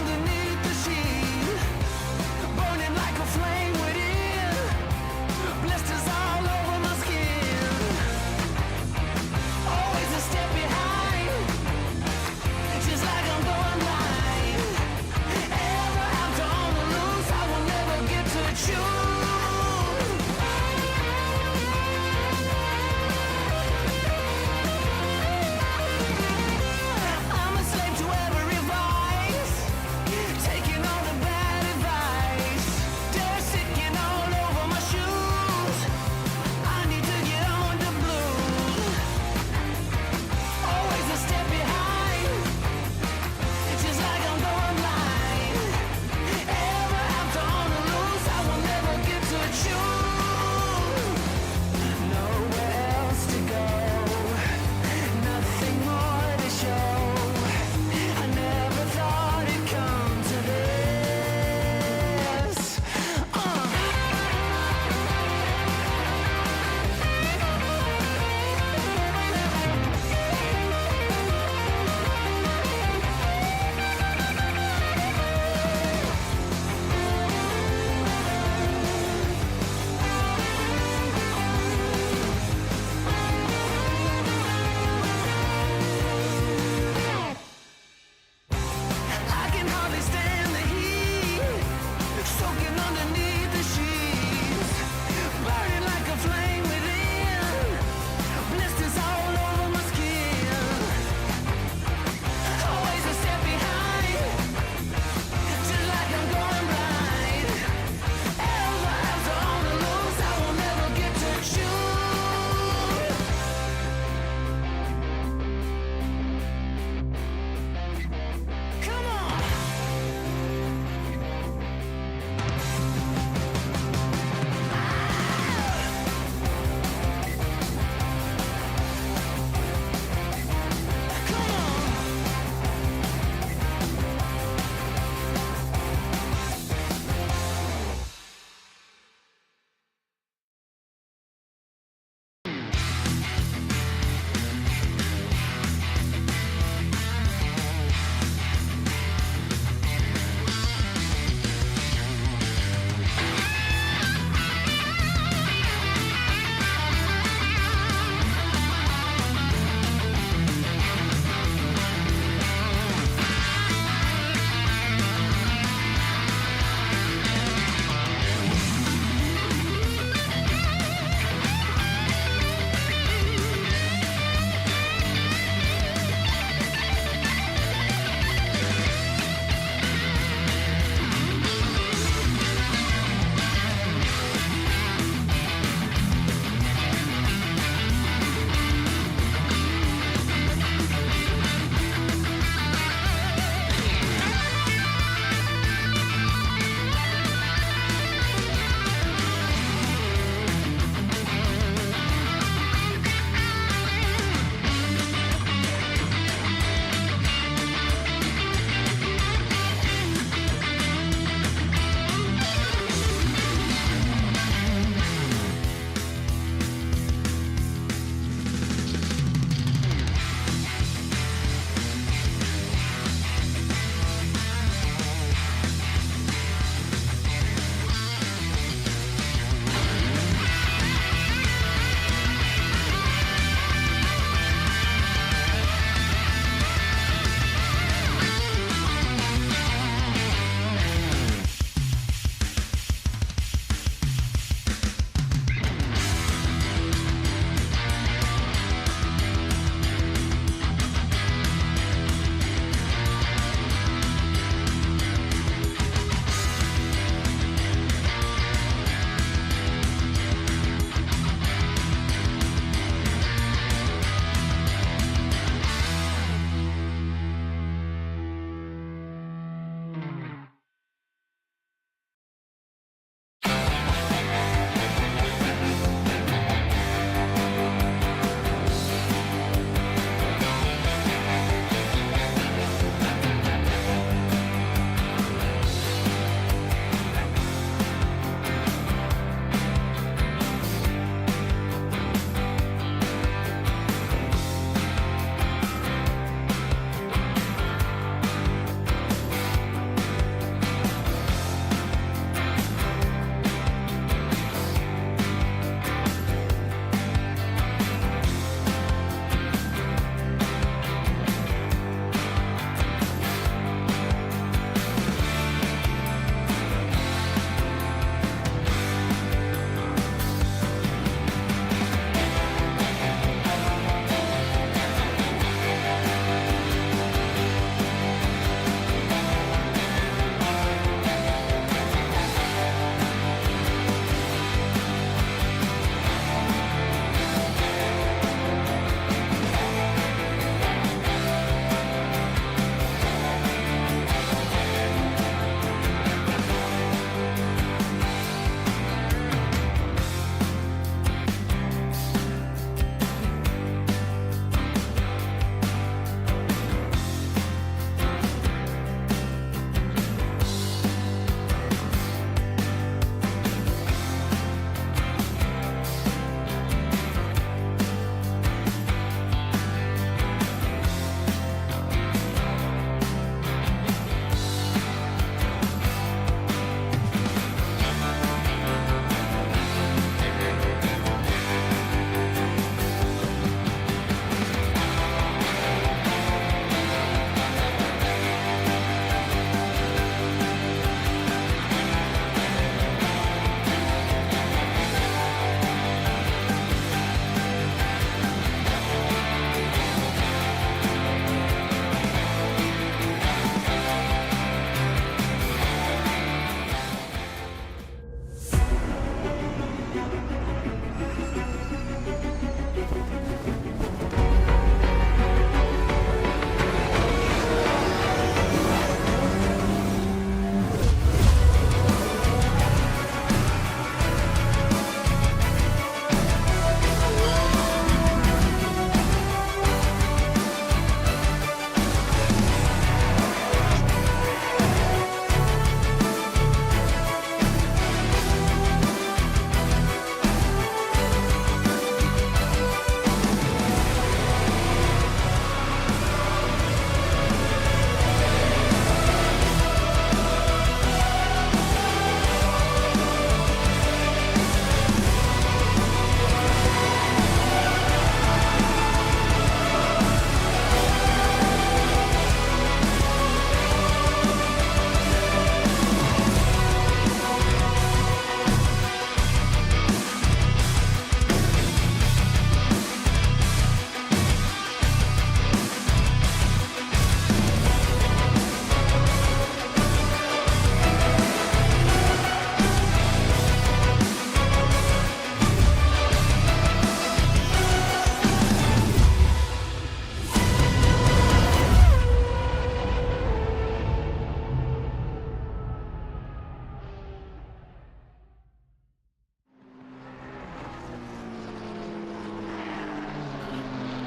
underneath the sheet, burning like a flame within, blisters all over my skin. Always a step behind, just like I'm going blind. Ever after on the loose, I will never get to choose. I'm a slave to every vice,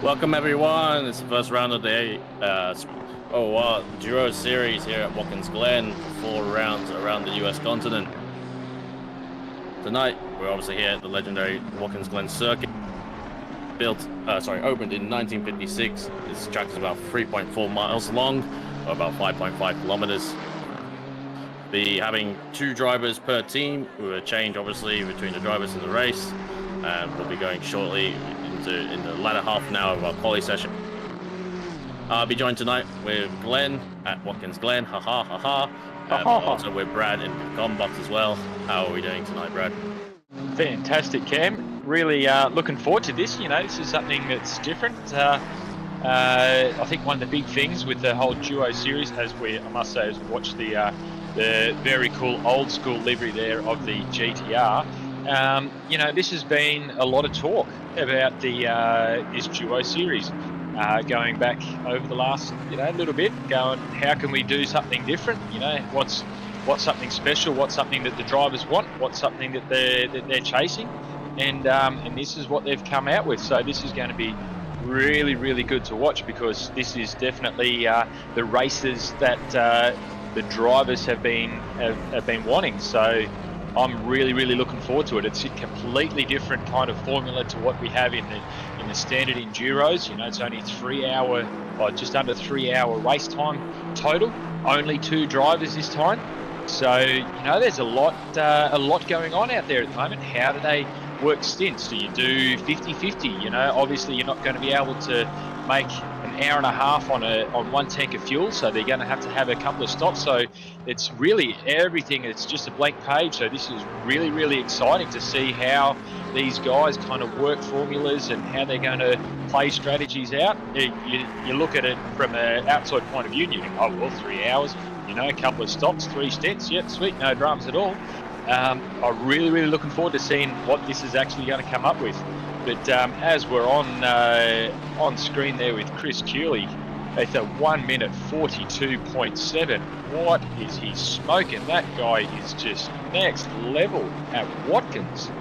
Welcome everyone. It's the first round of the Duo Series here at Watkins Glen for 4 rounds around the US continent. Tonight we're obviously here at the legendary Watkins Glen circuit. Opened in 1956. This track is about 3.4 miles long, or about 5.5 kilometers. Be having 2 drivers per team, who will change obviously between the drivers in the race, and we'll be going shortly in the latter half an hour of our quali session. I'll be joined tonight with Glen at Watkins Glen, also with Brad in the comm box as well. How are we doing tonight, Brad? Fantastic, Cam. Really looking forward to this. You know, this is something that's different. I think one of the big things with the whole Duo series, I must say, as we watch the very cool old school livery there of the GTR. You know, this has been a lot of talk about this Duo series, going back over the last little bit. Going, how can we do something different? You know, what's something special? What's something that the drivers want? What's something that they're chasing? And this is what they've come out with. So this is going to be really, really good to watch, because this is definitely the races that the drivers have been wanting. So I'm really, really looking forward to it. It's a completely different kind of formula to what we have in the standard enduros. You know, it's only just under 3 hour race time total. Only 2 drivers this time. So there's a lot going on out there at the moment. How do they work stints? Do you do 50-50? Obviously you're not going to be able to make an hour and a half on 1 tank of fuel, so they're going to have a couple of stops. So it's really everything. It's just a blank page. So this is really, really exciting to see how these guys kind of work formulas and how they're going to play strategies out. You look at it from an outside point of view and you think, oh well, 3 hours, a couple of stops, 3 stints, yep, sweet, no dramas at all. I'm really, really looking forward to seeing what this is actually going to come up with. But as we're on screen there with Chris Cooley, it's a 1 minute 42.7. What is he smoking? That guy is just next level at Watkins.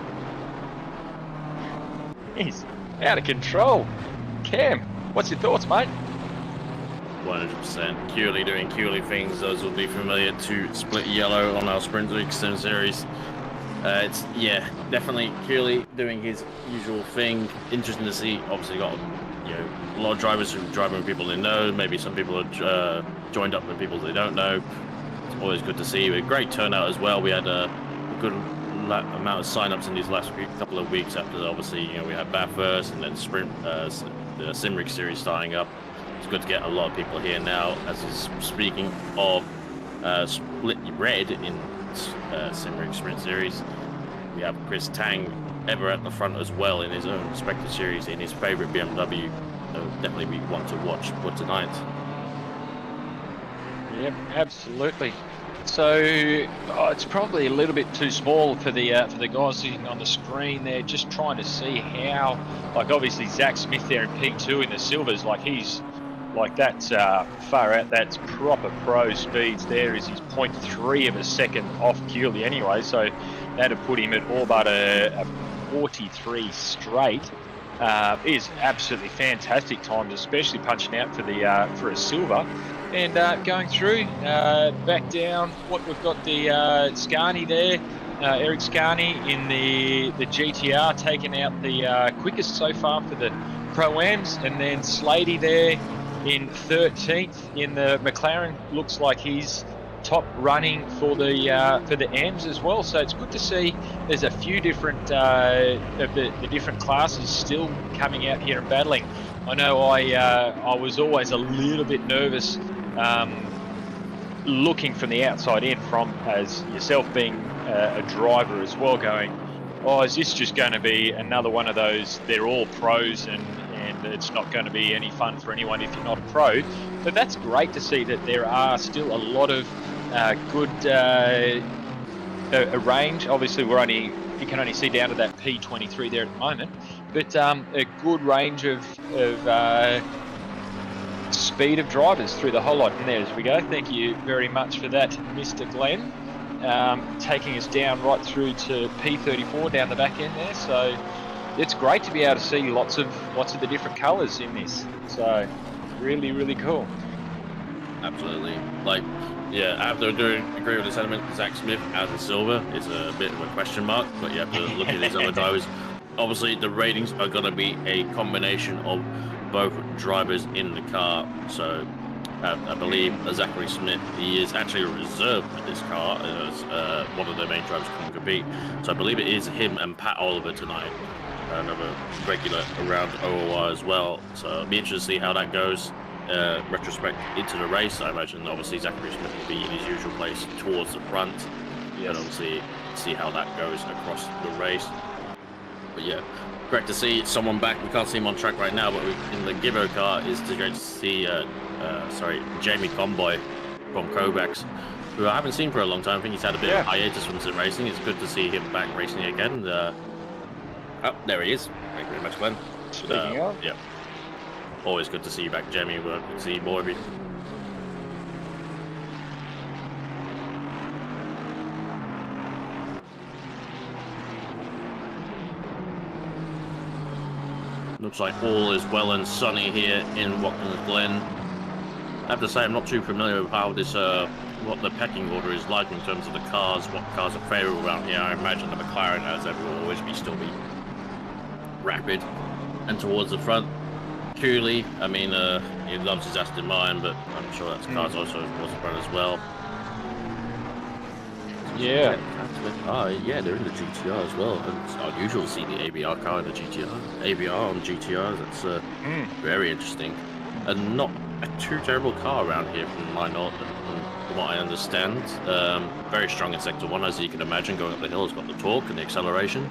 He's out of control. Cam, what's your thoughts, mate? 100%. Cooley doing Cooley things. Those will be familiar to Split Yellow on our Sprint Week Sim series. It's definitely Cooley doing his usual thing. Interesting to see. Obviously got a lot of drivers who are driving with people they know. Maybe some people are joined up with people they don't know. It's always good to see. A great turnout as well. We had a good amount of sign-ups in these last couple of weeks after obviously we had Bathurst and then Sprint the Simric series starting up. It's good to get a lot of people here now. As is speaking of Split Red in Simric Sprint Series, we have Chris Tang ever at the front as well in his own respective series in his favourite BMW. So definitely we want to watch for tonight. Yep, absolutely. So it's probably a little bit too small for the guys sitting on the screen there, just trying to see how, like obviously Zach Smith there in P2 in the silvers, that's far out. That's proper pro speeds there. Is his 0.3 of a second off Cooley anyway, so that'd put him at all but a 43 straight. Is absolutely fantastic times, especially punching out for a silver. And going through back down, we've got the Scarney there, Eric Scarney in the GTR, taking out the quickest so far for the Pro-Ams, and then Slady there in 13th in the McLaren. Looks like he's top running for the AMs as well. So it's good to see there's a few different of the different classes still coming out here and battling. I know I was always a little bit nervous looking from the outside in, from as yourself being a driver as well, going, oh, is this just going to be another one of those, they're all pros and it's not going to be any fun for anyone if you're not a pro. But that's great to see that there are still a lot of good a range. Obviously you can only see down to that P23 there at the moment, but a good range of speed of drivers through the whole lot. And there as we go. Thank you very much for that, Mr. Glen. Taking us down right through to P34 down the back end there. So it's great to be able to see lots of the different colours in this. So really, really cool. Absolutely. Like, yeah, I have to agree with the sentiment. Zach Smith as a silver is a bit of a question mark, but you have to look at these other drivers. Obviously, the ratings are going to be a combination of both drivers in the car. So I believe Zachary Smith, he is actually a reserve for this car as one of the main drivers couldn't compete. So I believe it is him and Pat Oliver tonight, another regular around OOR as well. So it'll be interesting to see how that goes. Retrospect into the race, I imagine obviously Zachary Smith will be in his usual place towards the front. Yes. And obviously see how that goes across the race. But yeah, great to see someone back. We can't see him on track right now, but in the Givo car is great to see Jamie Comboy from Kovacs, who I haven't seen for a long time. I think he's had a bit of hiatus from sim racing. It's good to see him back racing again. Oh, there he is. Thank you very much, Glenn. Speaking of. Yeah. Always good to see you back, Jamie. We'll see more of you. Looks like all is well and sunny here in Watkins Glen. I have to say I'm not too familiar with how this, what the pecking order is like in terms of the cars, what cars are favourable around here. I imagine the McLaren, as ever, will always still be rapid and towards the front. Cooley, I mean, he loves his Aston Martin, but I'm sure that's cars also towards the front as well. Yeah. Oh, yeah, they're in the GTR as well. And it's unusual to see the ABR car in the GTR. ABR on GTR, that's very interesting. And not a too terrible car around here from my knowledge, from what I understand. Very strong in Sector 1, as you can imagine, going up the hill. It's got the torque and the acceleration.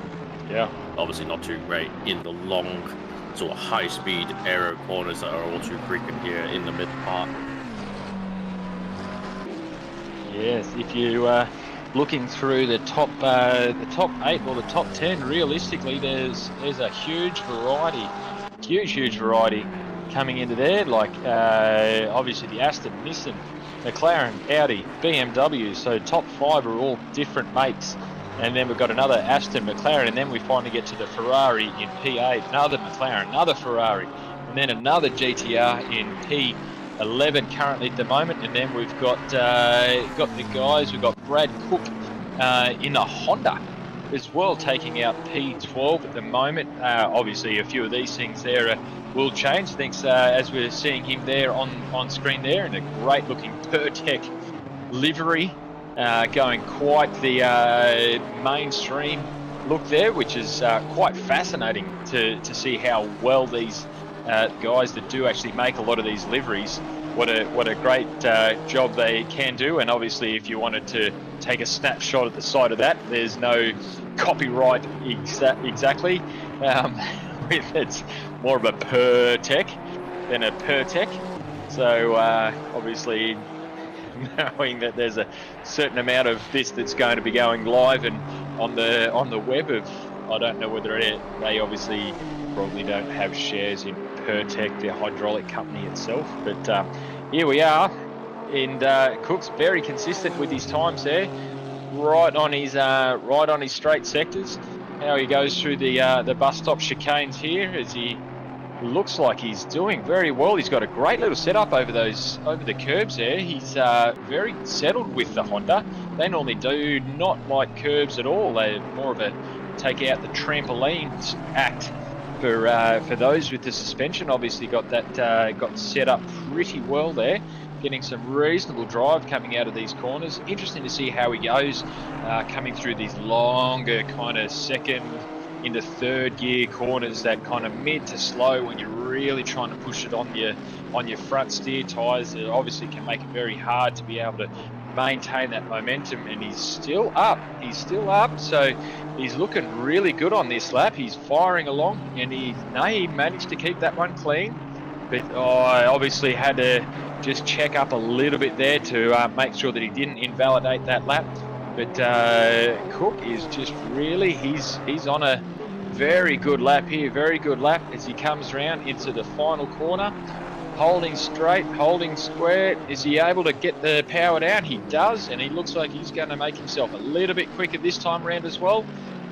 Yeah. Obviously not too great in the long, sort of high-speed aero corners that are all too frequent here in the mid part. Yes, if you looking through the top 8 or the top 10, realistically, there's a huge variety coming into there. Like obviously the Aston, Nissan, McLaren, Audi, BMW. So top 5 are all different makes. And then we've got another Aston, McLaren, and then we finally get to the Ferrari in P8, another McLaren, another Ferrari, and then another GTR in P11 currently at the moment. And then we've got the guys, we've got Brad Cook in a Honda as well, taking out P12 at the moment. Obviously, a few of these things there will change. Thanks, as we're seeing him there on screen there in a great-looking Pertec livery. Going quite the mainstream look there, which is quite fascinating to see how well these guys that do actually make a lot of these liveries, what a great job they can do. And obviously, if you wanted to take a snapshot at the side of that, there's no copyright exactly. It's more of a Pertec than a Pertec. So obviously, knowing that there's a certain amount of this that's going to be going live and on the web of, I don't know whether they obviously probably don't have shares in Pertec, the hydraulic company itself, but here we are. And Cook's very consistent with his times there, right on his straight sectors. How he goes through the bus stop chicanes here, as he looks like he's doing very well. He's got a great little setup over the curbs there. He's very settled with the Honda. They normally do not like curbs at all. They're more of a take out the trampolines act for those with the suspension. Obviously got set up pretty well there, getting some reasonable drive coming out of these corners. Interesting to see how he goes coming through these longer kind of second into third gear corners, that kind of mid to slow when you're really trying to push it on your front steer tyres. It obviously can make it very hard to be able to maintain that momentum. And he's still up, so he's looking really good on this lap. He's firing along, and he managed to keep that one clean, but I obviously had to just check up a little bit there to make sure that he didn't invalidate that lap. But Cook is just really, he's on a very good lap here, very good lap as he comes around into the final corner. Holding straight, holding square. Is he able to get the power down? He does, and he looks like he's going to make himself a little bit quicker this time around as well.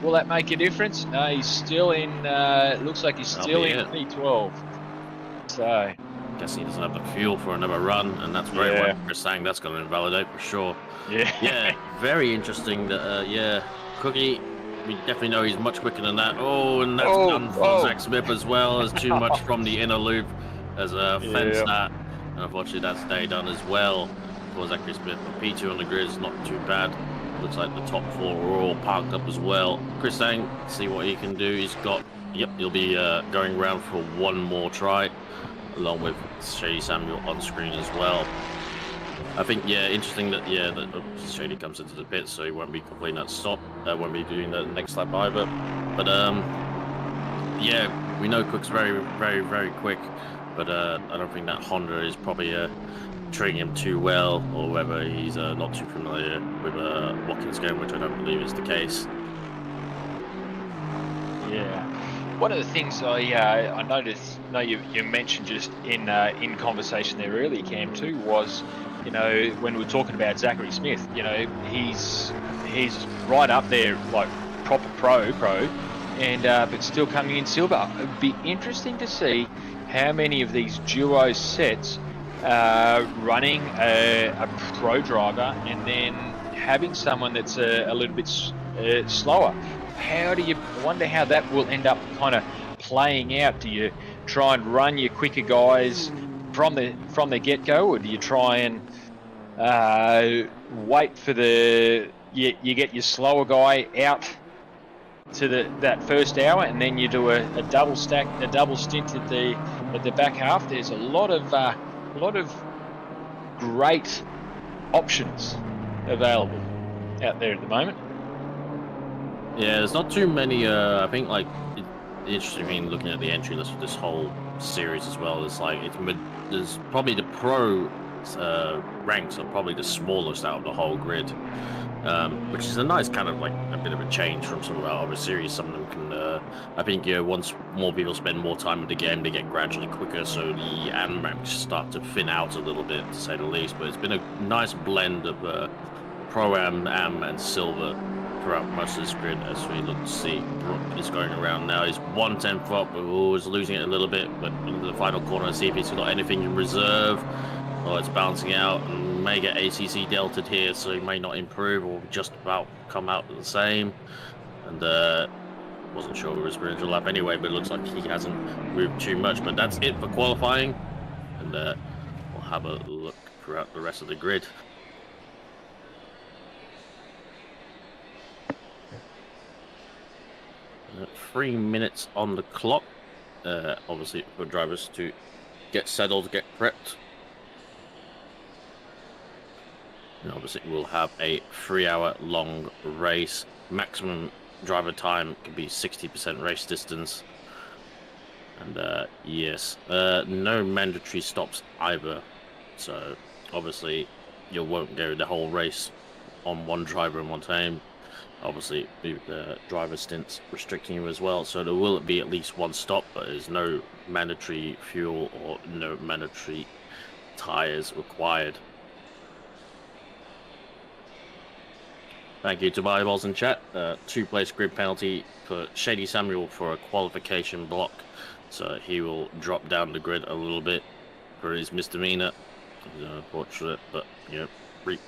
Will that make a difference? No, he's still in. Looks like he's still in P12. So, guess he doesn't have the fuel for another run, and that's very what Chris saying. That's going to invalidate for sure. Yeah, very interesting. That Cookie, we definitely know he's much quicker than that. Oh, and that's done for Zach Smith as well. As too much from the inner loop as a fence that. And unfortunately, that's day done as well for Zachary Smith. But P2 on the grid is not too bad. Looks like the top 4 are all parked up as well. Chris Sang, see what he can do. He's got, he'll be going around for one more try, along with Shady Samuel on screen as well. I think, interesting that, that Shady comes into the pit, so he won't be completing that stop. Won't be doing the next lap either. But, we know Cook's very, very, very quick. But I don't think that Honda is probably treating him too well, or whether he's not too familiar with Watkins game, which I don't believe is the case. Yeah. One of the things I noticed, you mentioned just in conversation there earlier, Cam, too, was, when we were talking about Zachary Smith, he's right up there, like proper pro, and but still coming in silver. It'd be interesting to see how many of these duo sets running a pro driver and then having someone that's a little bit slower. I wonder how that will end up kind of playing out? Do you try and run your quicker guys from the get-go, or do you try and wait for you get your slower guy out to that first hour, and then you do a double stint at the back half? There's a lot of great options available out there at the moment. Yeah, there's not too many. I think the interesting thing looking at the entry list for this whole series as well is there's probably the pro ranks are probably the smallest out of the whole grid. Which is a nice kind of a bit of a change from some of our other series. Some of them can, I think, once more people spend more time with the game, they get gradually quicker, so the AM ranks start to thin out a little bit, to say the least. But it's been a nice blend of Pro-Am, AM, and Silver throughout most of this grid, as we look to see. Brooke is going around now. He's 1/10 up, but always losing it a little bit, but into the final corner, see if he's got anything in reserve. Oh, it's bouncing out and may get ACC delted here, so he may not improve or just about come out the same. And wasn't sure of his spiritual lap anyway, but it looks like he hasn't moved too much. But that's it for qualifying, and we'll have a look throughout the rest of the grid. 3 minutes on the clock, obviously for drivers to get settled, get prepped. And obviously we'll have a 3-hour long race. Maximum driver time can be 60% race distance. And yes, no mandatory stops either. So obviously you won't go the whole race on one driver in one time. Obviously the driver stints restricting you as well. So there will be at least one stop, but there's no mandatory fuel or no mandatory tires required. Thank you to my eyeballs in chat. 2-place grid penalty for Shady Samuel for a qualification block. So he will drop down the grid a little bit for his misdemeanor. Unfortunate, but reap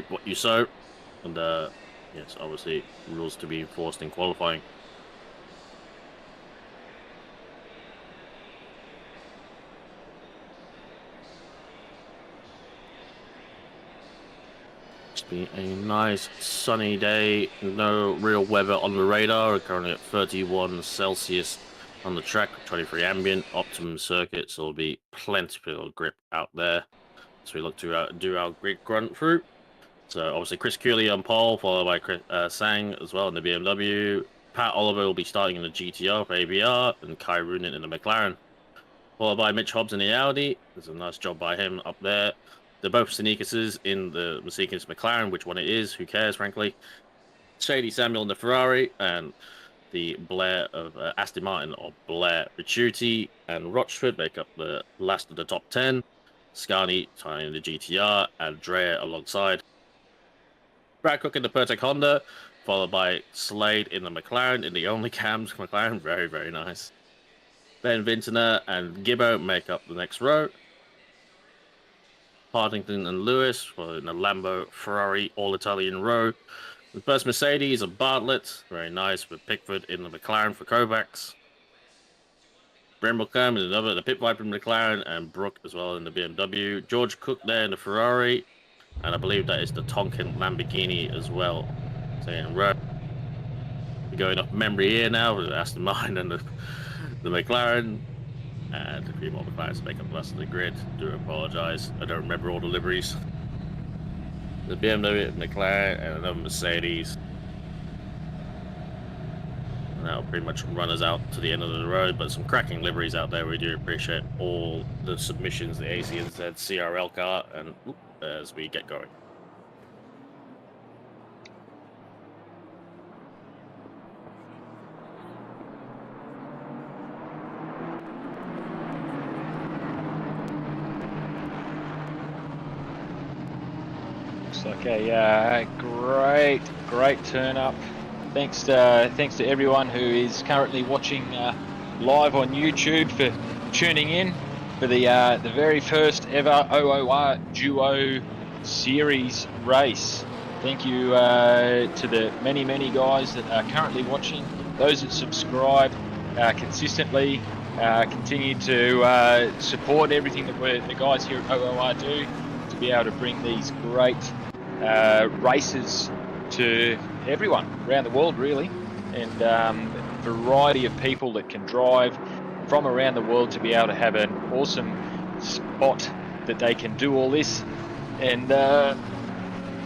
what you sow. And yes, obviously rules to be enforced in qualifying. It's been a nice sunny day, no real weather on the radar. We're currently at 31 Celsius on the track, 23 ambient, optimum circuit, so there'll be plenty of grip out there. So we look to do our grid run through. So obviously Chris Cooley on pole, followed by Chris Sang as well in the BMW. Pat Oliver will be starting in the GTR for ABR, and Kai Runin in the McLaren. Followed by Mitch Hobbs in the Audi. There's a nice job by him up there. They're both Sneakers in the Mercedes McLaren, which one it is, who cares, frankly. Shady Samuel in the Ferrari, and the Blair of Aston Martin, or Blair Ricciuti and Rochford make up the last of the top 10. Scani tying the GTR, and Drea alongside. Brad Cook in the Pertec Honda, followed by Slade in the McLaren, in the only cams McLaren. Very, very nice. Then Vintner and Gibbo make up the next row. Partington and Lewis in the Lambo, Ferrari, all-Italian row. The first Mercedes and Bartlett, very nice, with Pickford in the McLaren for Kovacs. Bremblecombe in the Pit Viper McLaren, and Brook as well in the BMW. George Cook there in the Ferrari, and I believe that is the Tonkin Lamborghini as well. So in row. We're going off memory here now with Aston Martin and the McLaren. And a few more McLarens make up the rest of the grid. Do apologise. I don't remember all the liveries. The BMW, McLaren, and another Mercedes. And that'll pretty much run us out to the end of the road. But some cracking liveries out there. We do appreciate all the submissions, the ACNZ CRL car, and as we get going. Like a great turn up. Thanks to everyone who is currently watching live on YouTube for tuning in for the very first ever OOR Duo Series race. Thank you to the many guys that are currently watching, those that subscribe consistently, continue to support everything that the guys here at OOR do to be able to bring these great races to everyone around the world, really, and variety of people that can drive from around the world to be able to have an awesome spot that they can do all this, and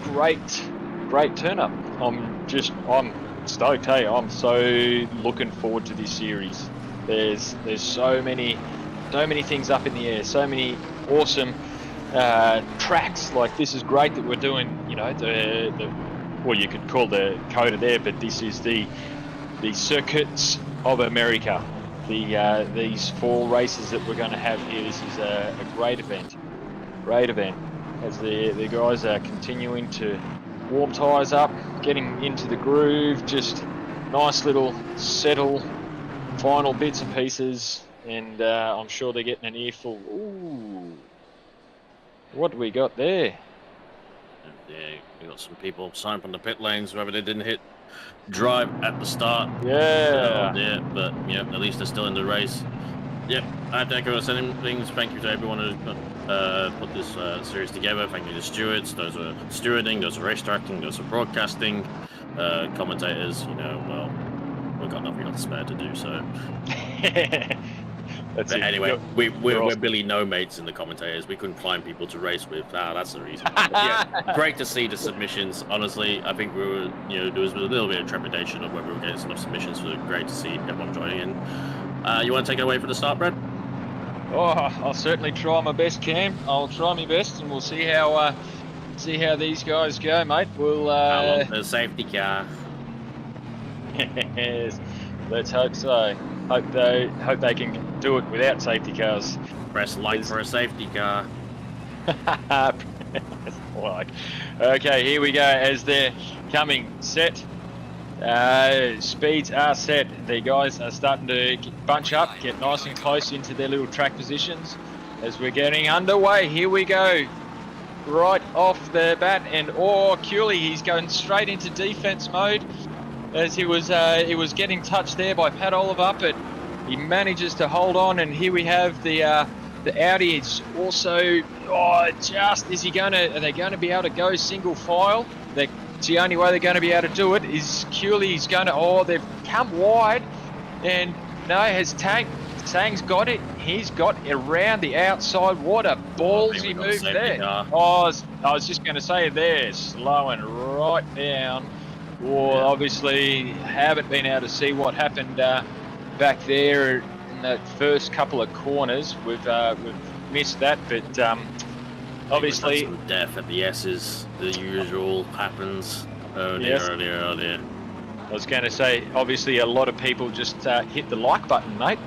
great turn up. I'm stoked. Hey, I'm so looking forward to this series. There's so many things up in the air, so many awesome tracks. Like, this is great that we're doing, you know, the well, you could call the coda there, but this is the circuits of America. These 4 races that we're going to have here. This is a great event as the guys are continuing to warm tyres up, getting into the groove, just nice little settle, final bits and pieces, and I'm sure they're getting an earful. Ooh. What do we got there? Yeah, we got some people signed from the pit lanes, whether they didn't hit drive at the start. Yeah. Yeah, but yeah, at least they're still in the race. Yep, I have to echo sending things. Thank you to everyone who put this series together. Thank you to stewards, those who are stewarding, those who are racetracking, those who are broadcasting, commentators. You know, well, we've got nothing else to spare to do, so. That's but it. anyway, we're awesome. Billy No Mates in the commentators. We couldn't find people to race with. That's the reason. But yeah, great to see the submissions. Honestly, I think we were, you know, there was a little bit of trepidation of whether we were getting enough submissions. So great to see everyone joining in. You want to take it away for the start, Brad? Oh, I'll certainly try my best, Cam. I'll try my best, and we'll see how these guys go, mate. We'll the safety car. Yes, let's hope so. Hope they can do it without safety cars. Press like for a safety car. Like. Okay, here we go as they're coming. Set. Speeds are set. The guys are starting to bunch up, get nice and close into their little track positions as we're getting underway. Here we go. Right off the bat, and Cooley, he's going straight into defense mode as he was getting touched there by Pat Oliver, but he manages to hold on, and here we have the Audi. It's also are they going to be able to go single file? It's the only way they're going to be able to do it is Cooley's going to, they've come wide, and no, has Tang's got it. He's got around the outside. What a ballsy move there. I was just going to say, they're slowing right down. Obviously haven't been able to see what happened back there in that first couple of corners. We've missed that, but obviously some death at the S's. The usual happens. Oh dear. I was going to say, obviously a lot of people just hit the like button, mate.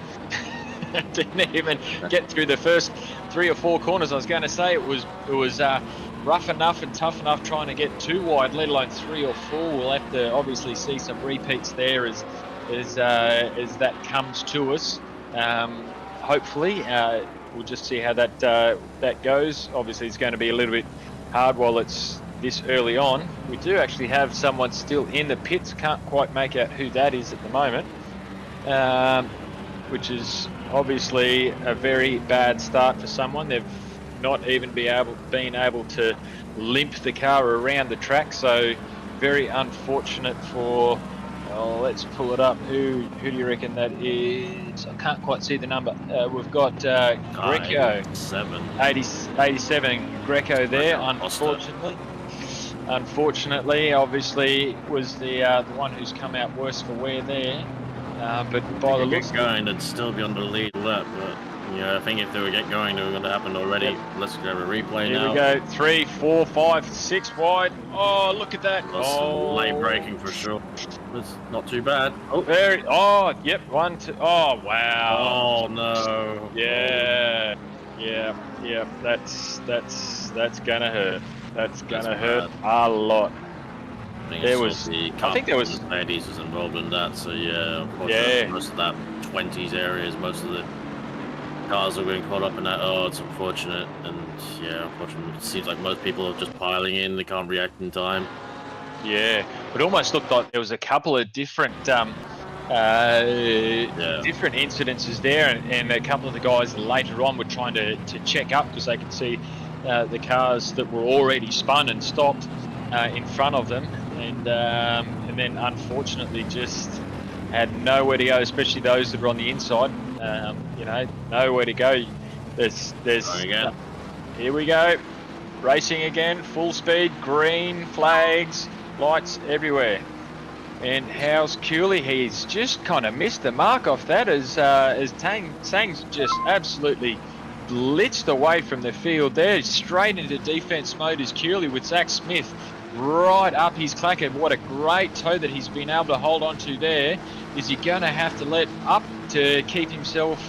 Didn't even get through the first 3 or 4 corners. I was going to say it was rough enough and tough enough trying to get too wide, let alone 3 or 4. We'll have to obviously see some repeats there as that comes to us. Hopefully, we'll just see how that goes. Obviously, it's going to be a little bit hard while it's this early on. We do actually have someone still in the pits. Can't quite make out who that is at the moment, which is obviously a very bad start for someone. They've not even been able to limp the car around the track, so very unfortunate for. Oh, let's pull it up. Who do you reckon that is? I can't quite see the number. We've got Greco. 87 Greco there. Unfortunately, obviously was the one who's come out worse for wear there. But by the looks going, they'd still be on the lead lap. But yeah, I think if they would get going, they were going to happen already. Yep. Let's grab a replay now. Here we go. 3, 4, 5, 6 wide. Oh, look at that. Some late braking for sure. It's not too bad. Oh, yep. 1, 2. Oh, wow. Oh no. Yeah. That's gonna hurt. That's gonna hurt a lot. I think there was ladies was involved in that, so yeah, most of that 20s areas, most of the cars are being caught up in that. Oh, it's unfortunate, and yeah, unfortunately, it seems like most people are just piling in. They can't react in time. Yeah, it almost looked like there was a couple of different different incidences there, and a couple of the guys later on were trying to check up because they could see the cars that were already spun and stopped in front of them, and then unfortunately just had nowhere to go, especially those that were on the inside. Nowhere to go. There's here we go, racing again, full speed, green flags, lights everywhere. And how's Cooley? He's just kind of missed the mark off that as Tang's just absolutely blitzed away from the field there, straight into defense mode is Cooley with Zach Smith right up his clacker. What a great toe that he's been able to hold on to there. Is he going to have to let up to keep himself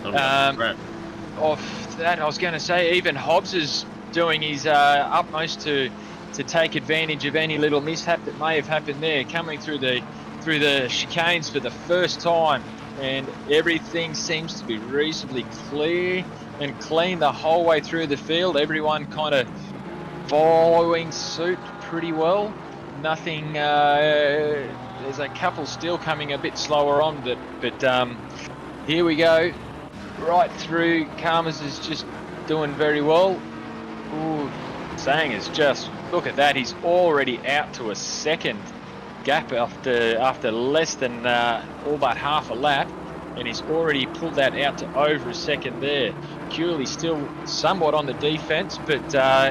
off that? I was going to say even Hobbs is doing his utmost to take advantage of any little mishap that may have happened there, coming through the chicanes for the first time, and everything seems to be reasonably clear and clean the whole way through the field. Everyone kind of following suit pretty well. Nothing. There's a couple still coming a bit slower on, but here we go, right through. Karmas is just doing very well. Ooh, Sang is just, look at that. He's already out to a second gap after less than all but half a lap, and he's already pulled that out to over a second there. Cooley still somewhat on the defense, but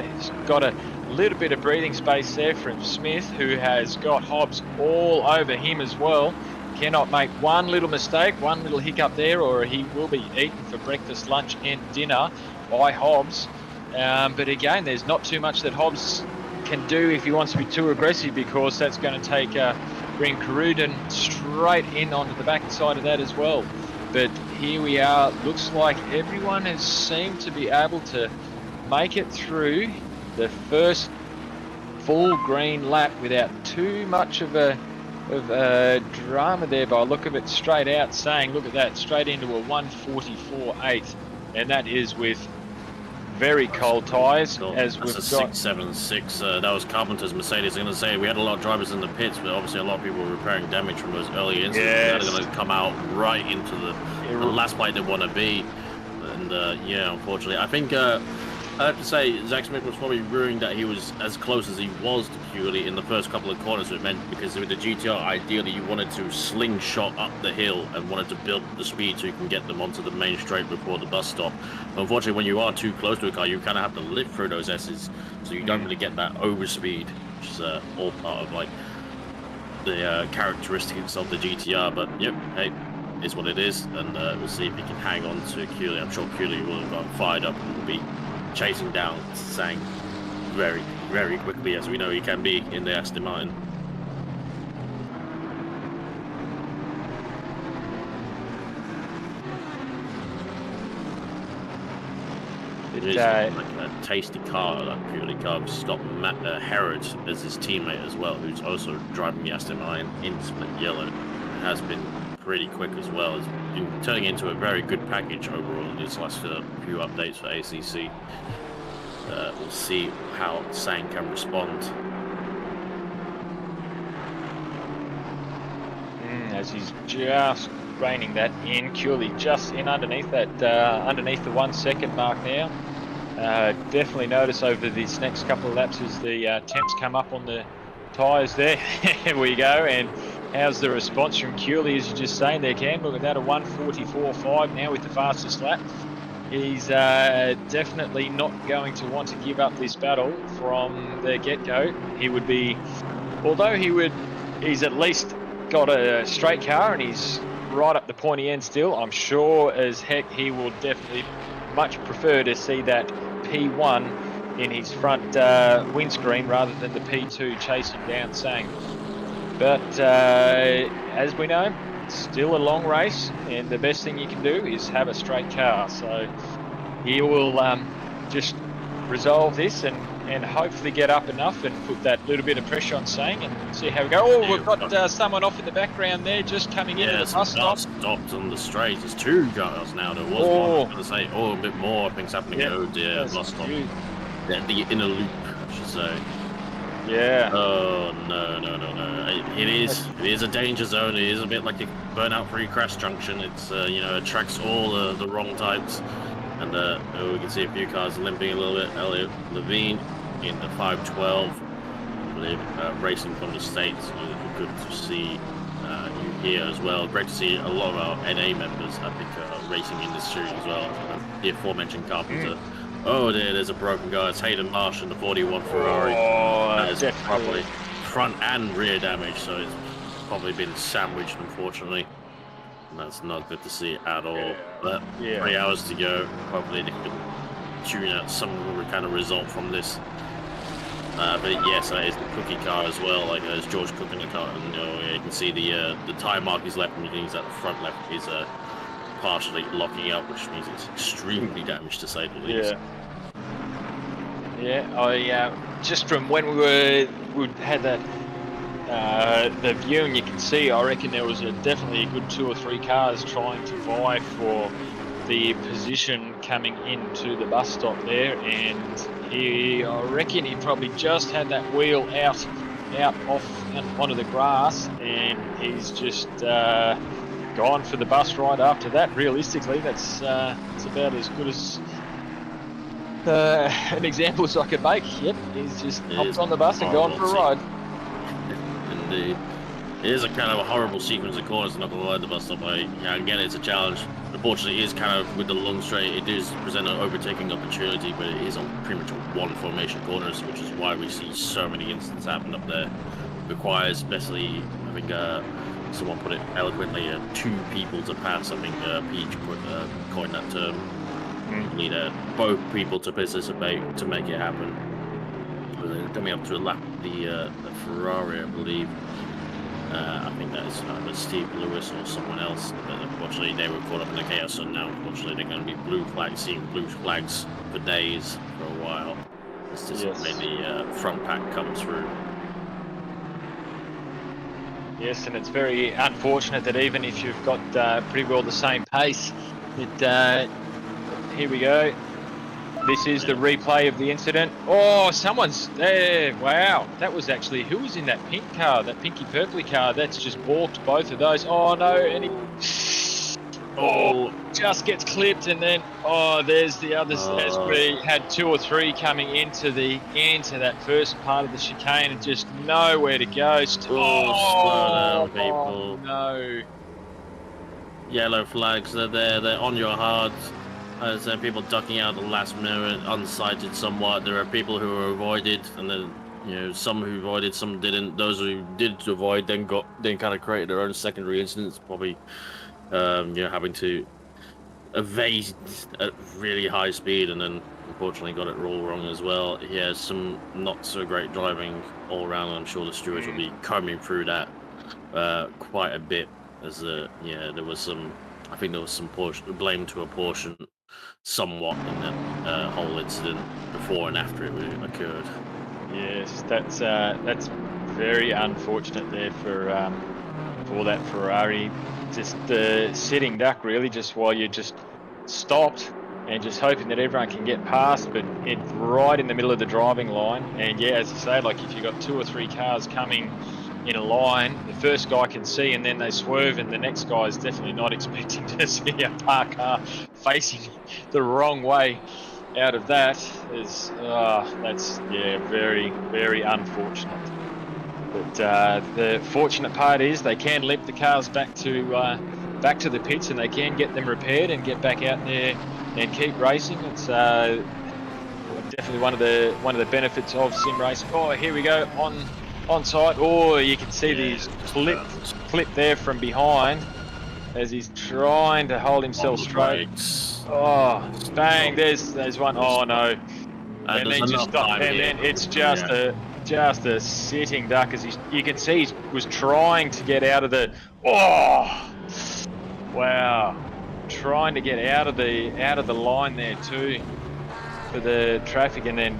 he's got a little bit of breathing space there from Smith, who has got Hobbs all over him as well. Cannot make one little mistake, one little hiccup there, or he will be eaten for breakfast, lunch and dinner by Hobbs. But again, there's not too much that Hobbs can do if he wants to be too aggressive, because that's going to bring Carudin straight in onto the back side of that as well. But here we are. Looks like everyone has seemed to be able to make it through the first full green lap without too much of a drama there by look of it. Straight out saying, look at that, straight into a 1:44.8, and that is with very cold tyres. As we've got 676. That was Carpenter's Mercedes. I'm going to say we had a lot of drivers in the pits, but obviously a lot of people were repairing damage from those early incidents. Yes. They're going to come out right into the last place they want to be. And yeah, unfortunately, I think I have to say Zach Smith was probably ruined that he was as close as he was to Cooley in the first couple of corners. It meant because with the GTR, ideally you wanted to slingshot up the hill and wanted to build the speed so you can get them onto the main straight before the bus stop. Unfortunately, when you are too close to a car, you kind of have to lift through those S's, so you don't really get that overspeed, which is all part of like the characteristics of the GTR. But yep, hey, it's what it is, and we'll see if he can hang on to Cooley. I'm sure Cooley will have got fired up and will be chasing down Sang very, very quickly, as we know he can be in the Aston Martin. But He's got like a tasty car, like purely car. He's got Matt Herod as his teammate as well, who's also driving the Aston Martin in split yellow. Has been pretty quick as well. It's been turning into a very good package overall in these last few updates for ACC. We'll see how Sang can respond. As he's just reining that in, Curley just in underneath that, underneath the 1 second mark now. Definitely notice over these next couple of laps as the temps come up on the tyres there. Here we go. And how's the response from Curley, as you're just saying there, Cam? Look at that, a 1:44.5 now with the fastest lap. He's definitely not going to want to give up this battle from the get-go. He would be, although he's at least got a straight car and he's right up the pointy end still, I'm sure as heck he will definitely much prefer to see that P1 in his front windscreen rather than the P2 chasing down Sang. But as we know, it's still a long race, and the best thing you can do is have a straight car. So he will just resolve this and hopefully get up enough and put that little bit of pressure on Sang and see how we go. Oh, we've got someone off in the background there just coming in at the bus stop. Stopped on the straight. There's two cars now. There was one. I was going to say, a bit more. I think's happening. Yeah, oh dear, bus stop. The inner loop, I should say. Yeah. Oh no. It is a danger zone. It is a bit like a burnout free crash junction. It's attracts all the wrong types. And we can see a few cars limping a little bit. Elliot Levine in the 512, I believe, racing from the States. Good to see you here as well. Great to see a lot of our NA members, I think, racing in this series as well. The aforementioned Carpenter. Oh, there's a broken guy. It's Hayden Marsh in the 41 Ferrari. That is probably front and rear damage, so it's probably been sandwiched, unfortunately. And that's not good to see at all. But 3 hours to go. Hopefully they can tune out some kind of result from this. But yes, that is the Cookie car as well. Like there's George Cook in the car, and you can see the tire mark is left, and means that the front left is partially locking up, which means it's extremely damaged to say the least. I just from when we had that the view, and you can see, I reckon there was definitely a good 2 or 3 cars trying to vie for the position coming into the bus stop there, and I reckon he probably just had that wheel out off onto the grass, and he's just gone for the bus right after that. Realistically, that's about as good as an example as I could make. Yep, he's just hopped on the bus and gone for a ride. Indeed. It is a kind of a horrible sequence of corners, not gonna lie, the bus stop. Again, it's a challenge. Unfortunately, it is kind of with the long straight, it does present an overtaking opportunity, but it is on pretty much one formation corners, which is why we see so many incidents happen up there. Requires, especially, I think someone put it eloquently, 2 people to pass. I think Peach coined that term. You need both people to participate to make it happen. Coming up to a lap, the Ferrari, I believe. I think that is either Steve Lewis or someone else. But unfortunately, they were caught up in the chaos, and now unfortunately they're going to be seeing blue flags for days, for a while. It's just when the front pack comes through. Yes, and it's very unfortunate that even if you've got pretty well the same pace, here we go. This is the replay of the incident. Oh, someone's there. Wow. That was actually, who was in that pink car, that pinky purpley car? That's just balked both of those. Oh, no. And he just gets clipped. And then, there's the others. As we had 2 or 3 coming into that first part of the chicane and just nowhere to go. Slow down, people. No. Yellow flags, they're there. They're on your hard. There are people ducking out at the last minute, unsighted somewhat. There are people who were avoided, and then some who avoided, some didn't. Those who did avoid then kind of created their own secondary incidents, probably having to evade at really high speed, and then unfortunately got it all wrong as well. Yeah, some not so great driving all around. I'm sure the stewards will be combing through that quite a bit, as there was some. I think there was some blame to apportion somewhat in whole incident before and after it occurred. Yes, that's very unfortunate there for that Ferrari. Just sitting duck really, just while you just stopped and just hoping that everyone can get past, but it's right in the middle of the driving line. And yeah, as you say, like if you've got 2 or 3 cars coming in a line, the first guy can see and then they swerve, and the next guy is definitely not expecting to see a parked car facing the wrong way out of that. Is that's very, very unfortunate. But the fortunate part is they can limp the cars back to the pits, and they can get them repaired and get back out there and keep racing. It's definitely one of the benefits of sim racing. Oh, here we go on site. Oh, you can see these clip there from behind as he's trying to hold himself straight. Oh, bang! There's one. Oh no! And then just stop. And then it's just a sitting duck as you can see he was trying to get out of the. Oh, wow! Trying to get out of the line there too for the traffic, and then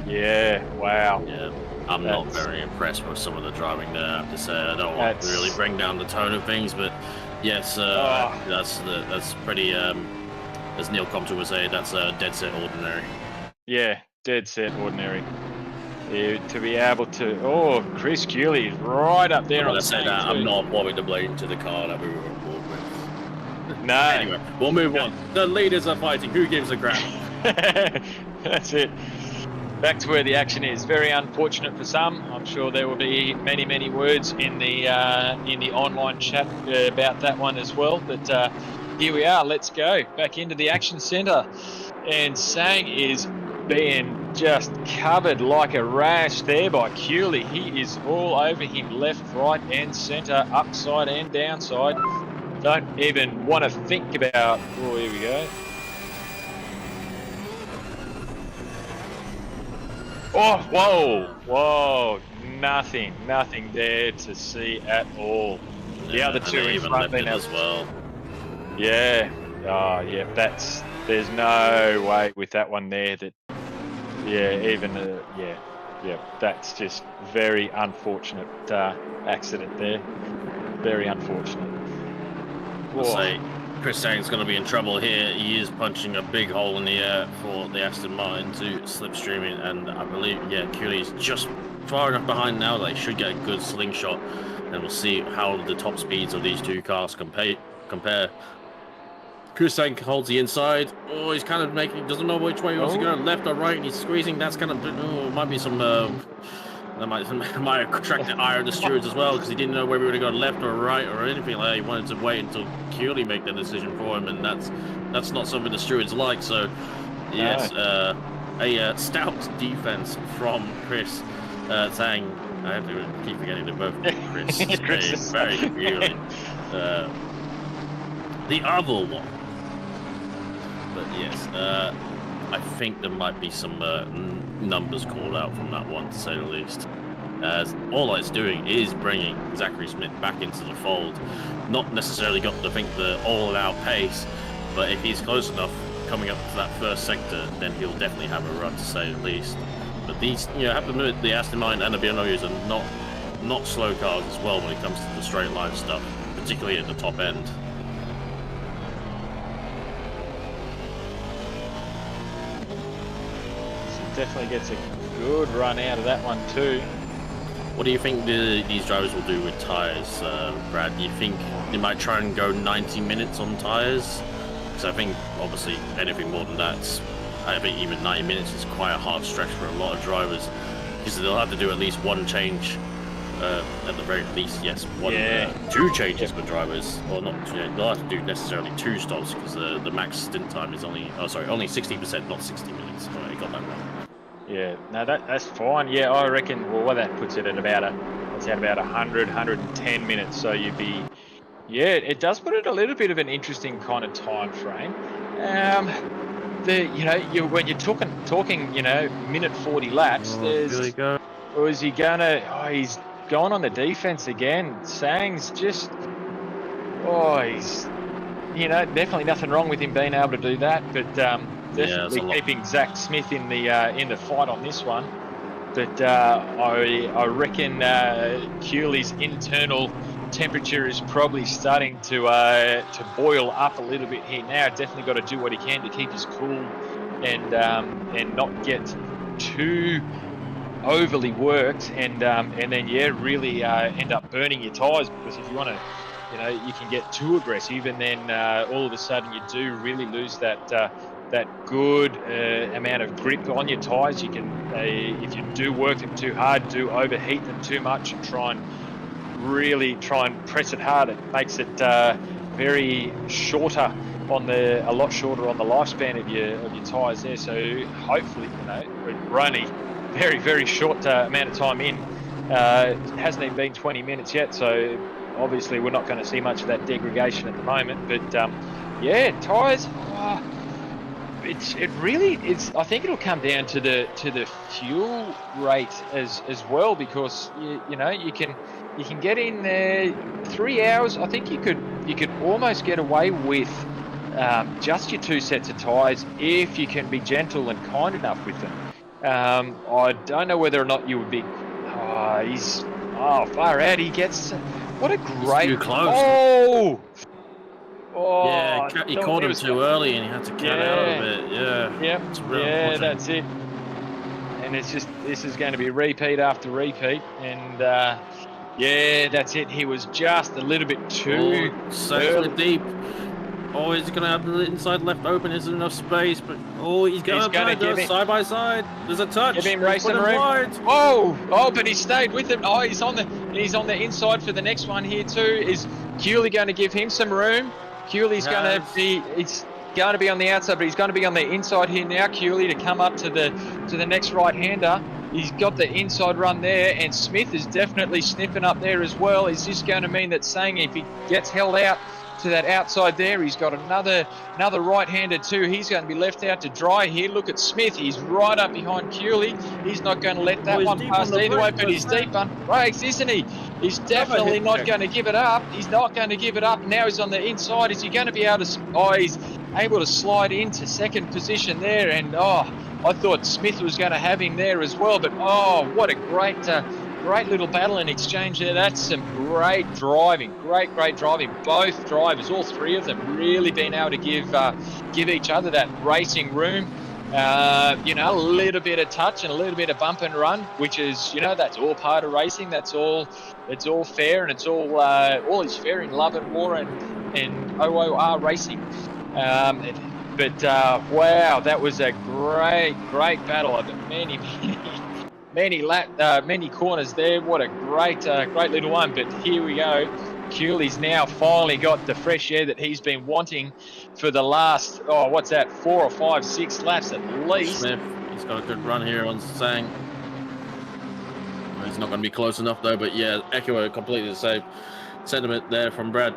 wow. Yeah. I'm not very impressed with some of the driving there, I have to say. I don't want to really bring down the tone of things, but yes, that's pretty, as Neil Compton would say, that's dead set ordinary. Yeah, dead set ordinary. To be able to, Chris Cooley right up there on the scene. I'm not bothering to blame to the car that we were on board with. No. Anyway, we'll move on. The leaders are fighting. Who gives a crap? That's it. Back to where the action is. Very unfortunate for some. I'm sure there will be many, many words in the online chat about that one as well. But here we are. Let's go back into the action centre, and Sang is being just covered like a rash there by Cooley. He is all over him, left, right, and centre, upside and downside. Don't even want to think about. Oh, here we go. Oh, whoa, nothing there to see at all. The other two in front there as well. Yeah, there's no way with that one there that, that's just very unfortunate accident there. Very unfortunate. I'll say Chris Sang's going to be in trouble here. He is punching a big hole in the air for the Aston Martin to slipstream it, and I believe, Cooley is just far enough behind now that he should get a good slingshot, and we'll see how the top speeds of these two cars compare. Chris Sang holds the inside. Oh, he's kind of doesn't know which way he wants to go, left or right, and he's squeezing. That's kind of, might be some, that might attract the ire of the stewards as well, because he didn't know whether we would have gone left or right or anything like that. He wanted to wait until Cooley make the decision for him, and that's not something the stewards like. So, yes, a stout defense from Chris Sang. I have to keep forgetting they're both Chris. Very confusing. The other one. But yes, I think there might be some numbers called out from that one, to say the least. As all it's doing is bringing Zachary Smith back into the fold. Not necessarily got to think the all-out pace, but if he's close enough coming up to that first sector, then he'll definitely have a run, to say the least. But these, have to admit, the Aston Martin and the BMWs are not slow cars as well when it comes to the straight line stuff, particularly at the top end. Definitely gets a good run out of that one too. What do you think these drivers will do with tyres, Brad? Do you think they might try and go 90 minutes on tyres? Because I think, obviously, anything more than that, I think even 90 minutes is quite a hard stretch for a lot of drivers. Because they'll have to do at least one change, at the very least, yes. Two changes for drivers, or not, they'll have to do necessarily 2 stops, because the max stint time is only 60%, not 60 minutes. Oh, I got that wrong. Yeah, no, that's fine. Yeah, I reckon, well, that puts it at about 100, 110 minutes. So you'd be, it does put it a little bit of an interesting kind of time frame. When you're talking, minute 40 laps, he's gone on the defense again. Sang's just, he's, definitely nothing wrong with him being able to do that, but definitely a lot. keeping Zach Smith in the fight on this one. But I reckon Cooley's internal temperature is probably starting to boil up a little bit here now. Definitely got to do what he can to keep his cool and not get too overly worked, and then really end up burning your tires, because if you want to, you can get too aggressive, and then all of a sudden you do really lose that good amount of grip on your tires. You can, if you do work them too hard, do overheat them too much, and try and press it hard, it makes it very shorter a lot shorter on the lifespan of your tires there. So hopefully, we're only very, very short amount of time in. It hasn't even been 20 minutes yet, so obviously we're not going to see much of that degradation at the moment. But tyres. It really is. I think it'll come down to the fuel rate as well, because you can get in there 3 hours. I think you could almost get away with just your 2 sets of tyres if you can be gentle and kind enough with them. I don't know whether or not you would be. He's far out. He gets. What a great. He's too close. Oh, yeah, he caught him too early, and he had to cut out a bit. Yeah. Yep. That's it. And it's just, this is going to be repeat after repeat, and that's it. He was just a little bit too early. Deep. Oh, he's going to have the inside left open. Isn't enough space, but he's going to give it side by side. There's a touch. Give him racing room. Oh, but he stayed with him. Oh, he's on the inside for the next one here too. Is Cooley going to give him some room? Cooley's going to be. It's going to be on the outside, but he's going to be on the inside here now. Cooley to come up to the next right-hander. He's got the inside run there, and Smith is definitely sniffing up there as well. Is this going to mean that saying if he gets held out to that outside there, he's got another right-hander too? He's going to be left out to dry here. Look at Smith. He's right up behind Cooley. He's not going to let that one pass either way, but he's deep on brakes, isn't he? He's definitely not going to give it up. He's not going to give it up. Now he's on the inside. Is he going to be able to... he's able to slide into second position there, and I thought Smith was going to have him there as well, but what a great little battle and exchange there. That's some great driving, great driving. Both drivers, all three of them, really been able to give each other that racing room. A little bit of touch and a little bit of bump and run, which is, that's all part of racing. It's all fair, and it's all is fair in love and war and OOR racing. But wow, that was a great battle of many corners there. What a great little one. But here we go. Cooley's now finally got the fresh air that he's been wanting for the last 4 or 5, 6 laps at least. Smith, he's got a good run here on Sang. He's not going to be close enough though, but yeah, echo completely the same sentiment there from Brad.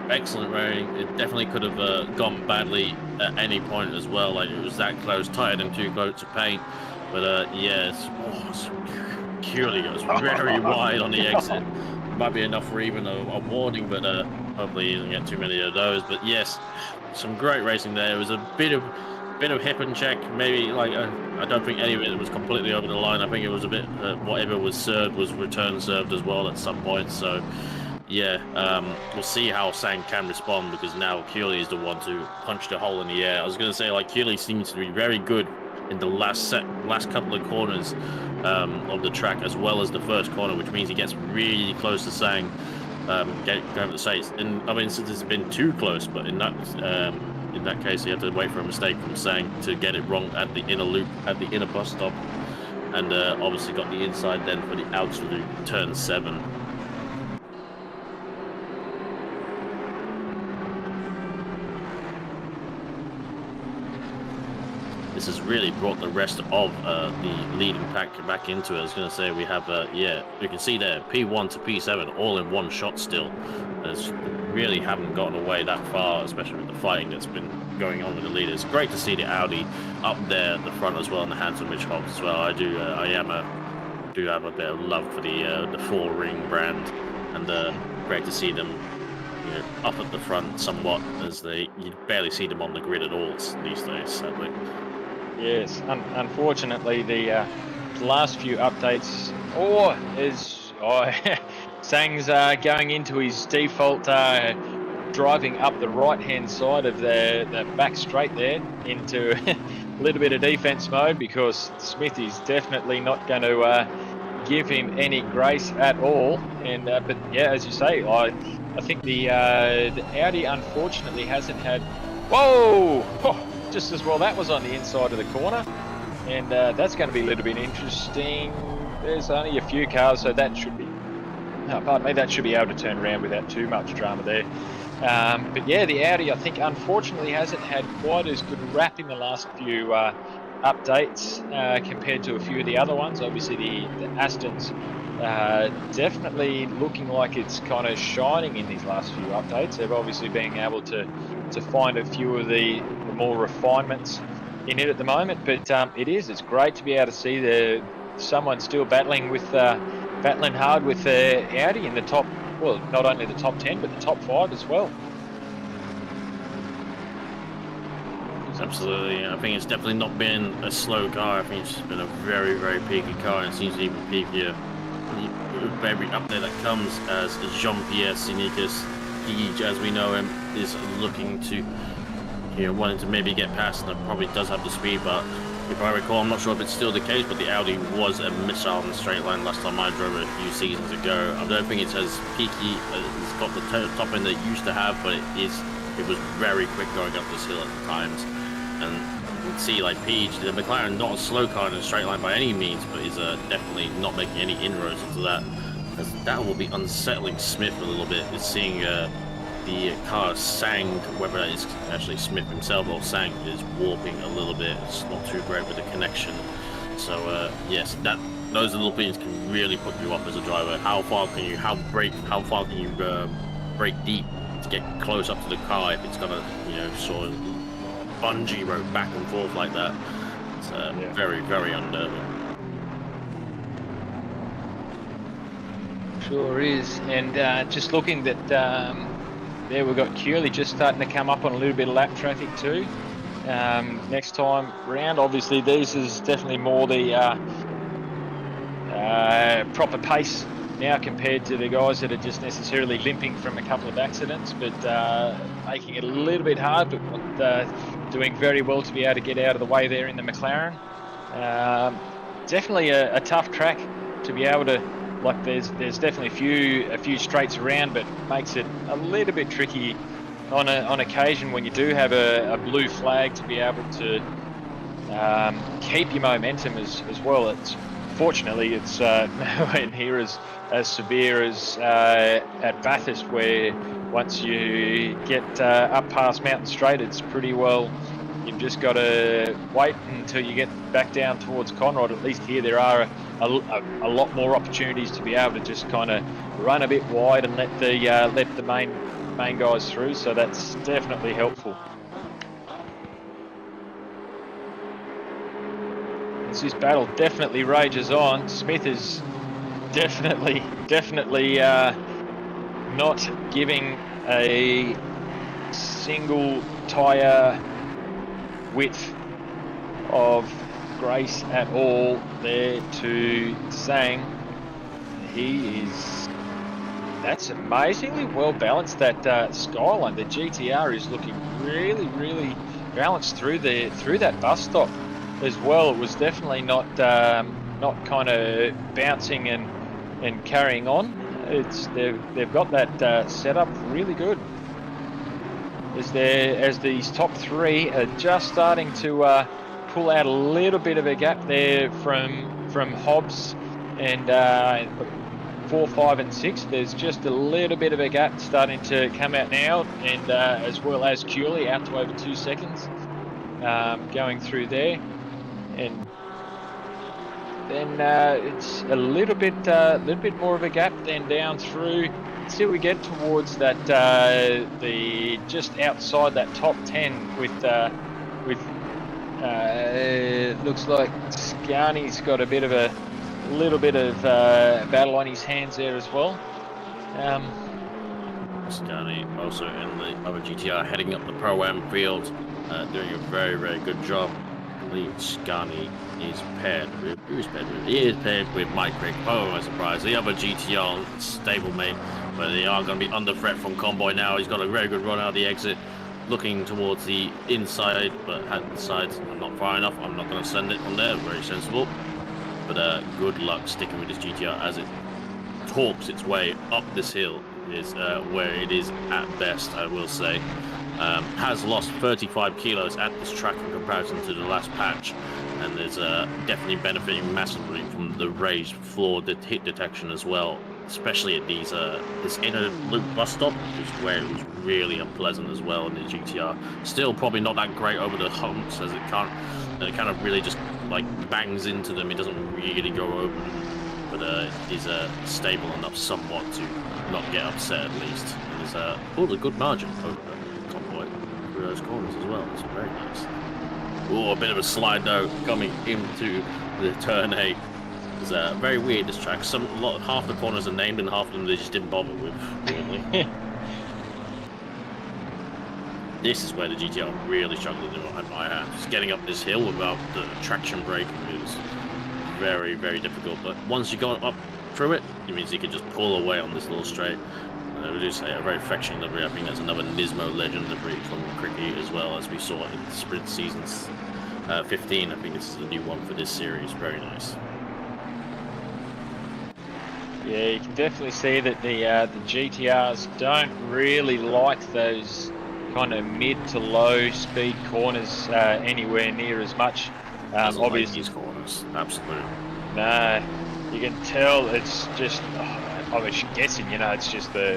Excellent racing. It definitely could have gone badly at any point as well. Like, it was that close, tired and too close to paint. But Cooley goes very wide on the exit. Might be enough for even a warning, but hopefully he doesn't get too many of those. But yes, some great racing there. It was a bit of hip and check. Maybe I don't think any of it was completely over the line. I think it was a bit whatever was served was return served as well at some point. So. Yeah, we'll see how Sang can respond, because now Cooley is the one to punch the hole in the air. I was going to say, Cooley seems to be very good in the last couple of corners of the track, as well as the first corner, which means he gets really close to Sang going over the sides. And I mean, since it's been too close, but in that case, he had to wait for a mistake from Sang to get it wrong at the inner loop, at the inner bus stop, and obviously got the inside then for the outs for the turn 7. This has really brought the rest of the leading pack back into it. I was going to say, we have, you can see there, P1 to P7 all in one shot still. It's really haven't gotten away that far, especially with the fighting that's been going on with the leaders. Great to see the Audi up there at the front as well, and the Hanson Mitch Hobbs as well. I do have a bit of love for the 4-ring brand, and great to see them up at the front somewhat, as you barely see them on the grid at all these days, sadly. Yes, unfortunately, the last few updates, Sang's going into his default driving up the right-hand side of the back straight there into a little bit of defense mode, because Smith is definitely not going to give him any grace at all. And but yeah, as you say, I think the Audi unfortunately hasn't had. Whoa! Oh, just as well that was on the inside of the corner, and that's going to be a little bit interesting. There's only a few cars, so that should be. Pardon me, that should be able to turn around without too much drama there. But yeah, the Audi, I think, unfortunately hasn't had quite as good a rap in the last few updates compared to a few of the other ones. Obviously, the Aston's definitely looking like it's kind of shining in these last few updates. They've obviously been able to find a few of the more refinements in it at the moment. But it's great to be able to see someone still battling hard with Audi in the top. Well, not only the top 10, but the top 5 as well. Absolutely. I think it's definitely not been a slow car. I think it's just been a very, very peaky car, and it seems to even peakier with every update that comes, as Jean-Pierre Sinicus, he, as we know him, is looking to, wanting to maybe get past, and probably does have the speed, but if I recall, I'm not sure if it's still the case, but the Audi was a missile in the straight line last time I drove it a few seasons ago. I don't think it's as peaky, it's got the top end that it used to have, but it was very quick going up this hill at times. And you can see, like Peach, the McLaren, not a slow car in a straight line by any means, but is definitely not making any inroads into that. As that will be unsettling Smith a little bit, is seeing the car Sang, whether it's actually Smith himself or Sang, is warping a little bit. It's not too great with the connection. So yes, those little things can really put you off as a driver. How far can you brake deep to get close up to the car if it's gonna sort of bungee rope back and forth like that? It's very, very unnerving. Sure is. And just looking that there we've got Curley just starting to come up on a little bit of lap traffic too. Next time round, obviously these is definitely more the proper pace now compared to the guys that are just necessarily limping from a couple of accidents, but making it a little bit hard, but doing very well to be able to get out of the way there in the McLaren. Definitely a tough track to be able to, like there's definitely a few straights around, but makes it a little bit tricky on occasion when you do have a blue flag to be able to keep your momentum as well. Fortunately it's nowhere near as severe as at Bathurst, where once you get up past Mountain Straight, it's pretty well, you've just got to wait until you get back down towards Conrod. At least here there are a lot more opportunities to be able to just kind of run a bit wide and let the main guys through, so that's definitely helpful. As this battle definitely rages on, Smith is definitely not giving a single tyre width of grace at all there to Sang. That's amazingly well balanced, that Skyline. The GTR is looking really, really balanced through that bus stop as well. It was definitely not kind of bouncing and carrying on. They've got that set up really good. As these top three are just starting to pull out a little bit of a gap there from Hobbs and 4, 5 and 6. There's just a little bit of a gap starting to come out now, and as well as Curley out to over 2 seconds going through there. And then it's a little bit more of a gap then down through. Till we get towards that the just outside that top 10 with looks like Scarney's got a little bit of battle on his hands there as well. Scotty also in the other GTR heading up the Pro-Am field, doing a very, very good job. I believe Scani is paired with, he is paired with Mike Crick. Oh, my surprise. The other GTR stablemate, but they are going to be under threat from Convoy now. He's got a very good run out of the exit, looking towards the inside, but at the sides, I'm not far enough. I'm not going to send it from there. Very sensible. But good luck sticking with this GTR as it torps its way up this hill. Is where it is at best, I will say. Has lost 35 kilos at this track in comparison to the last patch, and is definitely benefiting massively from the raised floor hit detection as well, especially at these this inner loop bus stop, which is where it was really unpleasant as well in the GTR. Still probably not that great over the humps, as it kind of really just like bangs into them. It doesn't really go over them, but is stable enough somewhat to not get upset at least. And there's pulled a good margin over Convoy through those corners as well. It's very nice. Oh, a bit of a slide though coming into the turn 8. It's very weird, this track. Half the corners are named and half of them they just didn't bother with, weirdly. This is where the GTR really struggled in my hand. Just getting up this hill without the traction brake is very, very difficult. But once you go up through it, it means you can just pull away on this little straight. We do say a very fetching livery. I think that's another Nismo Legend livery from Cricky as well, as we saw in Sprint Seasons 15. I think it's the new one for this series. Very nice. Yeah, you can definitely see that the GTRs don't really like those kind of mid to low speed corners anywhere near as much. Obviously, like these corners, absolutely. No, you can tell it's just. I was guessing, it's just the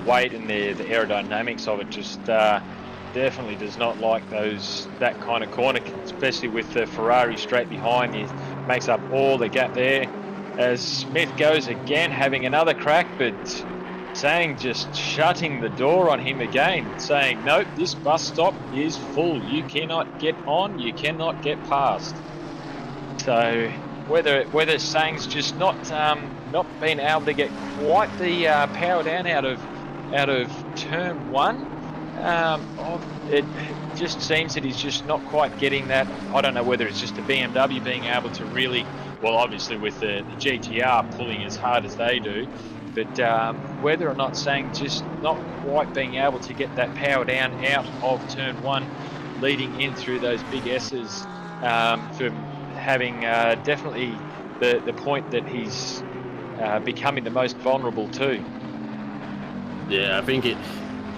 weight and the aerodynamics of it just definitely does not like that kind of corner, especially with the Ferrari straight behind you. Makes up all the gap there. As Smith goes again, having another crack, but saying just shutting the door on him again, saying, nope, this bus stop is full. You cannot get on, you cannot get past. So whether Sang's just not being able to get quite the power down out of turn 1, it just seems that he's just not quite getting that. I don't know whether it's just the BMW being able to really, well, obviously with the GTR pulling as hard as they do, but whether or not Sang just not quite being able to get that power down out of turn 1, leading in through those big S's, for having definitely the point that he's becoming the most vulnerable too. Yeah, I think it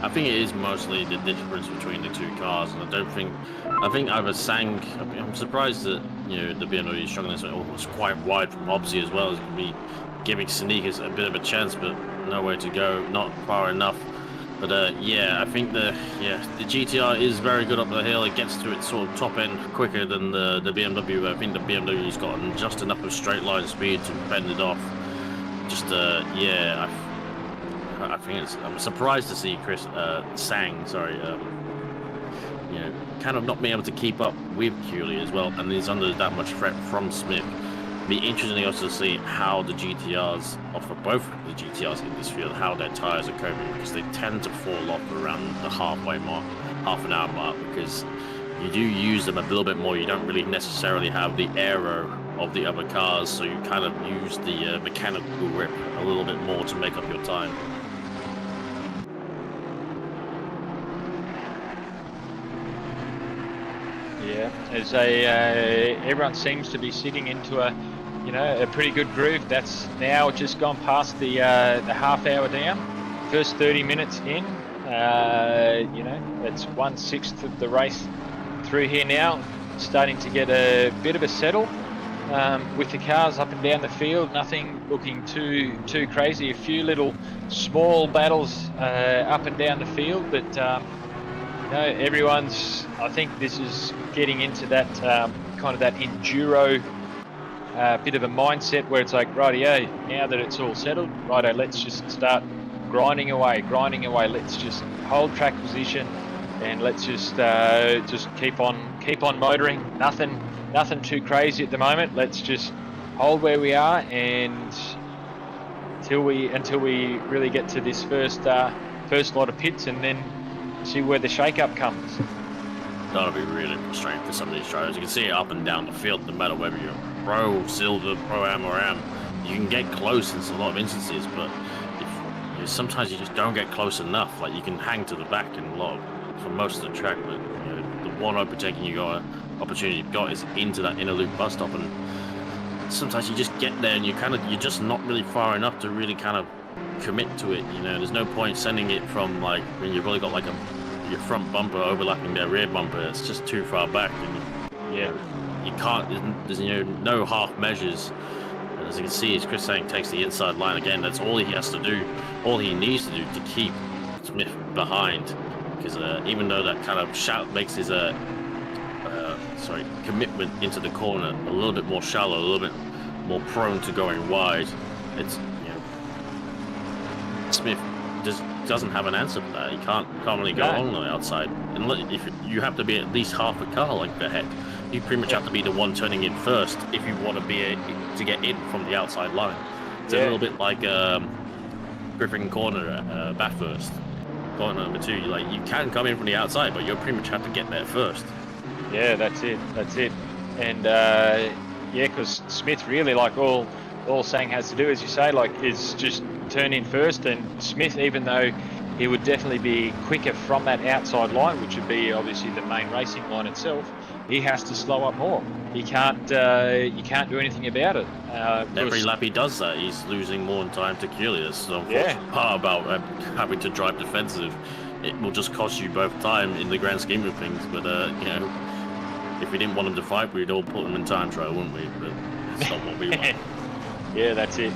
is mostly the difference between the two cars, and I think either Sang. I'm surprised that the BMW is struggling so it's quite wide from Hobbsy as well. As it could be giving Sneakers a bit of a chance, but nowhere to go, not far enough. But yeah, I think the GTR is very good up the hill. It gets to its sort of top end quicker than the BMW. I think the BMW's got just enough of straight line speed to bend it off. Just yeah, I think I'm surprised to see Sang, kind of not being able to keep up with Cooley as well, and he's under that much threat from Smith. Be interesting also to see how the GTRs, or for both the GTRs in this field, how their tyres are coping, because they tend to fall off around the halfway mark, half an hour mark, because you do use them a little bit more. You don't really necessarily have the aero of the other cars, so you kind of use the mechanical grip a little bit more to make up your time. Yeah, as everyone seems to be sitting into a pretty good groove. That's now just gone past the half hour down. First 30 minutes in, that's 1/6 of the race through here now. Starting to get a bit of a settle with the cars up and down the field. Nothing looking too crazy. A few little small battles up and down the field, but everyone's. I think this is getting into that kind of that enduro bit of a mindset where it's like, rightio, now that it's all settled, righto, let's just start grinding away. Let's just hold track position and let's just keep on motoring. Nothing too crazy at the moment. Let's just hold where we are and until we really get to this first first lot of pits and then see where the shake-up comes. That'll be really frustrating for some of these drivers. You can see it up and down the field, no matter whether you're pro, silver, pro-am, or am. You can get close in a lot of instances, but sometimes you just don't get close enough. Like, you can hang to the back in for most of the track, but the one opportunity you've got is into that inner loop bus stop, and sometimes you just get there and you're just not really far enough to really kind of commit to it. There's no point sending it from, like, when you've really got like your front bumper overlapping their rear bumper. It's just too far back, and you can't. There's no half measures. And as you can see, as Chris saying, takes the inside line again. That's all he has to do, all he needs to do to keep Smith behind. Because even though that kind of shout makes his commitment into the corner a little bit more shallow, a little bit more prone to going wide, it's Smith just doesn't have an answer for that. He can't really go on the outside. And if you have to be at least half a car length ahead, you pretty much have to be the one turning in first if you want to get in from the outside line. It's a little bit like Griffin Corner, Bathurst. Corner number 2, you can come in from the outside, but you'll pretty much have to get there first. Yeah, that's it. And because Smith really, like, all Sang has to do, as you say, is just turn in first. And Smith, even though he would definitely be quicker from that outside line, which would be obviously the main racing line itself, he has to slow up more. You can't do anything about it. Every lap he does that, he's losing more time to Keely. That's the unfortunate part about having to drive defensive. It will just cost you both time in the grand scheme of things. But if we didn't want him to fight, we'd all put him in time trial, wouldn't we? But it's not what we want. Yeah, that's it.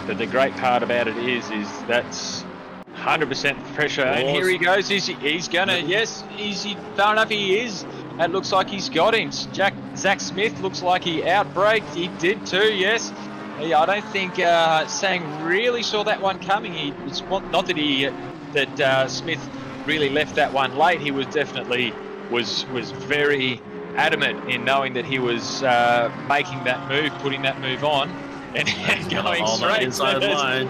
But the great part about it is that's 100% pressure. And here he goes. He's gonna. Yes, easy. Fair enough. He is. It looks like he's got him. Zach Smith looks like he outbraked. He did too, yes. I don't think Sang really saw that one coming. It's not that Smith really left that one late. He was definitely was very adamant in knowing that he was making that move, putting that move on, and going straight inside line.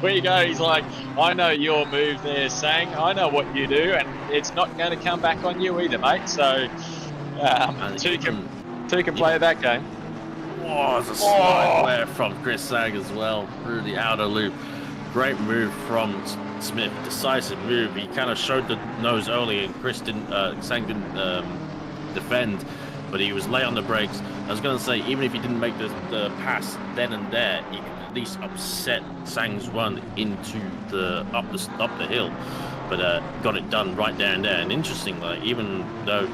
Where you go, he's like, I know your move there, Sang. I know what you do, and it's not going to come back on you either, mate. So two can play that game. Oh, it's a slide flare from Chris Sang as well through the outer loop. Great move from Smith, decisive move. He kind of showed the nose early, and Sang didn't defend, but he was late on the brakes. I was going to say, even if he didn't make the pass then and there, he could at least upset Sang's run into up the hill, but got it done right there and there. And interestingly, even though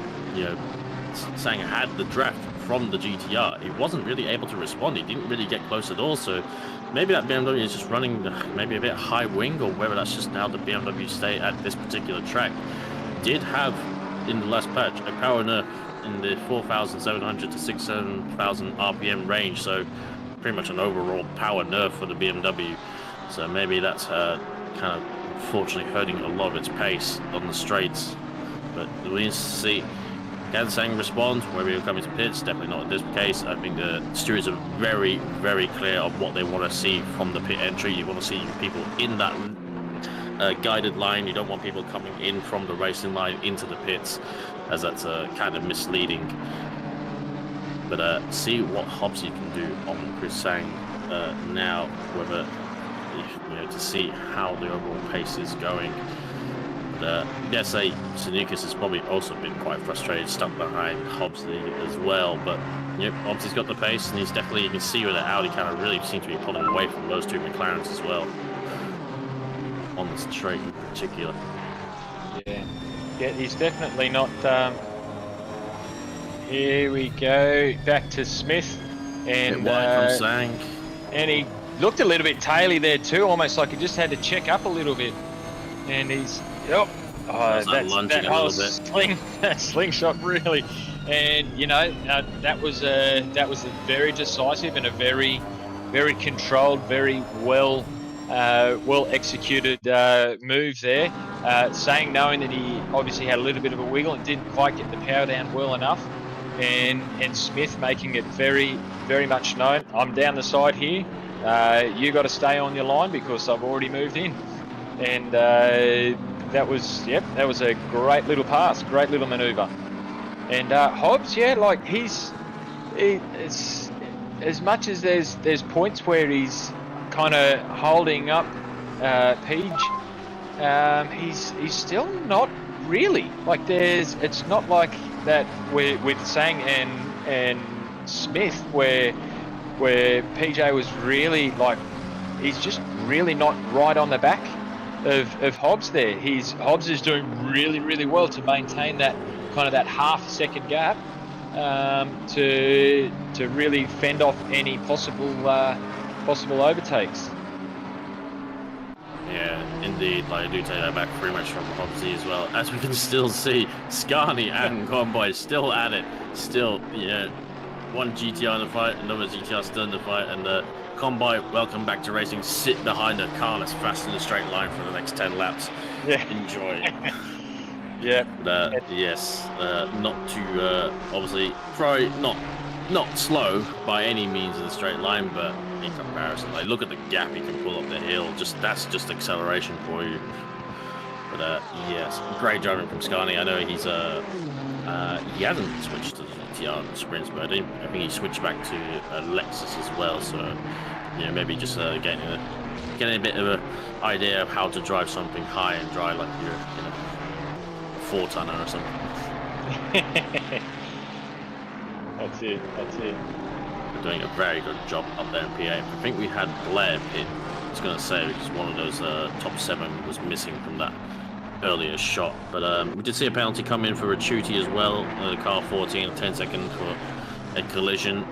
Sang had the draft from the GTR, he wasn't really able to respond. He didn't really get close at all. So maybe that BMW is just running maybe a bit high wing, or whether that's just how the BMW stay at this particular track. Did have in the last patch a power nerf in the 4,700 to 6,000 RPM range, so pretty much an overall power nerf for the BMW. So maybe that's kind of unfortunately hurting a lot of its pace on the straights. But we need to see, can Sang respond? Whether he'll come into pits, definitely not in this case. I think the stewards are very, very clear on what they want to see from the pit entry. You want to see people in that guided line. You don't want people coming in from the racing line into the pits, as that's kind of misleading. But see what hops you can do on Chris Sang now, whether to see how the overall pace is going. But yes, Sunukas has probably also been quite frustrated, stuck behind Hobbsley as well. But Hobbsley's got the pace, and he's definitely, you can see with the Audi kind of really seem to be pulling away from those two McLarens as well on the straight in particular. Yeah, he's definitely not. Here we go, back to Smith, and wide from Sang, and he looked a little bit taily there too, almost like he just had to check up a little bit. And he's that whole slingshot really, and that was a very decisive and a very, very controlled, very well executed move there. Sang, knowing that he obviously had a little bit of a wiggle and didn't quite get the power down well enough, and Smith making it very, very much known, I'm down the side here. You got to stay on your line because I've already moved in. and that was a great little pass, great little manoeuvre. And Hobbs, it's as much as there's points where he's kind of holding up Page, he's still not really like it's not like that with Sang and Smith where PJ was really like he's just really not right on the back of Hobbs there. Hobbs is doing really well to maintain that kind of that half-second gap to really fend off any possible overtakes. Yeah, indeed. Like, I do take that back pretty much from Hobbsy as well. As we can still see, Scarney and Conboy still at it. Still, yeah, one GTR in the fight, another GTR still in the fight, and Conboy, welcome back to racing, sit behind a car that's fast in a straight line for the next 10 laps. Yeah. Enjoy. Yeah. Yes, not too, obviously, probably not slow by any means in a straight line, but in comparison, like, look at the gap he can pull up the hill. That's just acceleration for you. But yes, great driving from Scarney. I know he's he hasn't switched to the GTR in the sprints, but I think he switched back to a Lexus as well. So maybe just getting a bit of an idea of how to drive something high and dry, like you're in a 4-tonner or something. That's it. They're doing a very good job up there in PA. I think we had Blair pit. I was going to say because one of those top 7 was missing from that earlier shot. But we did see a penalty come in for Ricciuti as well. Car 14, 10 seconds for a collision.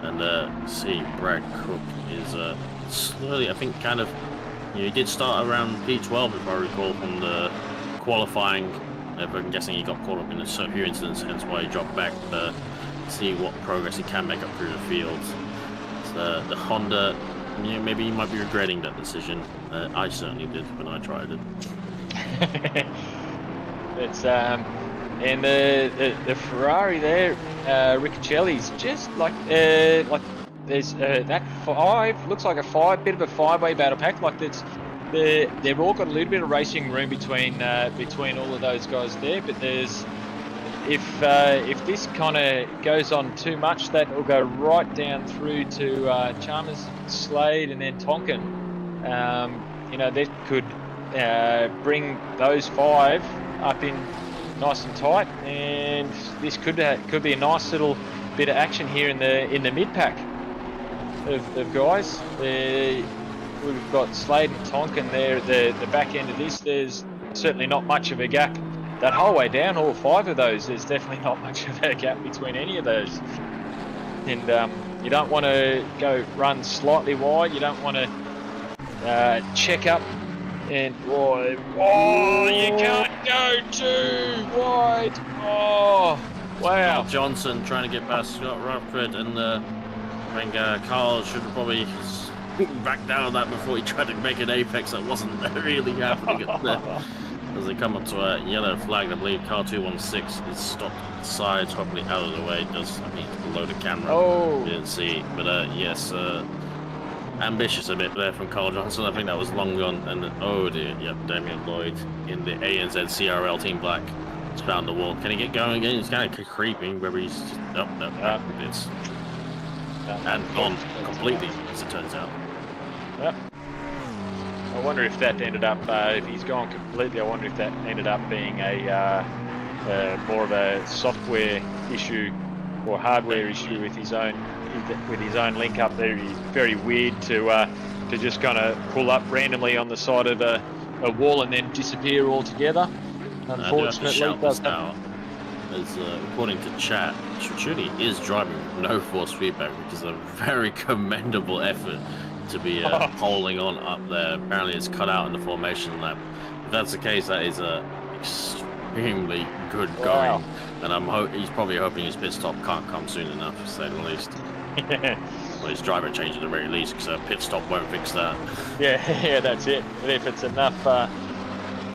And see Brad Cook is slowly, I think, kind of. He did start around P12 if I recall from the qualifying. But I'm guessing he got caught up in a few incidents, hence why he dropped back. See what progress he can make up through the field. The Honda, maybe he might be regretting that decision. I certainly did when I tried it. It's and the Ferrari there, Riccicelli's just like there's that 5 looks like a 5, bit of a 5-way battle pack. Like they've all got a little bit of racing room between all of those guys there, but there's. If this kind of goes on too much, that will go right down through to Chalmers, Slade, and then Tonkin. That could bring those 5 up in nice and tight, and this could be a nice little bit of action here in the mid pack of guys. We've got Slade and Tonkin there at the back end of this. There's certainly not much of a gap. That whole way down, all 5 of those, there's definitely not much of a gap between any of those. And you don't want to go run slightly wide. You don't want to check up and you can't go too wide. Oh, wow. Scott Johnson trying to get past Scott Rockford, and I think Carl should have probably backed down on that before he tried to make an apex that wasn't really happening at there. As they come up to a yellow flag, I believe car 216 is stopped sides, hopefully out of the way. I need to load a camera. Oh. Didn't see. But yes, ambitious a bit there from Carl Johnson. I think that was long gone. And oh dear, yep, Damian Lloyd in the ANZ CRL Team Black has found the wall. Can he get going again? He's kind of creeping, whether he's just it's and gone completely, as it turns out. Yep. I wonder if that ended up, if he's gone completely, I wonder if that ended up being a more of a software issue or hardware issue with his own link up there. He's very weird to just kind of pull up randomly on the side of a wall and then disappear altogether. Unfortunately, does now. As according to chat, Shachuni is driving with no force feedback, which is a very commendable effort to be holding on up there. Apparently it's cut out in the formation lap. If that's the case, that is extremely good going. And he's probably hoping his pit stop can't come soon enough, to say the least. Well, his driver change at the very least, because a pit stop won't fix that. Yeah, that's it. But if it's enough,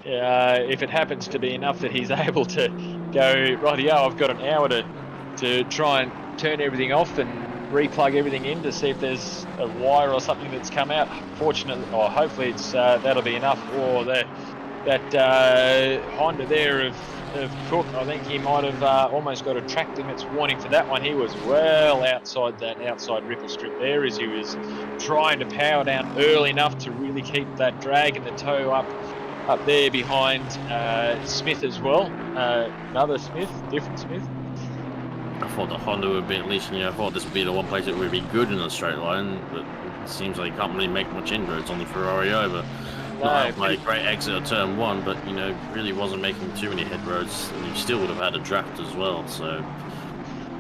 if it happens to be enough that he's able to go, rightio, I've got an hour to try and turn everything off and replug everything in to see if there's a wire or something that's come out. Fortunately, or hopefully it's that'll be enough. Or that Honda there of Cook, I think he might have almost got a track limits warning for that one. He was well outside that outside ripper strip there as he was trying to power down early enough to really keep that drag and the toe up there behind Smith as well. Another Smith, different Smith. I thought the Honda would be at least, I thought this would be the one place that would be good in a straight line, but it seems like you can't really make much inroads on the Ferrari over. Not like a great exit of turn 1, but really wasn't making too many head roads, and you still would have had a draft as well. So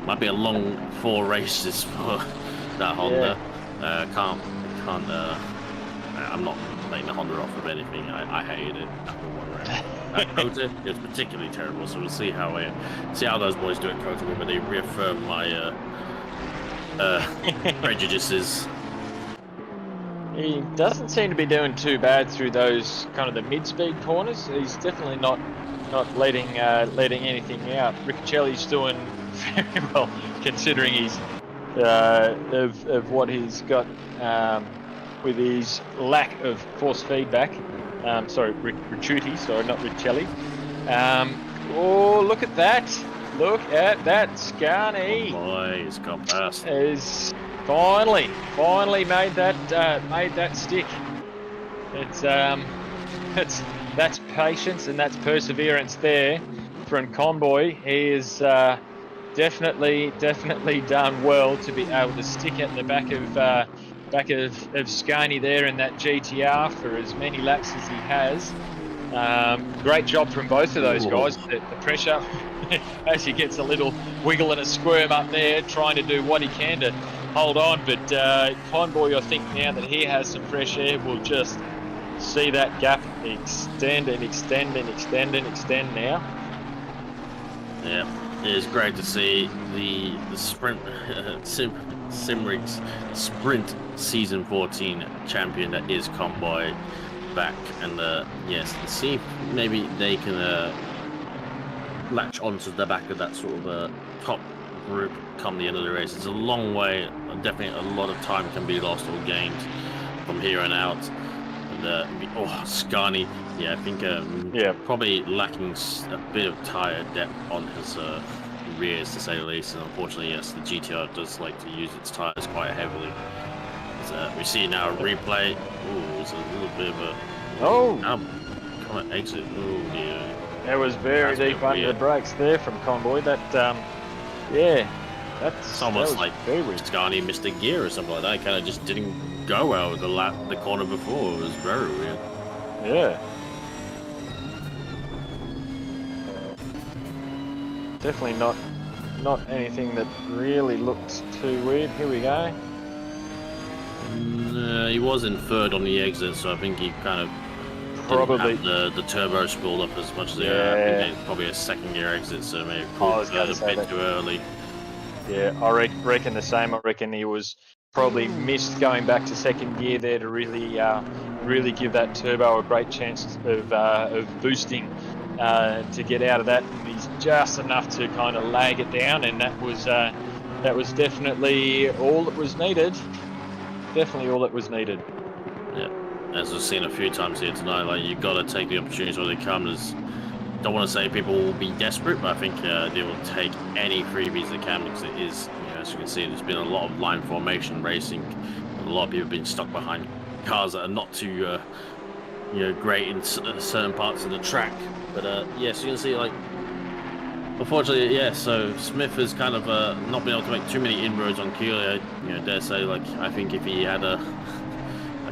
might be a long 4 races for that Honda. I'm not letting the Honda off of anything. I hated it after 1 round. At Kota, it was particularly terrible. So we'll see how those boys do at Kota, whether they reaffirm my prejudices. He doesn't seem to be doing too bad through those kind of the mid-speed corners. He's definitely not letting anything out. Riccicelli's doing very well considering he's of what he's got with his lack of force feedback. Sorry, Ricciuti. Sorry, not Riccicelli. Oh, look at that! Look at that, Scani. Oh boy, he's gone past. Is finally made that stick. That's patience and that's perseverance there from Conboy. He is definitely done well to be able to stick at the back of Scani there in that GTR for as many laps as he has. Great job from both of those guys. The pressure as he gets a little wiggle and a squirm up there, trying to do what he can to hold on, but Conboy, I think now that he has some fresh air, will just see that gap extend and extend and extend and extend now. Yeah, it is great to see the sprint Simrig's sprint season 14 champion that is Conboy back, and yes, see if maybe they can latch onto the back of that sort of top group come the end of the race. It's a long way, definitely a lot of time can be lost or gained from here on out. And Scani, I think probably lacking a bit of tyre depth on his rears, to say the least. And unfortunately, yes, the GTR does like to use its tyres quite heavily. We see now a replay. It's a little bit of a come on, exit. Oh dear. It was very deep under the brakes there from Conboy. That's almost like Scani missed a gear or something like that. Kind of just didn't go well with the corner before. It was very weird. Yeah. Definitely not anything that really looked too weird. Here we go. He was in third on the exit, so I think he kind of probably have the turbo spooled up as much as I think probably a second gear exit, so maybe pulled a bit too early. Yeah, I reckon the same. I reckon he was probably missed going back to second gear there to really give that turbo a great chance of boosting to get out of that. And he's just enough to kind of lag it down, and that was definitely all that was needed. Definitely all that was needed. Yeah, as we've seen a few times here tonight, like you've got to take the opportunities when they come. Don't want to say people will be desperate, but I think they will take any freebies they can, because it is, as you can see, there's been a lot of line formation racing, and a lot of people have been stuck behind cars that are not too, great in certain parts of the track. But yes, you can see, like, unfortunately, so Smith has kind of not been able to make too many inroads on Keeley. Dare say, like, I think if he had a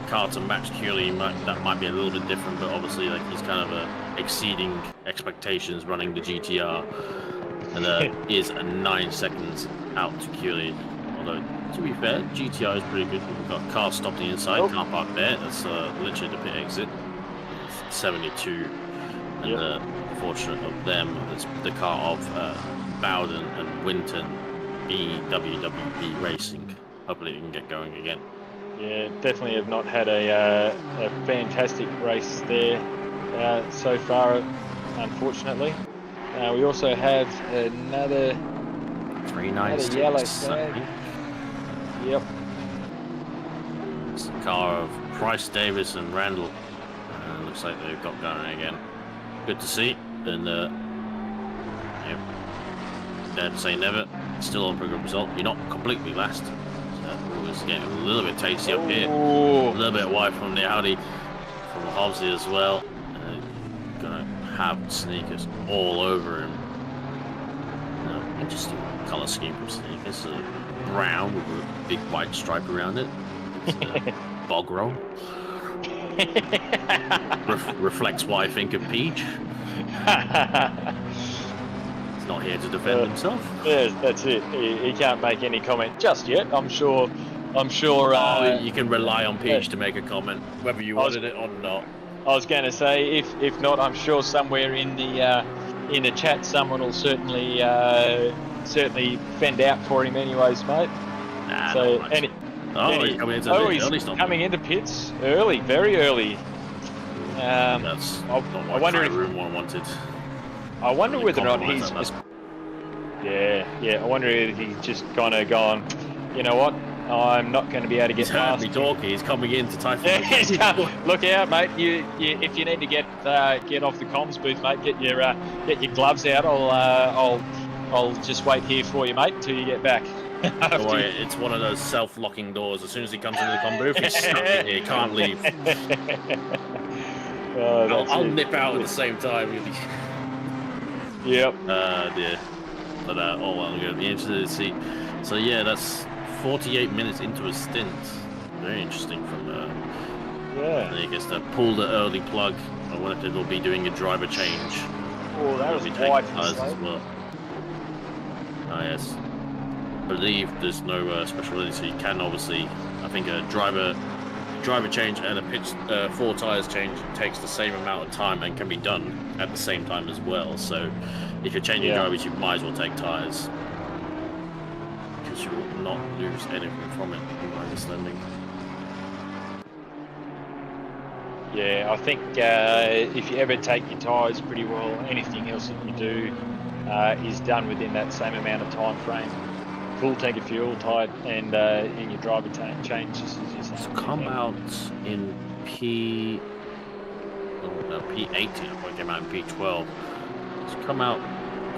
car to match Keeley, that might be a little bit different. But obviously, like, he's kind of exceeding expectations running the GTR, and is 9 seconds out to Keeley. Although, to be fair, GTR is pretty good. We've got cars stopped on the inside, can't park there. That's literally the pit exit. It's 72, and fortunate of them, it's the car of Bowden and Winton, BWWB Racing. Hopefully it can get going again. Yeah, definitely have not had a fantastic race there so far, unfortunately. We also have another 396, yellow flag. Yep. It's the car of Price, Davis, and Randall. Looks like they've got going again. Good to see. And yep. Dare to say never. Still on for a good result. You're not completely last. So it was getting a little bit tasty up here. A little bit wide from the Audi, from Hobbsy as well. Gonna have sneakers all over him. Interesting colour scheme from sneakers. Brown with a big white stripe around it. It's, bog roll. Reflects what I think of Peach. He's not here to defend himself. Yes, that's it. He can't make any comment just yet. I'm sure. You can rely on Peach to make a comment, whether you wanted it or not. I was going to say, if not, I'm sure somewhere in the chat, someone will certainly fend out for him, anyways, mate. Nah, so not much. He's coming into he's early stop. coming into pits early, very early. That's I wonder if room one wanted. I wonder whether or not he's that's I wonder if he's just kind of gone, you know what? I'm not going to be able to get past. He's talking. He's coming in to typhoon. Yeah, he's look out, mate. You, if you need to get off the comms booth, mate, get your gloves out. I'll just wait here for you, mate, until you get back. Don't worry, it's one of those self-locking doors. As soon as he comes into the comm booth, he's stuck in here. Can't leave. I'll nip out at the same time. Really. Yep. Yeah. But I'm going to be interested to see. So yeah, that's 48 minutes into a stint. Very interesting from I guess they pulled the early plug. I wonder if they will be doing a driver change. Oh, that was wide as well. Oh yes. I believe there's no special so you can obviously, I think a driver change and a pitch 4 tyres change takes the same amount of time and can be done at the same time as well. So if you're changing drivers, you might as well take tyres because you will not lose anything from it, in my understanding. Yeah, I think if you ever take your tyres pretty well, anything else that you do is done within that same amount of time frame. Full tank of fuel, tyre, and your driver change. It's come out in P80. I thought it came out in P12. It's come out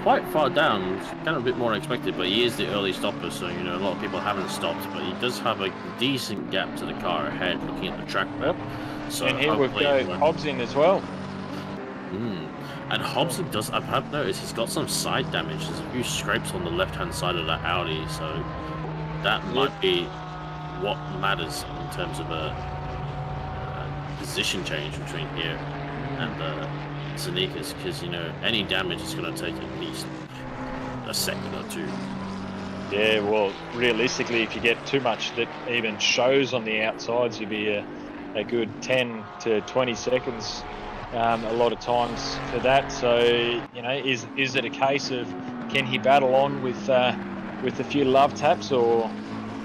quite far down. It's kind of a bit more unexpected, but he is the early stopper, so you know a lot of people haven't stopped. But he does have a decent gap to the car ahead, looking at the track map. So and here we've got Hobbs in as well. And Hobbs does. I've noticed he's got some side damage. There's a few scrapes on the left-hand side of that Audi, so that might be what matters in terms of a position change between here and Sneakers, because you know any damage is going to take at least a second or two. Yeah, well, realistically, if you get too much that even shows on the outsides, you'd be a good 10 to 20 seconds. A lot of times for that. So you know, is it a case of can he battle on with a few love taps, or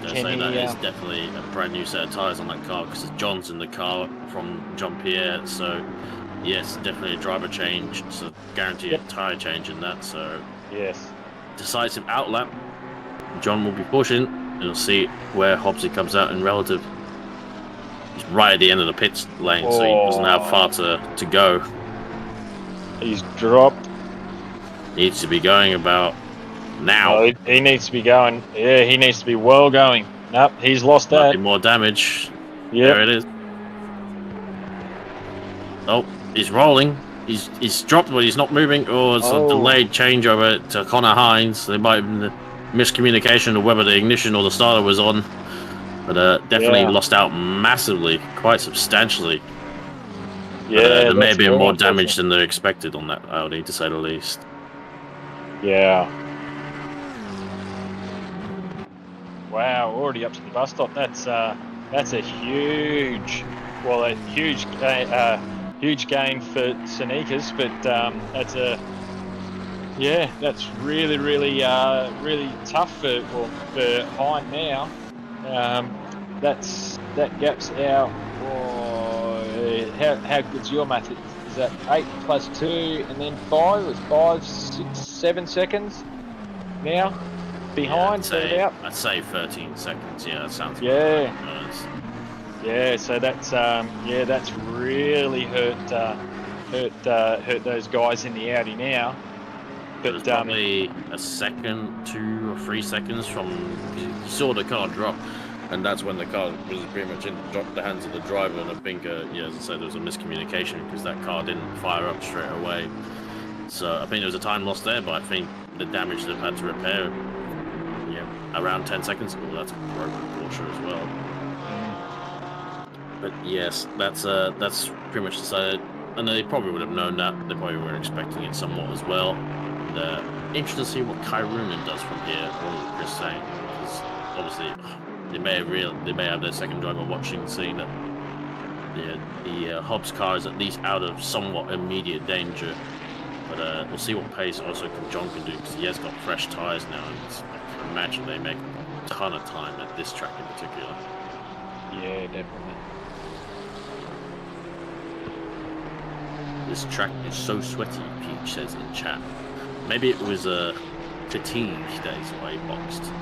can he? That is definitely a brand new set of tyres on that car because John's in the car from Jean-Pierre. So yes, definitely a driver change. So guaranteed a tyre change in that. So yes, decisive outlap. John will be pushing, and we'll see where Hobbsy comes out in relative. He's right at the end of the pit lane, so he doesn't have far to go. He's dropped. Needs to be going about now. Oh, he needs to be going. Yeah, he needs to be well going. Nope, he's lost Might that. be more damage. Yeah, there it is. Oh, he's rolling. He's dropped, but he's not moving. Oh, it's a delayed changeover to Connor Hines. There might have been a miscommunication of whether the ignition or the starter was on. But definitely lost out massively, quite substantially. Yeah, there may have been more damage than they expected on that Audi, to say the least. Yeah. Wow, already up to the bus stop. That's a huge gain for Sneakers, but that's really tough for Hine now. That gap's out. How good's your math? Is that 8 plus 2 and then 5? It's 5, 6, 7 seconds now. behind. I'd say 13 seconds. Yeah, that sounds Yeah. about right, guys. Yeah, so that's really hurt those guys in the Audi now. It was probably a second, 2 or 3 seconds from you saw the car drop, and that's when the car was pretty much in the hands of the driver. And I think, as I said, there was a miscommunication because that car didn't fire up straight away. So I think there was a time loss there, but I think the damage they've had to repair, around 10 seconds. Oh, that's a broken Porsche as well. But yes, that's pretty much decided. And they probably would have known that. They probably were expecting it somewhat as well. Interested to see what Kairunen does from here. What was Chris saying? Because obviously they may have their second driver watching, seeing that the Hobbs car is at least out of somewhat immediate danger. But we'll see what pace also John can do, because he has got fresh tyres now, and I can imagine they make a ton of time at this track in particular. Yeah, definitely. This track is so sweaty, Peach says in chat. Maybe it was fatigue days why he boxed.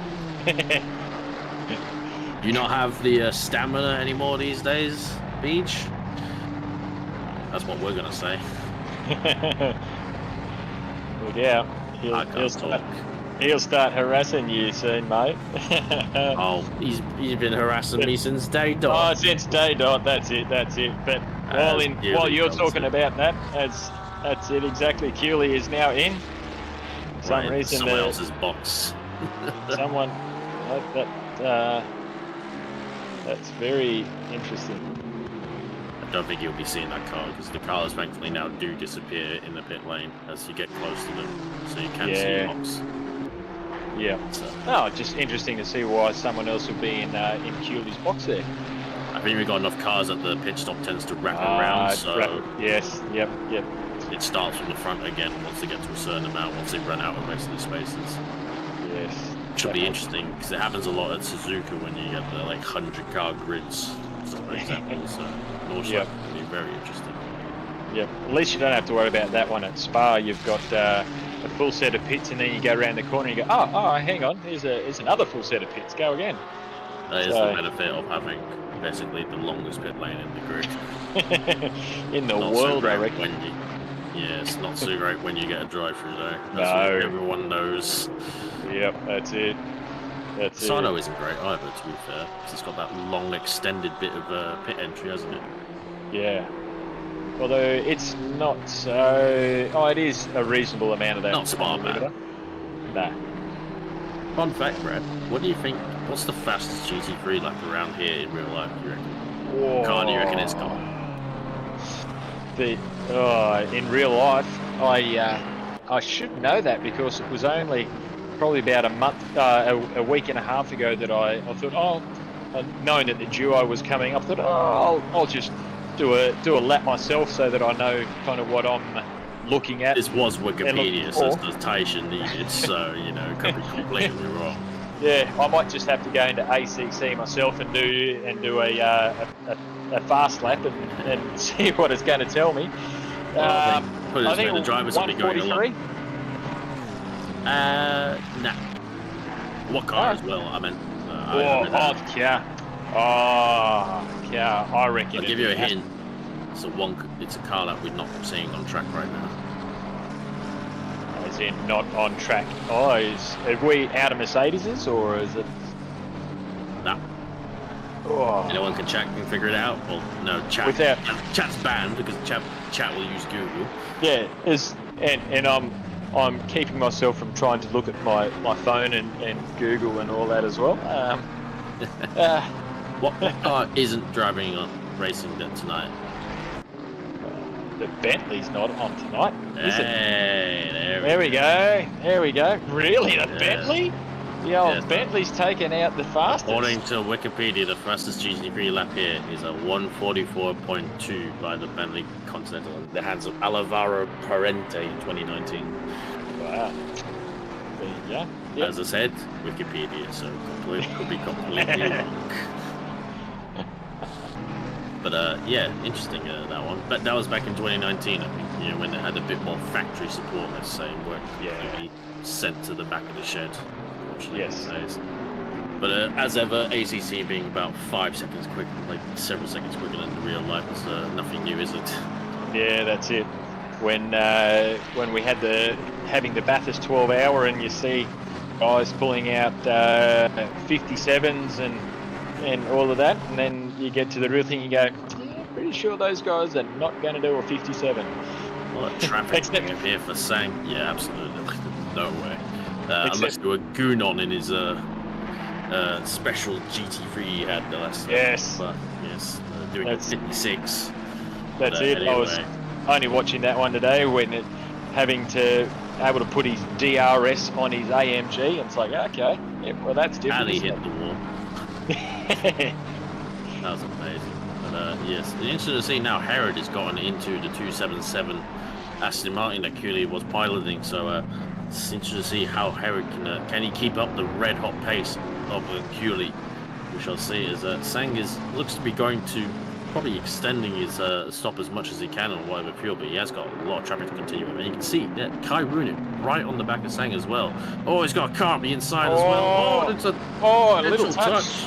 Do you not have the stamina anymore these days, Peach? That's what we're gonna say. Well, yeah, he'll start harassing you soon, mate. Oh, he's been harassing me since day dot. Oh, since day dot. That's it. But while you're talking about that, that's it exactly. Cooley is now in. For some reason, someone else's box. Someone that's very interesting. I don't think you'll be seeing that car, because the cars thankfully now do disappear in the pit lane as you get close to them, so you can see the box. Yeah. So. Just interesting to see why someone else would be in Cooley's box there. I think we've got enough cars that the pit stop tends to wrap around, so yes, yep. It starts from the front again once they get to a certain amount, once they run out of the rest of the spaces. Yes. Should be interesting, because it happens a lot at Suzuka when you get the 100-car grids, for example. So Northside can be very interesting. Yep. At least you don't have to worry about that one at Spa. You've got a full set of pits, and then you go around the corner and you go, oh, hang on, here's another full set of pits. Go again. That is the benefit of having basically the longest pit lane in the grid. In the world, I reckon. It's not so great when you get a drive-through though. That's no. what everyone knows. Yep, that's it. Sino isn't great either, to be fair, because it's got that long extended bit of pit entry, hasn't it? Yeah. Although it's not so... Oh, it is a reasonable amount of that. Not Spa bad. Nah. Fun fact, Brad. What do you think? What's the fastest GT3 lap around here in real life, do you reckon? What car do you reckon it's got? In real life, I should know that, because it was only probably about a week and a half ago that I thought, knowing that the Duo was coming up, I thought, I'll just do a lap myself so that I know kind of what I'm looking at. This was Wikipedia, so it's the citation needed, so it could be completely wrong. Yeah, I might just have to go into ACC myself and do a fast lap and see what it's going to tell me. I think the drivers will be going along. Nah. What car as well? I meant. Kia. Kia. I reckon. I'll give you a hint. It's a car that we're not seeing on track right now. As in, not on track. Are we out of Mercedes, or is it? No. Anyone can figure it out. Well, no, chat's banned because chat will use Google. Yeah, and I'm keeping myself from trying to look at my phone and Google and all that as well. What car isn't driving on racing tonight? The Bentley's not on tonight, is it? There we go. There we go. Really, the Bentley? The old Bentley's taken out the fastest. According to Wikipedia, the fastest GT3 lap here is a 1:44.2 by the Bentley Continental in the hands of Alvaro Parente in 2019. Wow. There you go. Yep. As I said, Wikipedia, so could be completely wrong. But interesting that one. But that was back in 2019, I think. When they had a bit more factory support, let's say, weren't completely sent to the back of the shed. unfortunately. Yes. Nowadays. But as ever, ACC being about 5 seconds quicker, like several seconds quicker than real life is nothing new, is it? Yeah, that's it. When we had having the Bathurst 12 hour, and you see guys pulling out 57s and all of that, and then you get to the real thing, you go, yeah, pretty sure those guys are not going to do a 57. A lot of traffic coming up here for Sang. Yeah, absolutely. No way. Unless you were Goonon in his special GT3 he had the last. Yes. But yes, doing a 56. That's it. Anyway. I was only watching that one today when having to able to put his DRS on his AMG, and it's like, okay, yeah, well that's different. And he hit the wall. That was amazing. But yes, it's interesting to see now Herod has gotten into the 277 Aston Martin that Cooley was piloting. So it's interesting to see how Herod can he keep up the red hot pace of Cooley. We shall see as Sang looks to be going to probably extending his stop as much as he can on whatever fuel, but he has got a lot of traffic to continue with. And you can see that Kai Runin right on the back of Sang as well. Oh, he's got a car on the inside as well. Oh, it's a little touch.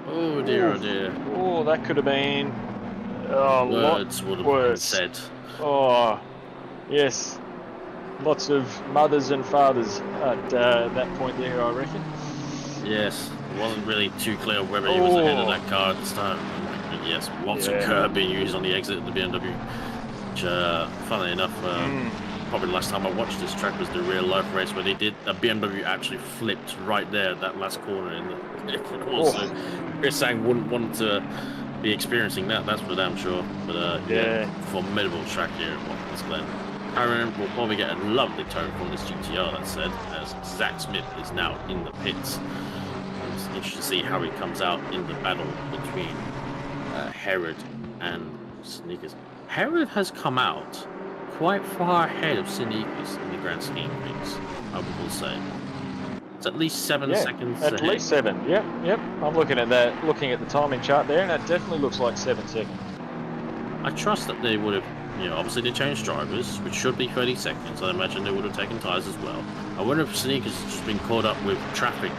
Oh dear, oh dear. Oh, that could have been words would have been said. Oh, yes. Lots of mothers and fathers at that point there, I reckon. Yes, it wasn't really too clear whether he was ahead of that car at the start. But yes, lots of curb being used on the exit of the BMW. Which, funnily enough, probably the last time I watched this track was the real life race where they did a BMW actually flipped right there, that last corner in the corner. So Chris Sang wouldn't want to be experiencing that, that's for damn sure. But formidable track here at Watkins Glen. Aaron will probably get a lovely tone from this GTR, that said, as Zach Smith is now in the pits. It's interesting to see how he comes out in the battle between Herod and Sneakers. Herod has come out quite far ahead of Sneakers in the grand scheme of things, I will say. It's at least 7 seconds at ahead. least 7, yep. I'm looking at that, looking at the timing chart there, and it definitely looks like 7 seconds. I trust that they would have, obviously they changed drivers, which should be 30 seconds. I imagine they would have taken tyres as well. I wonder if Sneakers has just been caught up with traffic,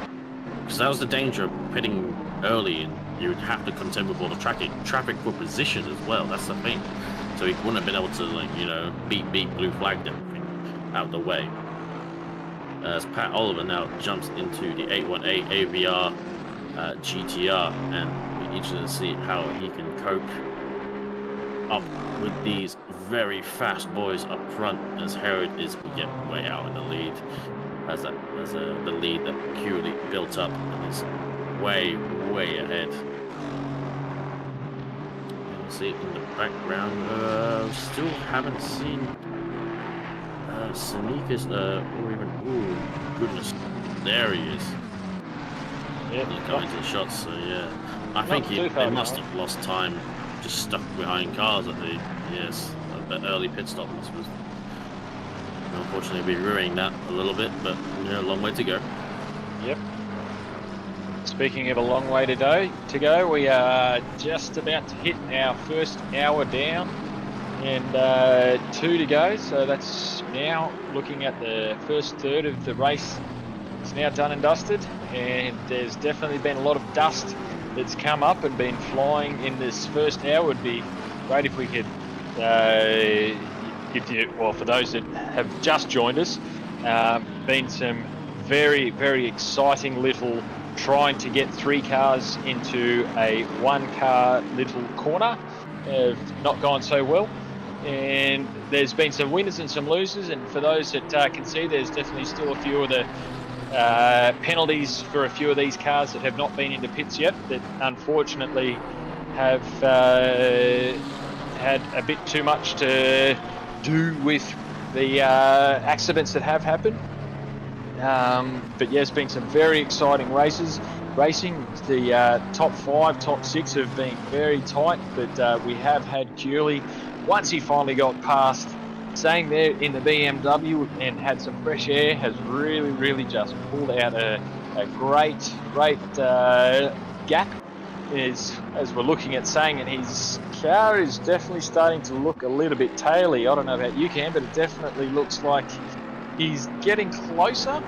because that was the danger of pitting early, and you would have to contend with all the traffic for position as well. That's the thing. So he wouldn't have been able to, beat blue flagged everything out of the way. As Pat Oliver now jumps into the 818 AVR GTR, and we're interested to see how he can cope up with these very fast boys up front, as Herod is getting way out in the lead, as the lead that Cooley built up and is way ahead. You can see it in the background. Still haven't seen Sneakers or even goodness, there he is. Yeah, he's coming to the shots. So yeah, I think they must have lost time, just stuck behind cars at the early pit stop. Unfortunately, be ruining that a little bit, but a long way to go. Yep. Speaking of a long way to go, we are just about to hit our first hour down, and 2 to go. So that's now looking at the first third of the race. It's now done and dusted, and there's definitely been a lot of dust that's come up and been flying in this first hour. Would be great if we could give you, for those that have just joined us, been some very exciting little trying to get 3 cars into a 1-car little corner. Not gone so well, and there's been some winners and some losers, and for those that can see, there's definitely still a few of the penalties for a few of these cars that have not been into pits yet, that unfortunately have had a bit too much to do with the accidents that have happened. But yeah, it's been some very exciting racing. The top 5, top 6 have been very tight, but we have had Cooley, once he finally got past Sang there in the BMW and had some fresh air, has really just pulled out a great gap as we're looking at Sang, and his car is definitely starting to look a little bit taily. I don't know about you, Cam, but it definitely looks like he's getting closer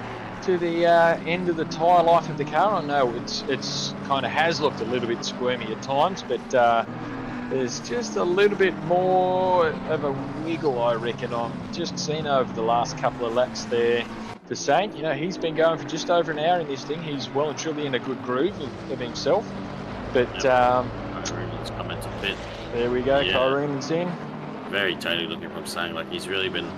to the end of the tyre life of the car. I know it's kind of has looked a little bit squirmy at times, but there's just a little bit more of a wiggle, I reckon. I've just seen over the last couple of laps there for Saint. You know, he's been going for just over an hour in this thing. He's well and truly in a good groove of himself. But Kyronen's come into pit. there we go, Yeah. Kyronen's in. Very totally looking from saying, like, he's really been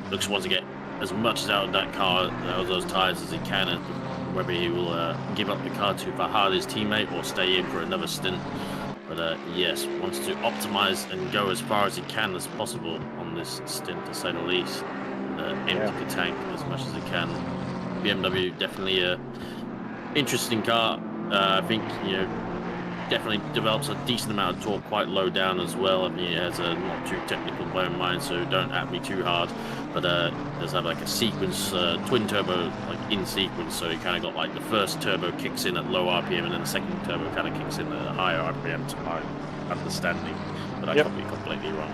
looks wants to get as much out of that car, out of those tyres as he can, and whether he will give up the car to Fahad, his teammate, or stay in for another stint. But yes, wants to optimize and go as far as he can as possible on this stint, to say the least, and empty the tank as much as he can. BMW definitely a interesting car. I think, you know, definitely develops a decent amount of torque quite low down as well. I mean, it has a not too technical blow in mind, so don't at me too hard. But does have like a sequence, twin turbo, like in sequence, so it kind of got like the first turbo kicks in at low RPM, and then the second turbo kind of kicks in at a higher RPM, to my understanding. But I could be completely wrong.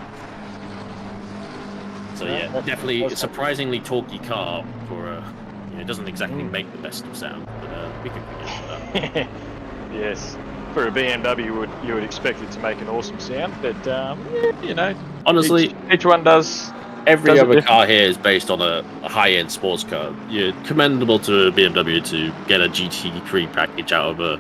So yeah, definitely a surprisingly torquey car for you know, it doesn't exactly make the best of sound, but we can forget that. Yes. For a BMW, you would expect it to make an awesome sound, but you know, honestly, each one does. Every other car here is based on a high-end sports car. You're commendable to a BMW to get a GT3 package out of a,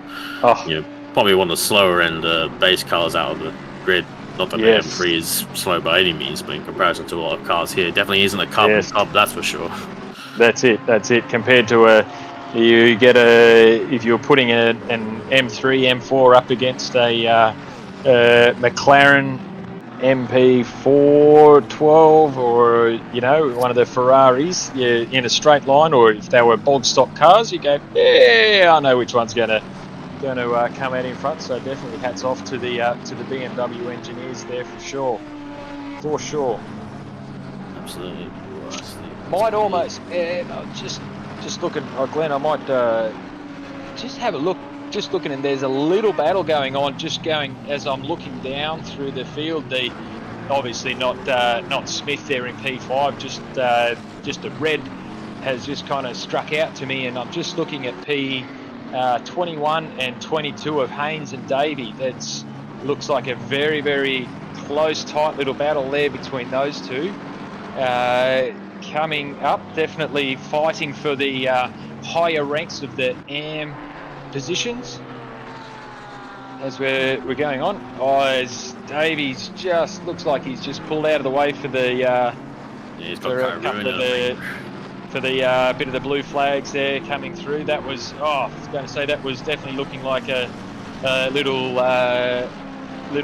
you know, probably one of the slower-end base cars out of the grid. Not that the M3 is slow by any means, but in comparison to a lot of cars here, it definitely isn't a carbon cub, that's for sure. That's it. Compared to you get if you're putting an M3, M4 up against a McLaren MP412, or you know, one of the Ferraris, you're in a straight line, or if they were bog stock cars, you go, yeah, I know which one's going to come out in front. So definitely hats off to the BMW engineers there for sure. Absolutely. Might almost just looking, Glenn, I might just have a look. Just looking, and there's a little battle going on. Just going as I'm looking down through the field. The obviously not Smith there in P5. Just a red has just kind of struck out to me, and I'm just looking at P21 and 22 of Haynes and Davey. That's looks like a very, very close, tight little battle there between those two. Coming up, definitely fighting for the higher ranks of the AM positions as we're going on. As Davies just looks like he's just pulled out of the way for the for the bit of the blue flags there coming through. That was I was going to say that was definitely looking like a little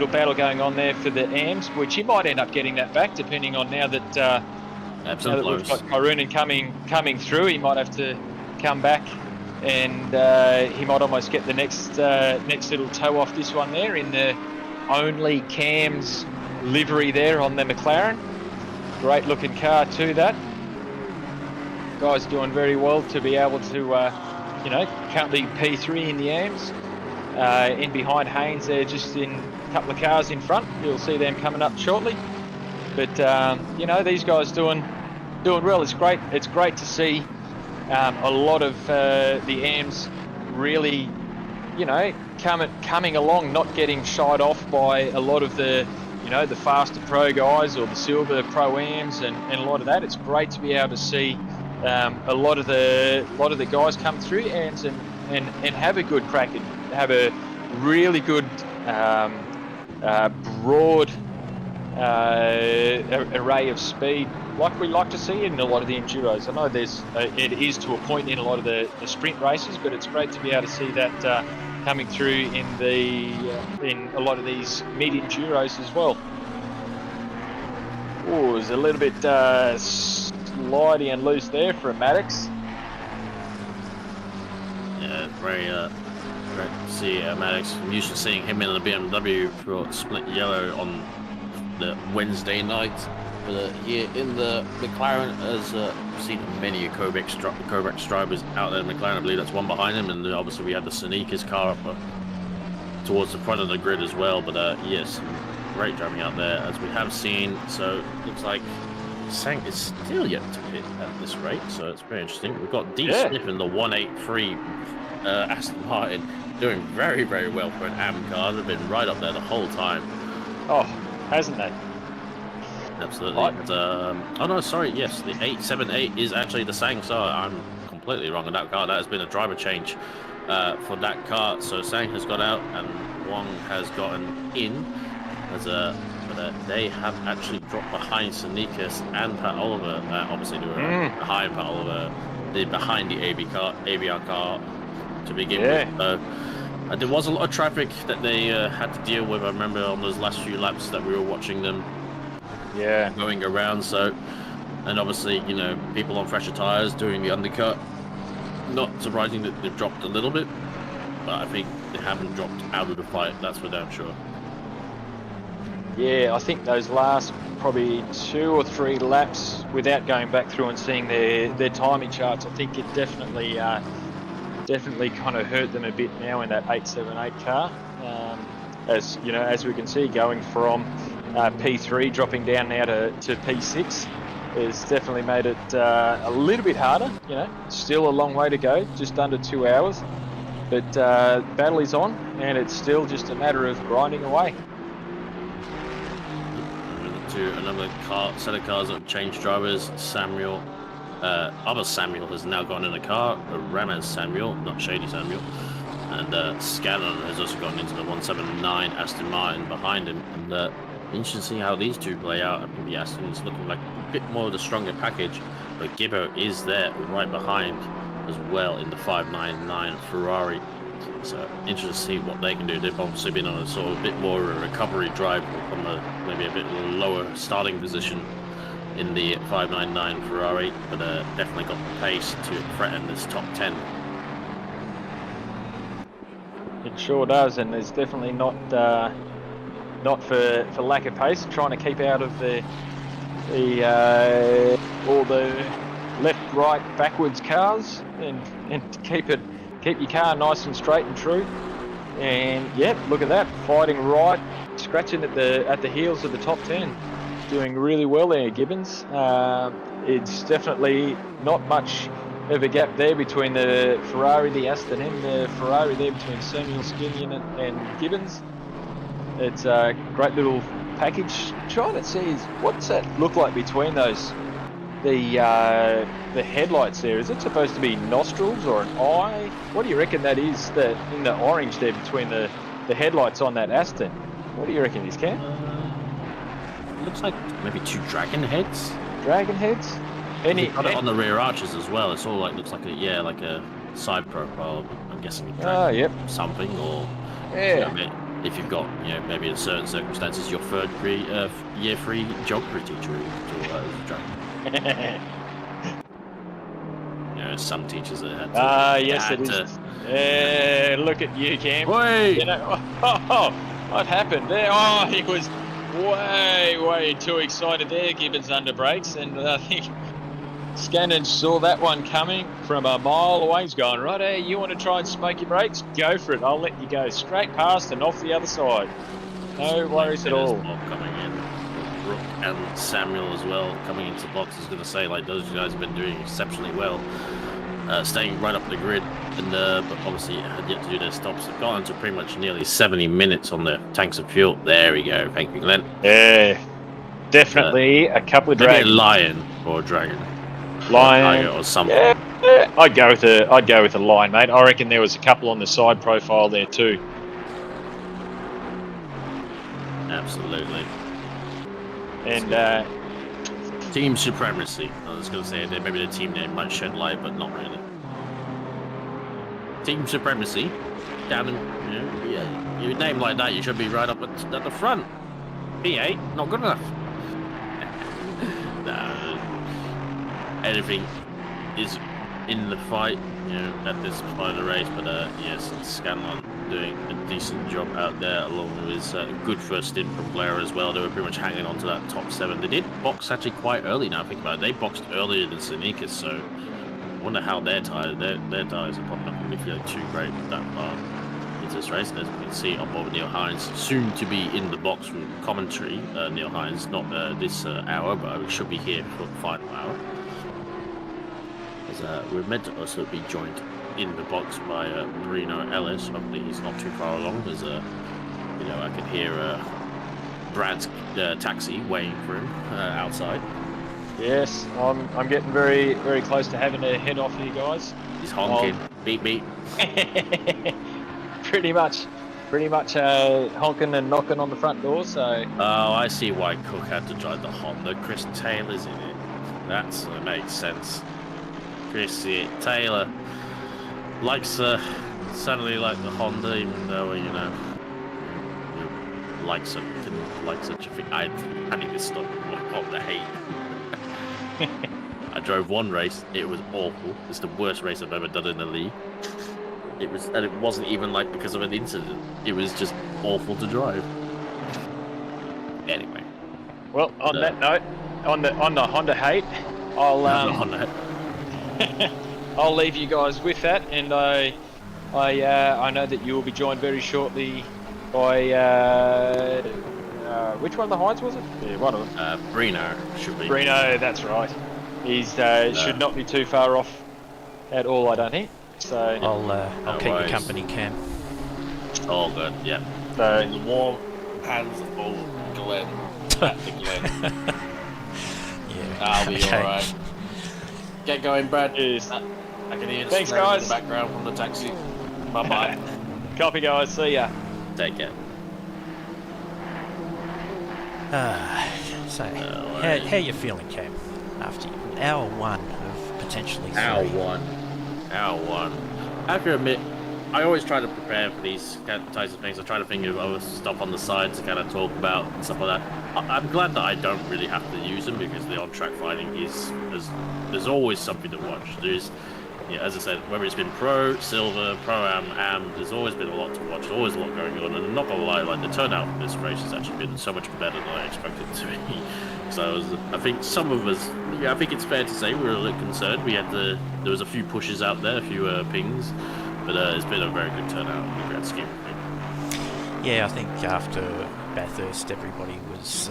battle going on there for the AMs, which he might end up getting that back depending on now that we've got Kyronen coming through. He might have to come back, and he might almost get the next little toe off this one there in the only Cam's livery there on the McLaren. Great looking car too, that. Guy's doing very well to be able to, you know, currently P3 in the AMs. In behind Haynes there, just in a couple of cars in front. You'll see them coming up shortly. But, you know, these guys doing well. It's great to see a lot of the AMs really, you know, coming along, not getting shied off by a lot of the, you know, the faster pro guys or the silver pro AMs and a lot of that. It's great to be able to see a lot of the guys come through AMs and have a good crack and have a really good broad array of speed, like we like to see in a lot of the enduros. I know it is to a point in a lot of the sprint races, but it's great to be able to see that coming through in a lot of these mid enduros as well. Oh, there's a little bit slidey and loose there for a Maddox. Yeah, very great to see Maddox. I'm used to seeing him in the BMW for split yellow on the Wednesday night. But here in the McLaren, as we've seen many Kovac drivers out there in McLaren. I believe that's one behind him, and obviously we had the Sonica's car up towards the front of the grid as well. But yes, great driving out there as we have seen. So looks like Sang is still yet to hit at this rate, so it's very interesting. We've got D. Yeah. Smith in the 183 Aston Martin, doing very, very well for an AM car. They've been right up there the whole time. Oh, hasn't they? Absolutely. Right. Oh no, sorry. Yes, the 878 is actually the Sang car. I'm completely wrong on that car. That has been a driver change for that car. So Sang has got out and Wong has gotten in. But they have actually dropped behind Sonikas and Pat Oliver. Obviously, they were behind Pat Oliver, behind the ABR car to begin with. So, there was a lot of traffic that they had to deal with. I remember on those last few laps that we were watching them. Yeah. Going around, so, and obviously, you know, people on fresher tires doing the undercut. Not surprising that they've dropped a little bit, but I think they haven't dropped out of the fight, that's for damn sure. Yeah, I think those last probably 2 or 3 laps, without going back through and seeing their timing charts, I think it definitely kind of hurt them a bit now in that 878 car. As you know, as we can see, going from P3 dropping down now to P6 has definitely made it a little bit harder. You know, still a long way to go, just under 2 hours, but battle is on, and it's still just a matter of grinding away. To another set of cars that changed drivers. Samuel, other Samuel has now gone in the car. Ramez Samuel, not Shady Samuel, and Scanlon has also gone into the 179 Aston Martin behind him. And interesting to see how these two play out. I think the Aston is looking like a bit more of the stronger package, but Gibbo is there right behind as well in the 599 Ferrari. So interesting to see what they can do. They've obviously been on a sort of a bit more of a recovery drive from maybe a bit lower starting position in the 599 Ferrari, but definitely got the pace to threaten this top 10. It sure does, and there's definitely not for lack of pace, trying to keep out of all the left, right, backwards cars, and keep your car nice and straight and true. And yeah, look at that, fighting right, scratching at the heels of the top 10, doing really well there, Gibbons. It's definitely not much of a gap there between the Ferrari, the Aston, and the Ferrari there between Samuel, Skinion, and Gibbons. It's a great little package. Trying to see what's that look like between those. The headlights there, is it supposed to be nostrils or an eye? What do you reckon that is, in the orange there between the headlights on that Aston? What do you reckon is, Cam? Looks like maybe 2 dragon heads. Dragon heads? You've got it on the rear arches as well. It's all looks like a side profile. I'm guessing yep. Something, or yeah. You know, if you've got, you know, maybe in certain circumstances your year 3 geography teacher as a dragon. You know, some teachers that had to. Yes, it is. Yeah, look at you, Cam. Wait. You know, what happened there? Oh, he was way too excited there. Gibbons under brakes, and I think Scannon saw that one coming from a mile away. He's going, right, hey, you want to try and smoke your brakes? Go for it. I'll let you go straight past and off the other side. No worries at all. Coming in. Brooke and Samuel as well coming into the box. I was going to say, like, those guys have been doing exceptionally well, staying right up the grid, and but obviously had yet to do their stops. They've gone into pretty much nearly 70 minutes on their tanks of fuel. There we go. Thank you, Glen. Yeah, definitely a couple of dragons. Maybe a lion or a dragon. Lion or something. Yeah, I'd go with a lion, mate. I reckon there was a couple on the side profile there too. Absolutely. And Team Supremacy. I was going to say that maybe the team name might shed light, but not really. Team Supremacy. Down in, you know, yeah, you name like that, you should be right up at the front. P8, not good enough. No. Anything is in the fight, you know, at this part of the race, but yes, Scanlon doing a decent job out there, along with his good first stint from Blair as well. They were pretty much hanging on to that top 7. They did box actually quite early now, I think about it. They boxed earlier than Sonikas, so I wonder how their tires are probably not going to be feeling too great that far into this race. As we can see up over Neil Hines, soon to be in the box with commentary. Neil Hines, not this hour, but we should be here for the final hour. As we're meant to also be joined in the box by Marino Ellis. Hopefully he's not too far along. As you know, I can hear Brad's taxi waiting for him outside. Yes, I'm getting very, very close to having to head off here, guys. He's honking. Beep beep. pretty much honking and knocking on the front door. So. Oh, I see why Cook had to drive the Honda. Chris Taylor's in it. That makes sense. Chris Taylor likes suddenly like the Honda, even though you know like such a thing. I need to stop Honda hate. I drove one race. It was awful. It's the worst race I've ever done in the league. It was, and it wasn't even like because of an incident. It was just awful to drive. Anyway. Well, on that note, on the Honda hate, I'll I'll leave you guys with that, and I know that you will be joined very shortly by which one of the Hines was it? Yeah, one of them. Brino should be. Brino, that's right. He's should not be too far off at all, I don't think. So I'll keep you company, Cam. All good. Yeah. So In the warm hands of old Glen. At the Glen. Yeah. I'll be okay. alright. Get going, Brad. Yes. I can hear the Thanks, snoring guys. in the background from the taxi. Bye bye. Copy, guys. See ya. Take care. So, right. how you feeling, Cam? After hour one of potentially three. Hour one. I have to admit, I always try to prepare for these types of things. I try to think of other stuff on the side to kind of talk about and stuff like that. I'm glad that I don't really have to use them because the on-track fighting there's always something to watch. There's, yeah, as I said, whether it's been Pro, Silver, Pro-Am, there's always been a lot to watch. There's always a lot going on, and I'm not gonna lie, like the turnout for this race has actually been so much better than I expected it to be. So I think some of us, I think it's fair to say we were a little concerned. There was a few pushes out there, a few pings, but it's been a very good turnout in the grand scheme of things. Yeah, I think after Bathurst, everybody was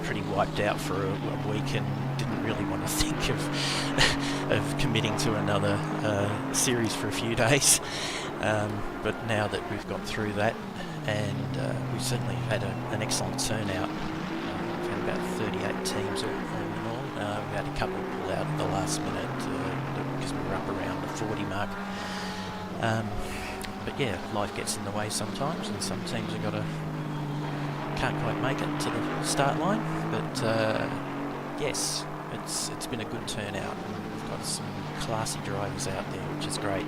pretty wiped out for a week and didn't really want to think of committing to another series for a few days. But now that we've got through that, and we've certainly had an excellent turnout. We've had about 38 teams all in all. We had a couple pull out at the last minute because we were up around the 40 mark. But yeah, life gets in the way sometimes, and some teams can't quite make it to the start line. But yes, it's been a good turnout, and we've got some classy drivers out there, which is great.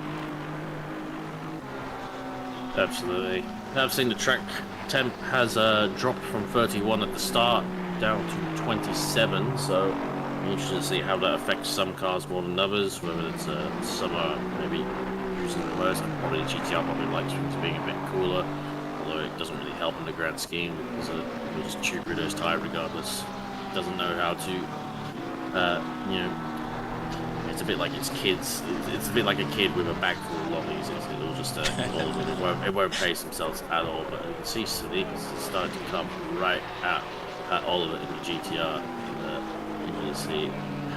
Absolutely. I've seen the track temp has dropped from 31 at the start down to 27, so I'm interested to see how that affects some cars more than others, whether it's some are maybe using the most. Probably the GTR probably likes things being a bit cooler, although it doesn't really help in the grand scheme because it'll just chew through those tires regardless. It doesn't know how to, you know, it's a bit like it's kids. It's a bit like a kid with a bag full of lollies. It'll just it won't pace themselves at all. But you can see Sadiq is starting to come right at all of it in the GTR. And you will see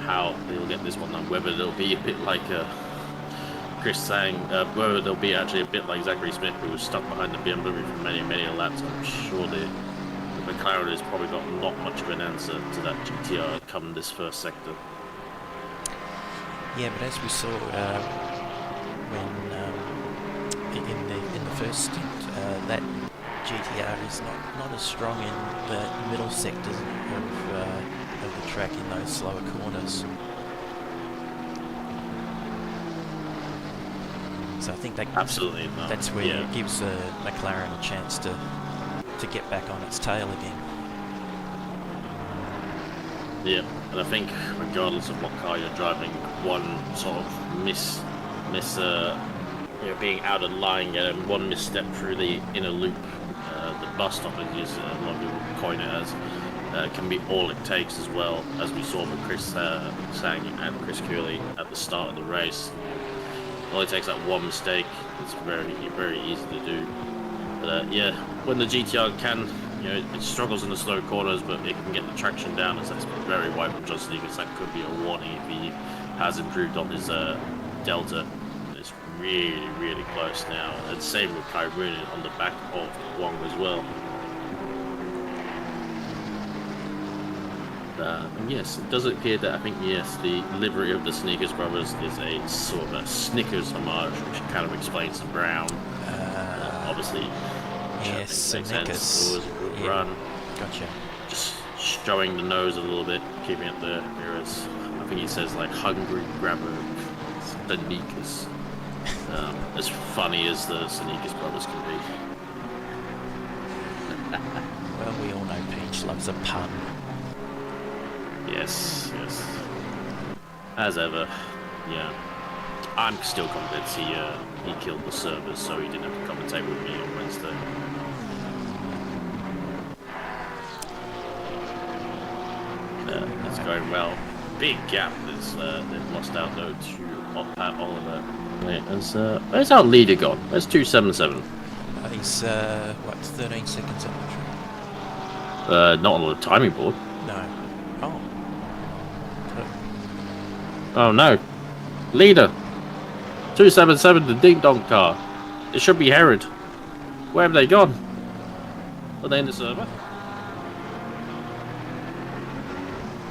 how they'll get this one done. Whether it'll be a bit like Chris saying, whether it'll be actually a bit like Zachary Smith, who was stuck behind the BMW for many laps. I'm sure the McLaren has probably got not much of an answer to that GTR come this first sector. Yeah, but as we saw when in the first stint, that GTR is not as strong in the middle sectors of the track in those slower corners. So I think Absolutely not. That's where it gives McLaren a chance to get back on its tail again. Yeah, and I think regardless of what car you're driving, one sort of being out of line, one misstep through the inner loop, the bus stop, as a lot of people coin it as, can be all it takes as well, as we saw with Chris Sang and Chris Curley at the start of the race. It only takes that one mistake. It's very, very easy to do. But yeah, when the GTR can, it struggles in the slow corners, but it can get the traction down. As that's very wide from John Sneakers. That could be a warning if he has improved on his Delta. It's really, really close now. And same with Kai Rooney on the back of Wong as well. And yes, it does appear that the livery of the Sneakers brothers is a sort of a Snickers homage, which kind of explains the brown. Obviously, yes, Snickers. It was a good run. Gotcha. Just showing the nose a little bit, keeping it there. Whereas I think he says like hungry grabber Sneakers. As funny as the Sneakers brothers can be. Well, we all know Peach loves a pun. Yes. As ever, yeah. I'm still convinced he killed the servers, so he didn't have to commentate with me on Wednesday. It's going well. Big gap they've lost out though to Pat Oliver. Where's our leader gone? Where's 277? He's 13 seconds up the track. Not on the timing board. No. Oh. Oh no. Leader. 277, the ding dong car. It should be Herod. Where have they gone? Are they in the server?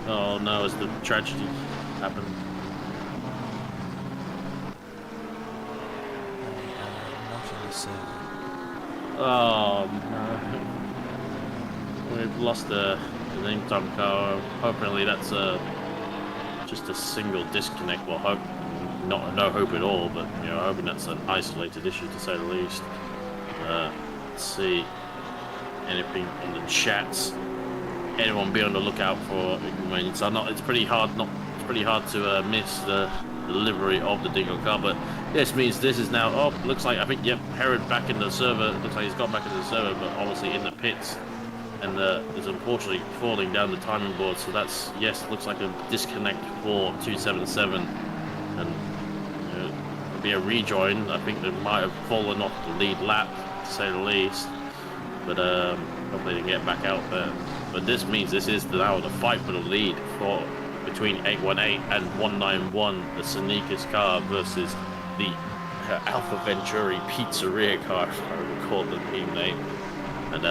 Oh no, as the tragedy happened. Not in the server. Oh no. We've lost the ding dong car. Hopefully that's just a single disconnect. Well, hope. No hope at all, but hoping that's an isolated issue to say the least. Let's see anything on the chats. Anyone be on the lookout for? It's pretty hard to miss the delivery of the Dingo car, but this means this is now. Oh, looks like Herod back in the server. Looks like he's got back into the server, but obviously in the pits, and is unfortunately falling down the timing board. So that's looks like a disconnect for 277, and. Be a rejoin. I think they might have fallen off the lead lap, to say the least. But hopefully they get back out there. But this means this is now the fight for the lead between 818 and 191, the Sneakers car versus the Alpha Venturi Pizzeria car, if I recall the team name. And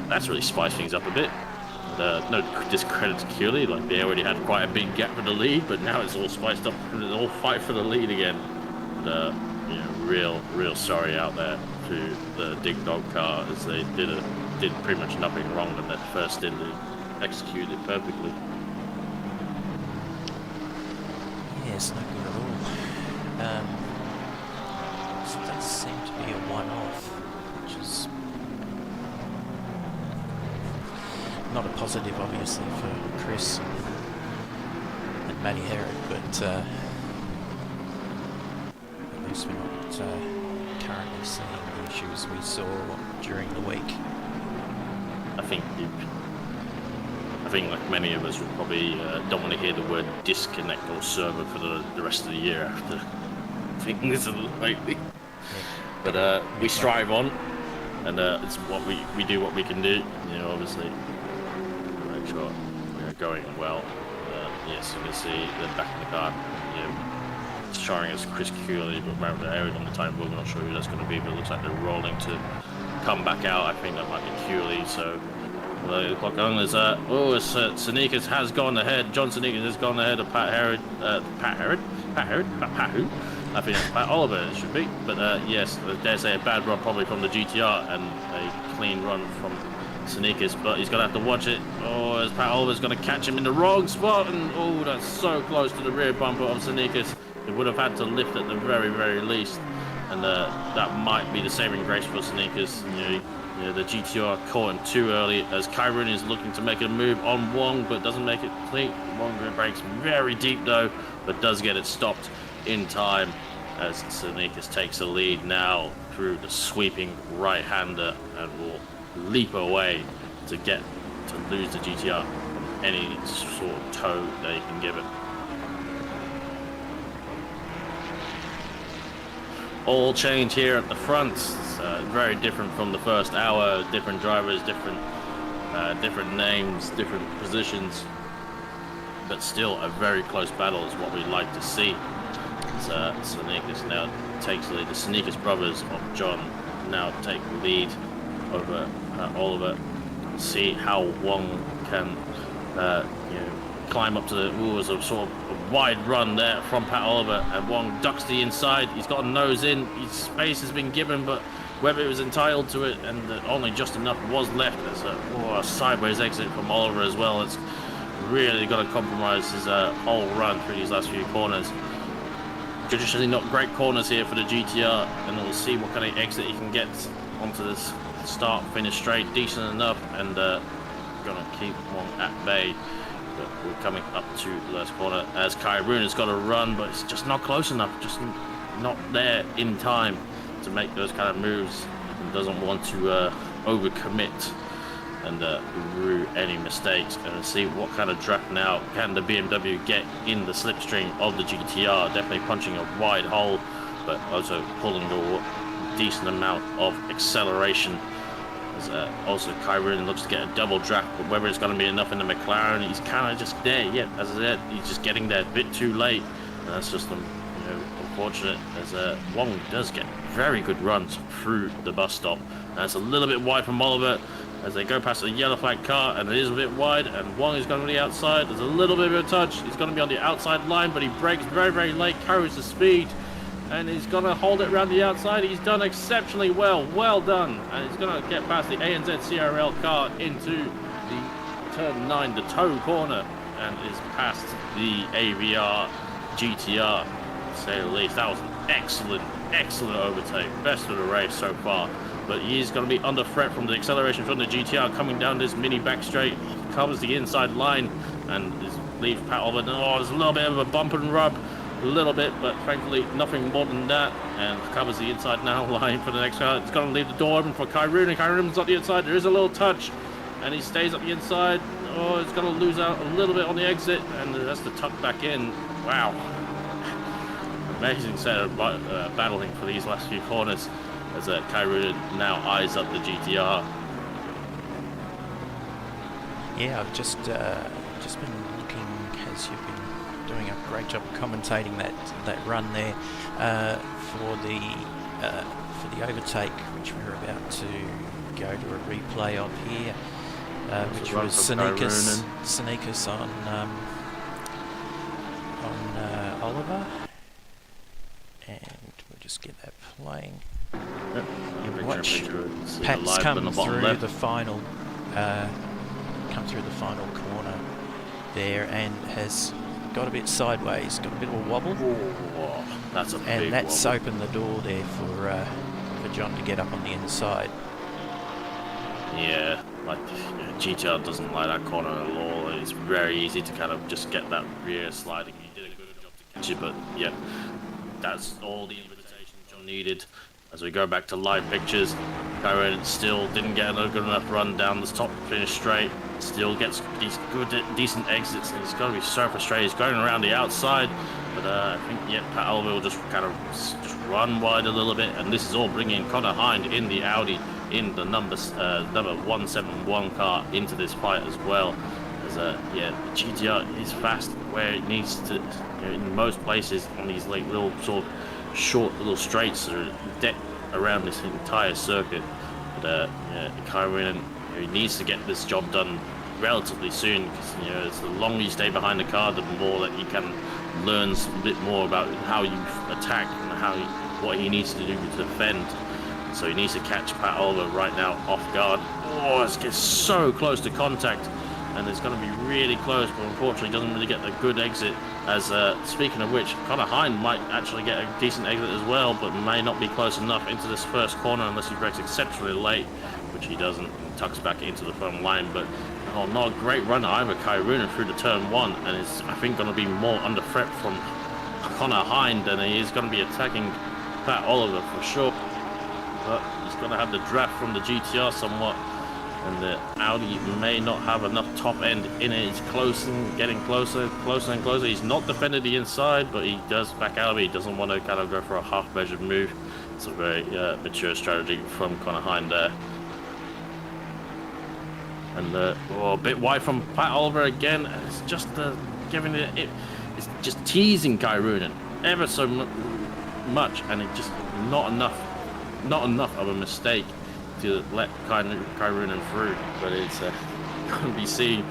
that's really spiced things up a bit. No discredit to Keeley, like they already had quite a big gap for the lead, but now it's all spiced up and it's all fight for the lead again. Real sorry out there to the Dig Dog car, as they did pretty much nothing wrong in that first stint. They executed it perfectly. Yes, not good at all. So that seemed to be a one-off, which is not a positive, obviously, for Chris and Matty Herod, but at least we're not currently seeing the issues we saw during the week. I think like many of us will probably don't want to hear the word disconnect or server for the rest of the year after things lately. But we strive on, and it's what we do what we can do. Obviously, make sure we're going well. Yes, you can see they're back in the car. Showing us Chris Cooley, but Marvin Herod on the time board. We're not sure who that's going to be, but it looks like they're rolling to come back out. I think that might be Cooley. So the clock on. There's Sneakers has gone ahead. John Sneakers has gone ahead of Pat Herod. Pat who? I think it's Pat Oliver. It should be. But yes, I dare say a bad run probably from the GTR and a clean run from Sneakers, but he's going to have to watch it. Oh, as Pat Oliver's going to catch him in the wrong spot, and oh, that's so close to the rear bumper of Sneakers. It would have had to lift at the very, very least, and that might be the saving grace for Sneakers. The GTR caught him too early, as Kyron is looking to make a move on Wong, but doesn't make it clean. Wong breaks very deep though, but does get it stopped in time, as Sneakers takes the lead now through the sweeping right-hander and will leap away to lose the GTR from any sort of toe that he can give it. all change here at the front. It's very different from the first hour. Different drivers, different names, different positions, but still a very close battle is what we'd like to see. Sneakers now takes the lead. The Sneakers brothers of John now take the lead over Oliver. See how Wong can climb up to the was a sort of a wide run there from Pat Oliver, and Wong ducks to the inside. He's got a nose in. His space has been given, but whether it was entitled to it and only just enough was left. There's a sideways exit from Oliver as well. It's really got to compromise his whole run through these last few corners. Traditionally not great corners here for the GTR, and we'll see what kind of exit he can get onto this start finish straight. Decent enough, and gonna keep Wong at bay. But we're coming up to the last corner as Kyrune has got a run, but it's just not close enough, just not there in time to make those kind of moves, and doesn't want to overcommit and rue any mistakes. And see what kind of draft now can the BMW get in the slipstream of the GTR. Definitely punching a wide hole, but also pulling a decent amount of acceleration. As also Kyrune looks to get a double draft, but whether it's going to be enough in the McLaren, he's kind of just there. Yeah, as I said, he's just getting there a bit too late, and that's just unfortunate, as Wong does get very good runs through the bus stop. And it's a little bit wide from Oliver as they go past a yellow flag car, and it is a bit wide, and Wong is going to be outside. There's a little bit of a touch. He's going to be on the outside line, but he brakes very, very late, carries the speed, and he's going to hold it around the outside. He's done exceptionally well. Well done. And he's going to get past the ANZ CRL car into the turn 9, the toe corner, and is past the AVR GTR, to say the least. That was an excellent overtake. Best of the race so far. But he's going to be under threat from the acceleration from the GTR coming down this mini back straight. Covers the inside line and leaves Pat Oliver. Oh, there's a little bit of a bump and rub. A little bit, but frankly, nothing more than that. And covers the inside now line for the next car. It's going to leave the door open for Kyrune. And Kyrune's on the inside. There is a little touch. And he stays up the inside. Oh, it's going to lose out a little bit on the exit. And that's the tuck back in. Wow. Amazing set of battling for these last few corners, as Kyrune now eyes up the GTR. Yeah, I've just been looking, as you've been doing a great job of commentating that run there for the overtake, which we're about to go to a replay of here, which was Sneakers on Oliver, and we'll just get that playing. Yep. You watch Pat's come through the final corner there, and has got a bit sideways, got a bit of a wobble. Oh, that's a and big that's wobble. opened the door there for John to get up on the inside. Yeah, like GTR doesn't like that corner at all. It's very easy to kind of just get that rear sliding. He did a good job to catch it, but yeah, that's all the invitation John needed. As we go back to live pictures, Kyrune still didn't get a good enough run down the top finish straight. Still gets these good, decent exits, and he's got to be so frustrated. He's going around the outside, but I think Pat Oliver will just kind of just run wide a little bit, and this is all bringing Connor Hind in the Audi, in the number 171 car into this fight as well. As the GTR is fast where it needs to, in most places on these like little sort of short little straights that are decked around this entire circuit. But Kyrune, he needs to get this job done relatively soon, because the longer you stay behind the car, the more that he can learn a bit more about how you attack and what he needs to do to defend. So he needs to catch Pat Oliver right now off guard. Oh, it gets so close to contact, and it's going to be really close, but unfortunately doesn't really get the good exit. As speaking of which, Connor Hind might actually get a decent exit as well, but may not be close enough into this first corner unless he brakes exceptionally late, which he doesn't, and tucks back into the front line. But not a great run either, Kyrune through the turn 1, and is I think going to be more under threat from Connor Hind than he is going to be attacking Pat Oliver for sure. But he's going to have the draft from the GTR somewhat. and the Audi may not have enough top end in it. It's getting closer and closer. He's not defended the inside, but he does back out of it. He doesn't want to kind of go for a half-measured move. It's a very mature strategy from Connor Hind there. And a bit wide from Pat Oliver again. It's just giving it's just teasing Kai Runen ever so much, and it just not enough of a mistake to let Kai Runen through. But it's going to be seen.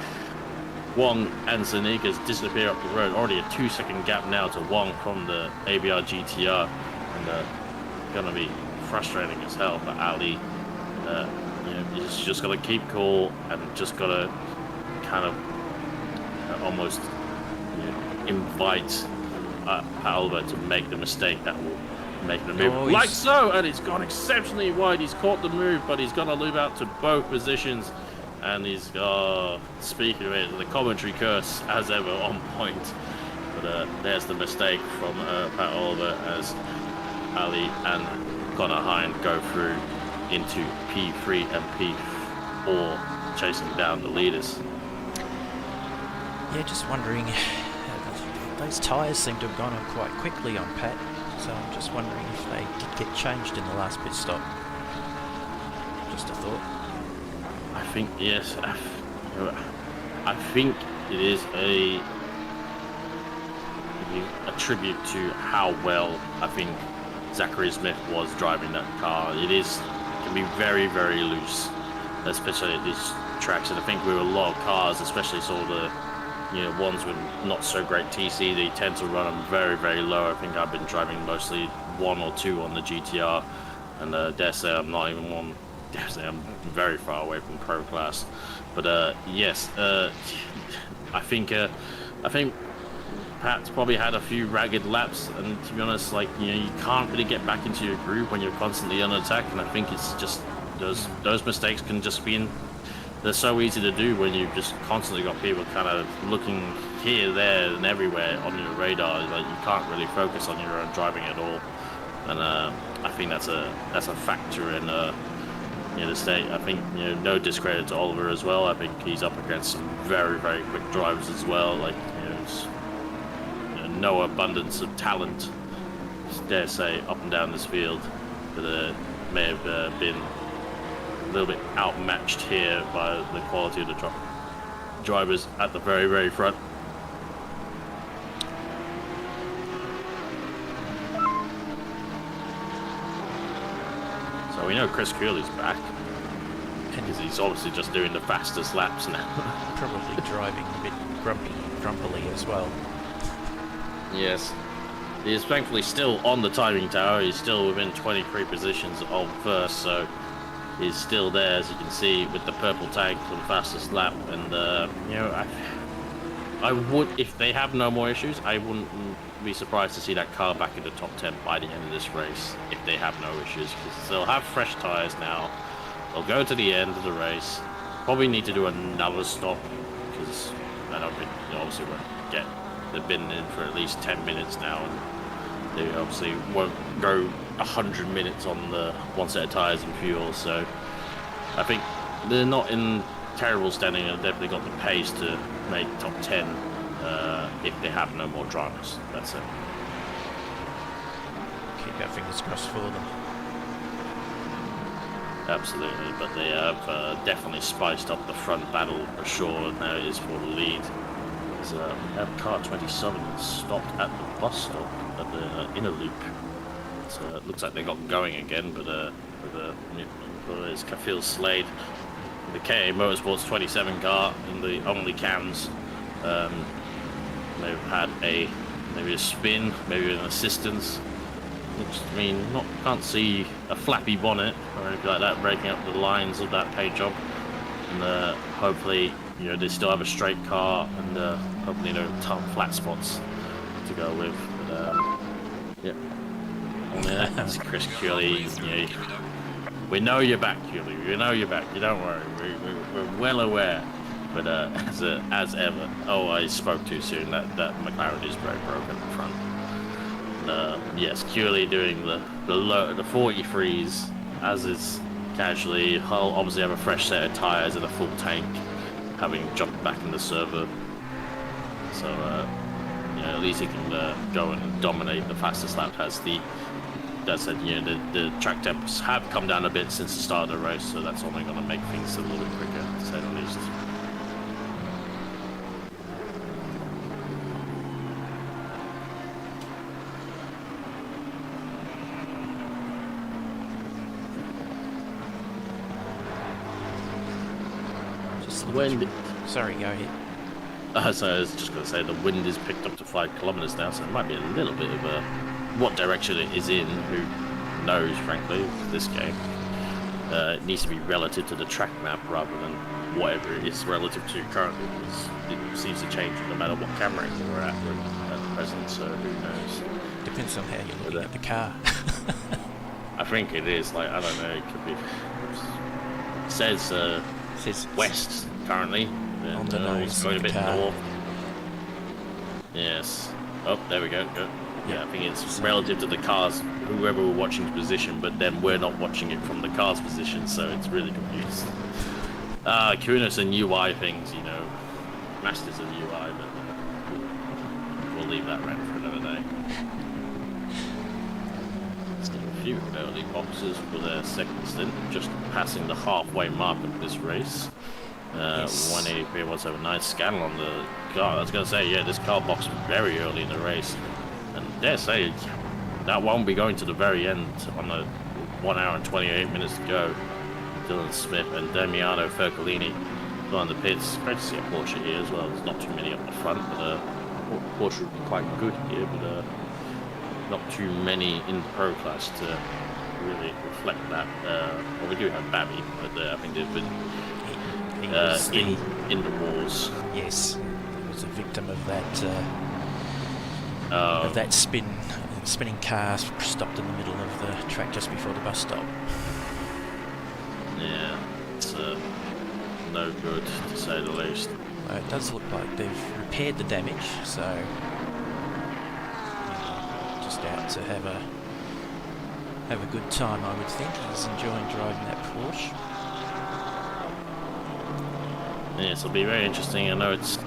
Wong and Zanikas disappear up the road. Already a 2-second gap now to Wong from the ABR GTR, and going to be frustrating as hell for Ali. You just got to keep cool and just got to kind of almost invite Alba to make the mistake that will make the move like so, and it's gone exceptionally wide. He's caught the move, but he's going to loop out to both positions, and he's speaking of it, the commentary curse as ever on point. But there's the mistake from Pat Oliver as Ali and Connor Hind go through into P3 and P4, chasing down the leaders. Yeah, just wondering, those tyres seem to have gone on quite quickly on Pat, so I'm just wondering if they did get changed in the last pit stop. Just a thought. I think, yes, I think it is a tribute to how well I think Zachary Smith was driving that car. It can be very, very loose, especially at these tracks. And I think with a lot of cars, especially sort of the ones with not so great TC, they tend to run them very, very low. I think I've been driving mostly 1 or 2 on the GTR, and dare say I'm not even one. Dare say I'm very far away from pro class. But yes, I think Pat's probably had a few ragged laps, and to be honest, you can't really get back into your groove when you're constantly on attack. And I think it's just those mistakes can just be they're so easy to do when you've just constantly got people kind of looking here, there, and everywhere on your radar. Like, you can't really focus on your own driving at all. And I think that's a factor in the state. I think no discredit to Oliver as well. I think he's up against some very, very quick drivers as well. No abundance of talent, dare say, up and down this field, that may have been a little bit outmatched here by the quality of the drivers at the very, very front. So we know Chris Cooley's back, because he's obviously just doing the fastest laps now. Probably driving a bit grumpily as well. Yes. He is thankfully still on the timing tower. He's still within 23 positions of first, so he's still there, as you can see, with the purple tag for the fastest lap. And I would, if they have no more issues, I wouldn't be surprised to see that car back in the top 10 by the end of this race, if they have no issues, because they'll have fresh tires now. They'll go to the end of the race. Probably need to do another stop, because I don't think they obviously won't get. They've been in for at least 10 minutes now, and they obviously won't go 100 minutes on the one set of tires and fuel. So I think they're not in terrible standing. They've definitely got the pace to make top 10 if they have no more dramas. That's it. Keep our fingers crossed for them. Absolutely, but they have definitely spiced up the front battle for sure, and now it is for the lead. We have car 27 stopped at the bus stop at the inner loop. So it looks like they got going again, but it's Phil Slade, the KA Motorsports 27 car in the only cams. They've had maybe a spin, maybe an assistance. Can't see a flappy bonnet or anything like that breaking up the lines of that paint job. And hopefully, they still have a straight car, and hopefully no tough flat spots to go with. But that's Chris Cooley. We know you're back, Cooley. We know you're back. You don't worry. We're well aware. But as ever, I spoke too soon. That McLaren is very broken in front. Yes, Cooley doing the 43s, as is casually. He'll obviously have a fresh set of tyres and a full tank, having jumped back in the server. So, at least he can go and dominate the fastest lap. As that said, the track temps have come down a bit since the start of the race, so that's only going to make things a little bit quicker, to say the least. Wind. Sorry, go ahead. So I was just going to say the wind is picked up to 5 kilometers now, so it might be a little bit of what direction it is in. Who knows, frankly, with this game. It needs to be relative to the track map rather than whatever it is relative to currently, because it seems to change no matter what camera angle we're at present. So who knows? Depends on how you're looking at the car. I think it is. Like, I don't know. It could be. It says west currently. On the nose it's going a of the bit car. north. Yes. Oh, there we go. Good. Yeah, I think it's relative to the cars, whoever we're watching's position, but then we're not watching it from the car's position, so it's really confusing. Kunis and UI things, masters of UI, but we'll leave that rant for another day. A few early boxes for their second stint, just passing the halfway mark of this race. 183 was a nice scan on the car. I was going to say, this car boxed very early in the race. And dare say, that won't be going to the very end on the 1 hour and 28 minutes to go. Dylan Smith and Damiano Fercolini on the pits. Great to see a Porsche here as well. There's not too many up the front, but Porsche would be quite good here, but not too many in the Pro class to really reflect that. Well, we do have Babby, but I think they've been in the wars. Yes, he was a victim of that spinning car stopped in the middle of the track just before the bus stop. Yeah, it's no good, to say the least. It does look like they've repaired the damage, so just out to have a good time, I would think. He's enjoying driving that Porsche. Yes, it'll be very interesting. I know it's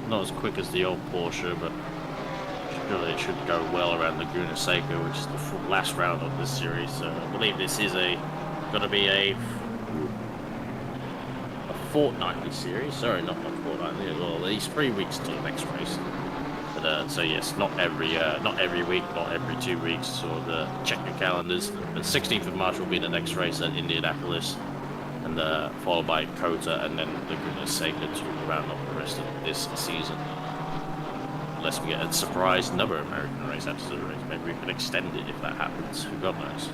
not as quick as the old Porsche, but surely it should go well around Laguna Seca, which is the last round of this series. So I believe this is going to be a fortnightly series. Sorry, not fortnightly. Well, at least 3 weeks till the next race. But so yes, not every week, not every 2 weeks. Or check your calendars. The 16th of March will be the next race at Indianapolis, and followed by Kota, and then Laguna Seca to round up the rest of this season. Unless we get a surprise another American race after the race, maybe we can extend it if that happens. Who God knows?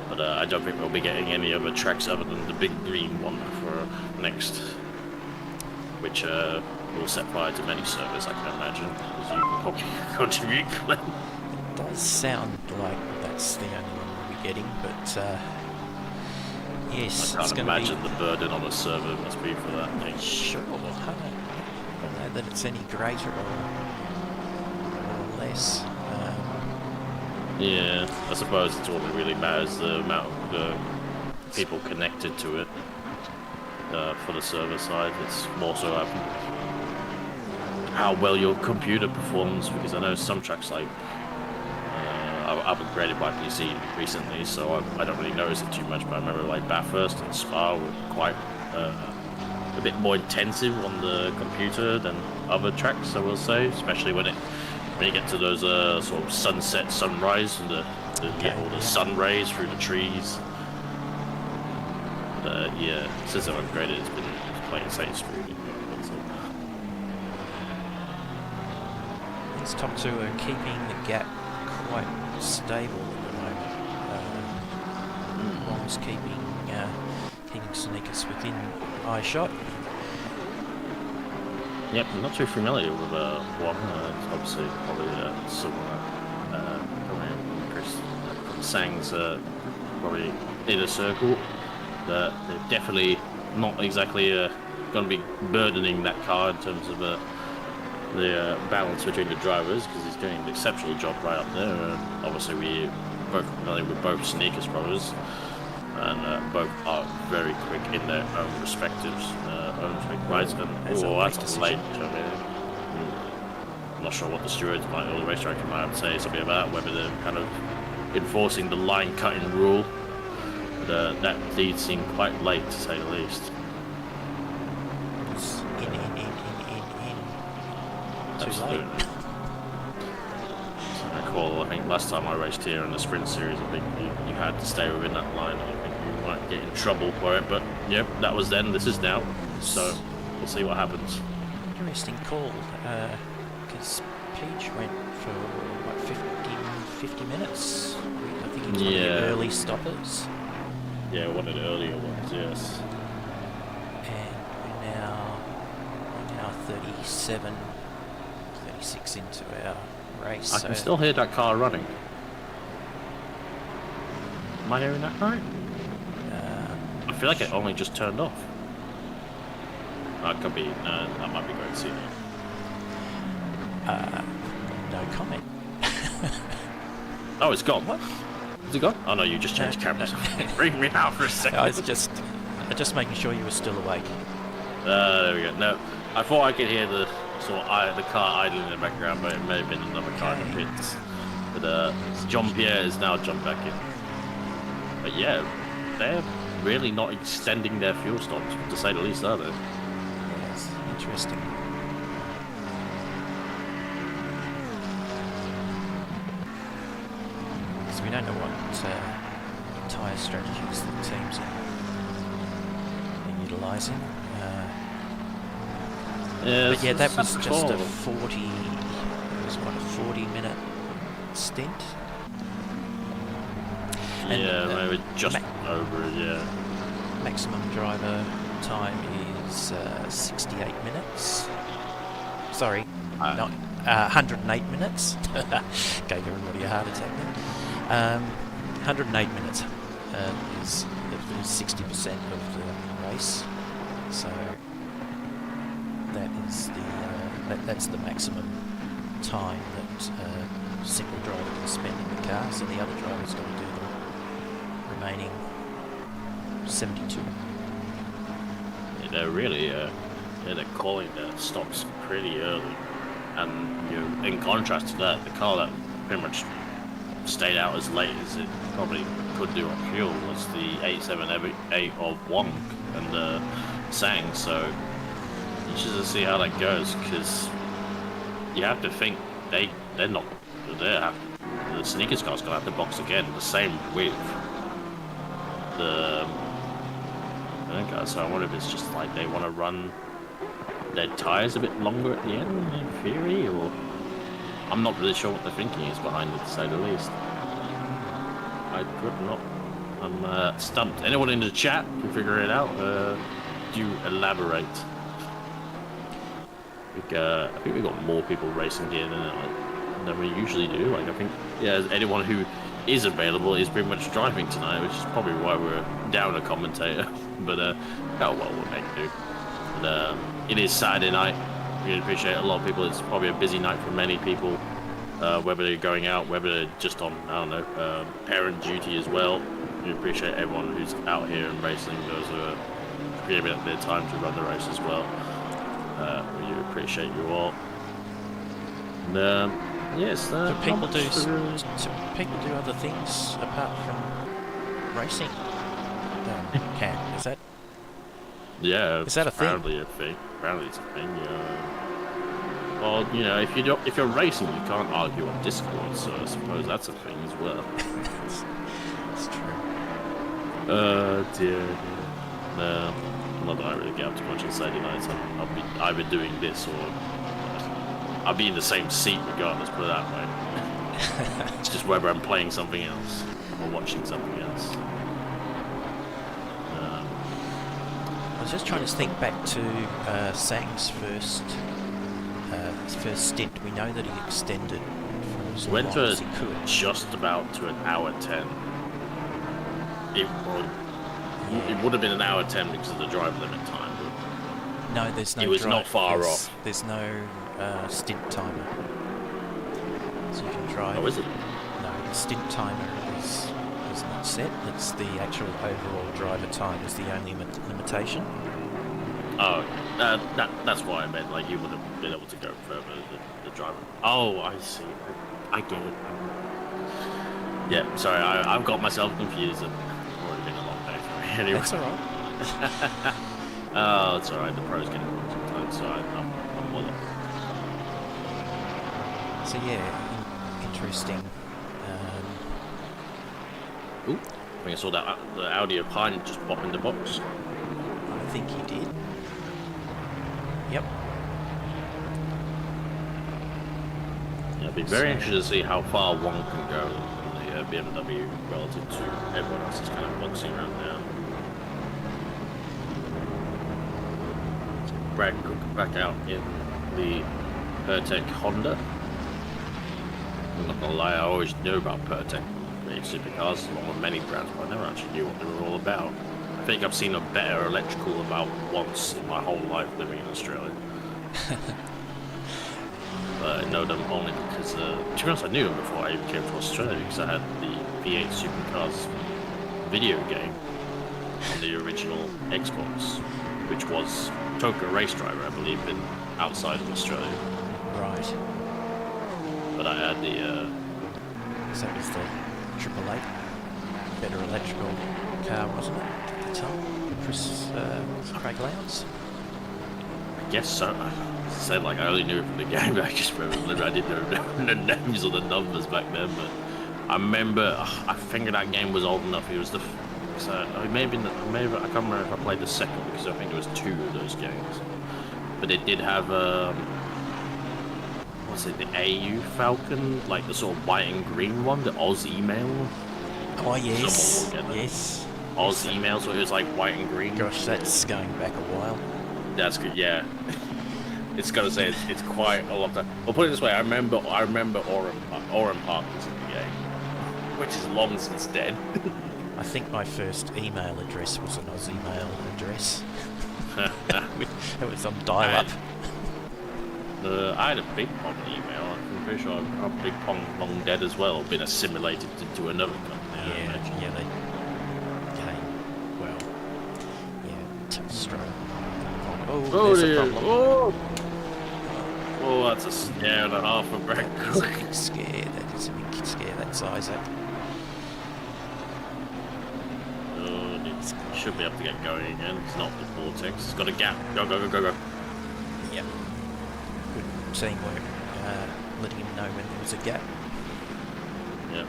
But I don't think we'll be getting any other tracks other than the big green one for next, which will set fire to many servers, I can imagine, as you can probably contribute. It does sound like that's the only one we'll be getting, but yes, I can't imagine the burden on a server must be for that thing. Sure, I don't know that it's any greater or less. Yeah, I suppose it's all that really matters, the amount of people connected to it for the server side. It's more so how well your computer performs, because I know some tracks like I've upgraded my PC recently, so I don't really notice it too much, but I remember like Bathurst and Spa were quite a bit more intensive on the computer than other tracks, I will say, especially when you get to those sort of sunset, sunrise, and get all the sun rays through the trees. Yeah, since I've upgraded, it's been playing Saints really. These top two are keeping the gap quite stable at the moment. Long's keeping Sneakers within eye shot. Yep, I'm not too familiar with one. It's obviously probably someone around Chris Sang's probably inner circle. They're definitely not exactly going to be burdening that car in terms of the balance between the drivers, because he's doing an exceptional job right up there. Obviously, we're both familiar with both Sneakers brothers. and both are very quick in their own respective rides. And That's a that's decision. late. I'm not sure what the stewards might, or the race director might have to say something about whether they're kind of enforcing the line cutting rule. But that did seem quite late, to say the least. It's in. Too Absolutely. late. I recall, I think last time I raced here in the sprint series, I think you had to stay within that line. I think you might get in trouble for it, but yep, that was then. This is now. So we'll see what happens. Interesting call, because Peach went for, what, 50 minutes? I think he was one of the Yeah. early stoppers. Yeah, one of the earlier ones, yes. And we're now 36 into our race. I can still hear that car running. Am I hearing that right? I feel like it only just turned off. That could be, that might be great seeing you. No comment. Oh, it's gone. What? Is it gone? Oh no, you just changed cameras. Bring me out for a second. I was just making sure you were still awake. There we go. No, I thought I could hear the the car idling in the background, but it may have been another car in the pits. But John Pierre has now jumped back in. But yeah, they're really not extending their fuel stops, to say the least, are they? Yes, interesting. So we don't know what tyre strategies the teams are utilising. But yeah, that was just a 40-minute stint. And, Yeah, maybe just over it, yeah. Maximum driver time is 68 minutes. Sorry, not 108 minutes. Gave everybody a heart attack then. 108 minutes is 60% of the race. So that is that's the maximum time that a single driver can spend in the car. So the other driver's got to do the remaining 72. Yeah, they're really, they're calling their stops pretty early. And in contrast to that, the car that pretty much stayed out as late as it probably could do on fuel was the 878 of Wong and Sang. So just to see how that goes, because you have to think they're not there. The sneakers car's gonna have to box again, the same with the guys. So I wonder if it's just like they want to run their tires a bit longer at the end, in theory, or I'm not really sure what the thinking is behind it, to say the least. I could not. I'm stumped. Anyone in the chat can figure it out. Do elaborate. I think we've got more people racing here than we usually do. Like, I think, yeah, anyone who is available is pretty much driving tonight, which is probably why we're down a commentator. But oh well, we'll make do. But it is Saturday night. We appreciate a lot of people. It's probably a busy night for many people. Whether they're going out, whether they're just on, I don't know, parent duty as well. We appreciate everyone who's out here and racing. Those who are giving up their time to run the race as well. We appreciate you all. And, yes, Do people do other things apart from racing? Cam, is that? Yeah, Is that a thing? apparently a thing. Apparently it's a thing. Well, if you're racing, you can't argue on Discord, so I suppose that's a thing as well. It's true. Dear. No, not that I really get up too much on Saturday nights. I'll be either doing this or I'll be in the same seat regardless. Put it that way. It's just whether I'm playing something else or watching something else. I was just trying to think back to Sang's first stint. We know that he extended for as Went long for as he could. just about to an hour 10. It would have been an hour 10 because of the drive limit time. No, there's no. He was not far off. There's no stint timer, so you can drive. Oh, is it? No, the stint timer is is not set. It's the actual overall driver time is the only limitation. Oh, that's why I meant, like, you would have been able to go further, the driver. Oh, I see. I get it. Yeah, sorry, I've got myself confused. It's already been a long day for me anyway. That's alright. Oh, it's alright, the pros get it wrong sometimes, so I'm well off. So yeah, interesting. Ooh, I think I saw that the Audi Octane just pop in the box. I think he did. Yep. Yeah, I'd be very interested to see how far one can go in the BMW relative to everyone else that's kind of boxing around now. Brad Cook back out in the Pertec Honda. I'm not gonna lie, I always knew about Pertec supercars along with many brands, but I never actually knew what they were all about. I think I've seen a better electrical about once in my whole life living in Australia. But I know them only because, to be honest, I knew them before I even came to Australia because I had the V8 Supercars video game on the original Xbox, which was Tokyo Race Driver, I believe, in outside of Australia. Right. But I had the So it was the 888 better electrical car, wasn't it, at the time? Chris Craig Lowndes? I guess so. I said, like, I only knew it from the game. I just remember I didn't know the names or the numbers back then. But I remember, I think that game was old enough. It was the maybe I can't remember if I played the second because I think there was 2 of those games. But it did have what's it, the AU Falcon, like the sort of white and green one, the Oz email. Oh yes, Someone will get yes. Oz email, so it was like white and green. Gosh, that's going back a while. That's good, yeah. It's got to say it's quite a lot of time. Well, put it this way, I remember Oran Park was in the game, which is long since dead. I think my first email address was an Oz email address. It was on dial-up. I had a Big Pong email. I'm pretty sure our Big Pong long dead as well, been assimilated into another company. Yeah, they came, well, yeah, Telstra. Oh, there's a problem. Oh, that's a scare and a half for Brett That is a Cook. big scare, that is a big scare, that's Isaac. It should be able to get going again. It's not the vortex. It's got a gap. Go, go, go, go, go. Yep. Good teamwork, letting him know when there was a gap. Yeah.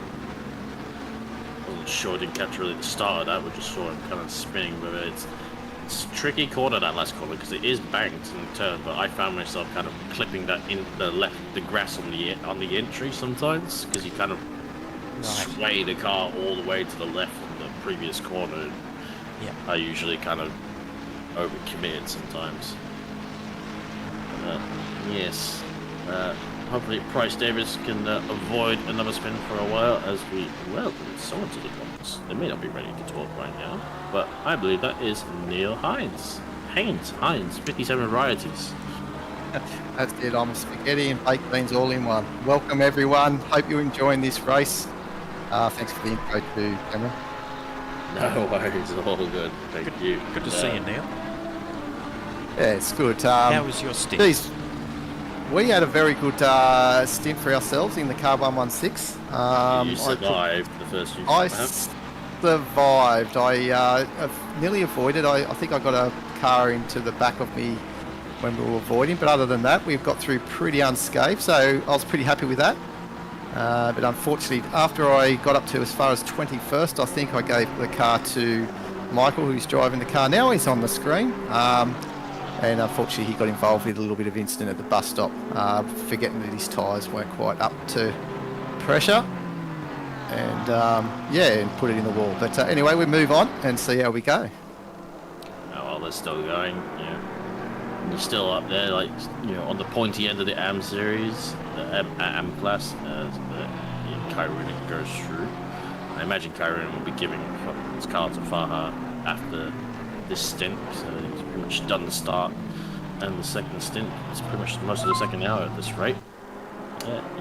Wasn't sure, didn't catch really the start of that. We just saw him kind of spinning with it. It's a tricky corner, that last corner, because it is banked in the turn, but I found myself kind of clipping that in the grass on the entry sometimes, because you kind of sway the car all the way to the left from the previous corner. Yeah. I usually kind of overcommit sometimes. Yes. Hopefully Price Davis can avoid another spin for a while as we welcome someone to the box. They may not be ready to talk right now, but I believe that is Neil Hines. Hines, 57 varieties. That's it, I'm spaghetti and baked beans all in one. Welcome everyone, hope you're enjoying this race. Thanks for the intro too, Cameron. No worries, all good. Thank you. Good to see you, Neil. Yeah, it's good. How was your stint? Geez, we had a very good stint for ourselves in the car 116. You survived the first few I laps. survived. I nearly avoided. I think I got a car into the back of me when we were avoiding, but other than that, we've got through pretty unscathed, so I was pretty happy with that. But unfortunately, after I got up to as far as 21st, I think I gave the car to Michael, who's driving the car now. He's on the screen. And unfortunately, he got involved with a little bit of incident at the bus stop, forgetting that his tyres weren't quite up to pressure. And and put it in the wall. But anyway, we move on and see how we go. Oh, well, they're still going. Yeah. And you're still up there, like, on the pointy end of the AM series, the AM class, as Kyrunic goes through. I imagine Kyrunic will be giving his car to Faha after this stint, so he's pretty much done the start and the second stint. It's pretty much most of the second hour at this rate.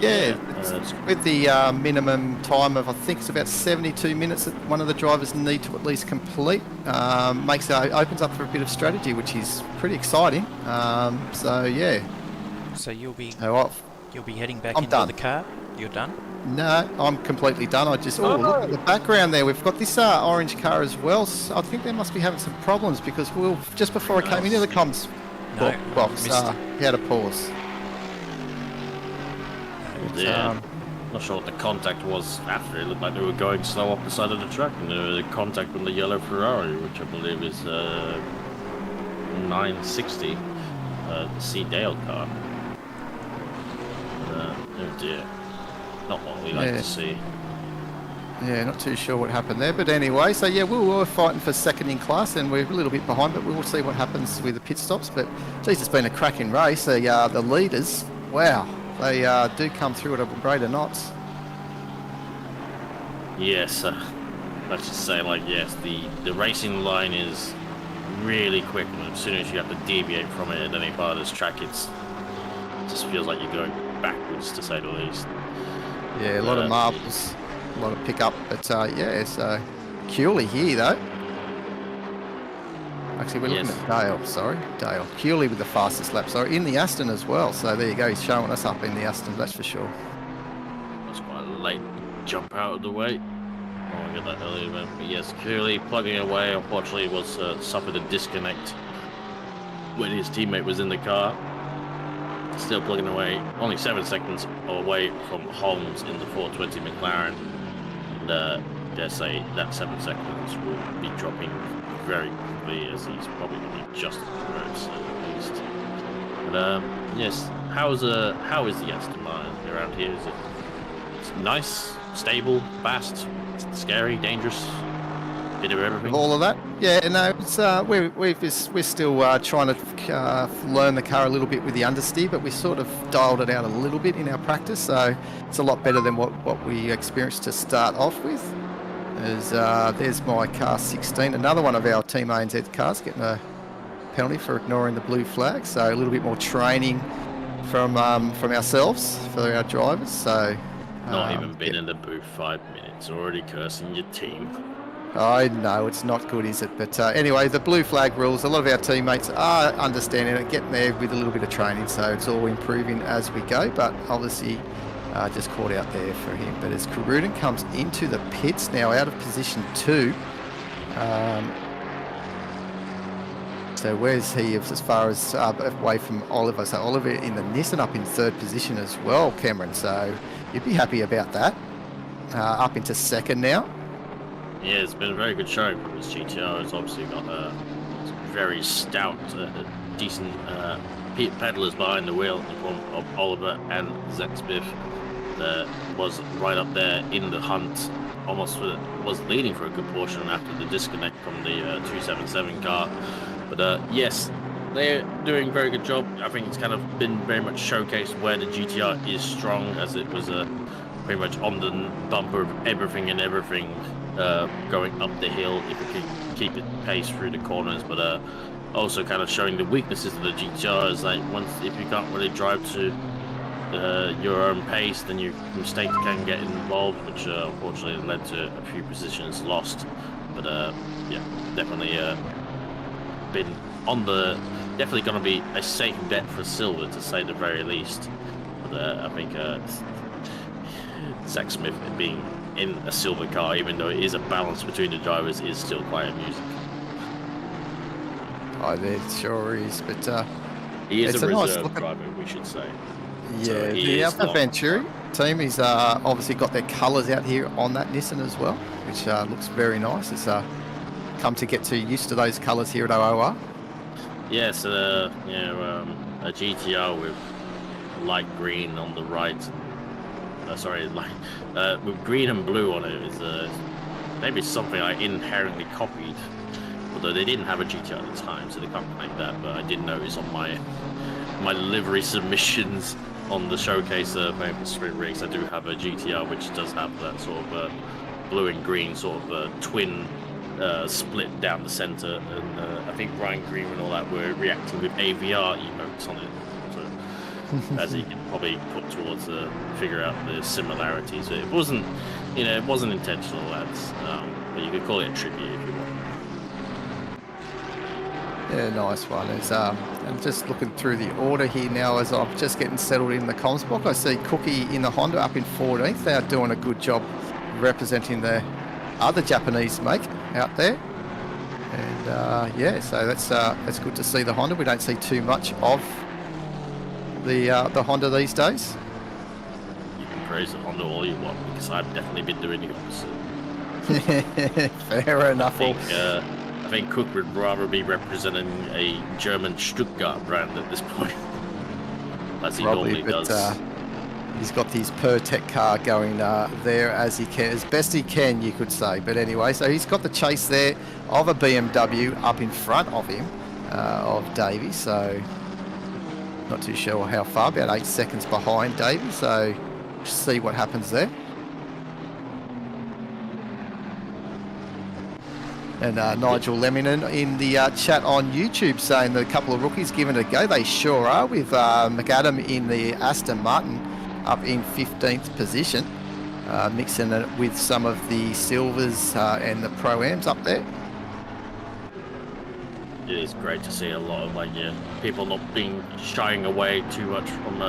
Yeah, it's with the minimum time of, I think it's about 72 minutes that one of the drivers need to at least complete, opens up for a bit of strategy, which is pretty exciting. So yeah. So you'll be So heading back I'm into done. the car. You're done. no, I'm completely done. I just look at the background there. We've got this orange car as well. So I think they must be having some problems because just before I came into the comms No, box, missed it. he had a pause. Yeah. Not sure what the contact was after. It looked like they were going slow up the side of the track, and the contact from the yellow Ferrari, which I believe is 960, the C Dale car. Oh dear, not what we like to see. Yeah, not too sure what happened there, but anyway, so yeah, we were fighting for second in class, and we're a little bit behind, but we'll see what happens with the pit stops. But geez, it's been a cracking race. The leaders, wow, they do come through at a rate of knots. Yes, let's just say, yes, the racing line is really quick, and as soon as you have to deviate from it at any part of this track, it just feels like you're going backwards, to say the least. Yeah, a lot of marbles, a lot of pickup, but yeah, so Cooley here though. Actually, we're looking at Dale, sorry, Dale. Cooley with the fastest lap, sorry, in the Aston as well. So there you go, he's showing us up in the Aston, that's for sure. That's quite a late jump out of the way. Oh, I got that earlier, but yes, Cooley plugging away. Unfortunately, suffered a disconnect when his teammate was in the car. Still plugging away, only 7 seconds away from Holmes in the 420 McLaren. And dare say that 7 seconds will be dropping very quickly, as he's probably going to be just at the roads at least. But yes, how is the Aston Martin around here? Is it's nice, stable, fast, scary, dangerous? Bit of everything. All of that, yeah. No, it's we're still trying to learn the car a little bit with the understeer, but we sort of dialed it out a little bit in our practice, so it's a lot better than what we experienced to start off with. There's my car 16, another one of our Team ANZ cars getting a penalty for ignoring the blue flag. So a little bit more training from ourselves for our drivers. So not even been in the booth 5 minutes, already cursing your team. I know, it's not good, is it? But anyway, the blue flag rules, a lot of our teammates are understanding it, getting there with a little bit of training, so it's all improving as we go, but obviously just caught out there for him. But as Karudin comes into the pits now, out of position 2, so where's he as far as away from Oliver? So Oliver in the Nissan up in 3rd position as well, Cameron, so you'd be happy about that. Up into 2nd now. Yeah, it's been a very good showing from his GTR. It's obviously got very stout, decent pedalers behind the wheel in the form of Oliver and Zexbiff. Was right up there in the hunt, almost was leading for a good portion after the disconnect from the 277 car. But yes, they're doing a very good job. I think it's kind of been very much showcased where the GTR is strong, as it was pretty much on the bumper of everything and everything. Going up the hill if you can keep it pace through the corners, but also kind of showing the weaknesses of the GTR is like if you can't really drive to your own pace, then your mistakes can get involved, which unfortunately led to a few positions lost. But yeah, definitely been definitely going to be a safe bet for silver, to say the very least. But I think Zach Smith being in a silver car, even though it is a balance between the drivers, is still quite amusing. Oh, it sure is, but he is it's a nice reserve driver, we should say. Yeah, So the Alpha Venturi team is obviously got their colours out here on that Nissan as well, which looks very nice. It's come to get too used to those colours here at OOR. Yes, a GTR with light green on the right. With green and blue on it is maybe something I inherently copied, although they didn't have a GTR at the time, so they can't claim that. But I did notice on my livery submissions on the showcase for Sprint Rigs, I do have a GTR which does have that sort of blue and green sort of twin split down the centre, and I think Brian Green and all that were reacting with AVR emotes on it. So as he can probably put towards figure out the similarities. It wasn't, it wasn't intentional, lads. But you could call it a tribute if you want. Yeah, nice one. It's, I'm just looking through the order here now as I'm just getting settled in the comms block. I see Cookie in the Honda up in 14th. They're doing a good job representing the other Japanese make out there. And yeah, so that's good to see the Honda. We don't see too much of the Honda these days. You can praise the Honda all you want, because I've definitely been doing the opposite. Fair enough. I think Cook would rather be representing a German Stuttgart brand at this point. As he Probably, normally but, does. He's got his Per-Tech car going there as he can, as best he can, you could say. But anyway, so he's got the chase there of a BMW up in front of him, of Davey. So not too sure how far, about 8 seconds behind Davey. So see what happens there. And Nigel Leminen in the chat on YouTube saying that a couple of rookies giving it a go. They sure are, with McAdam in the Aston Martin up in 15th position, mixing it with some of the silvers and the Pro-Ams up there. It is great to see a lot of people not being shying away too much from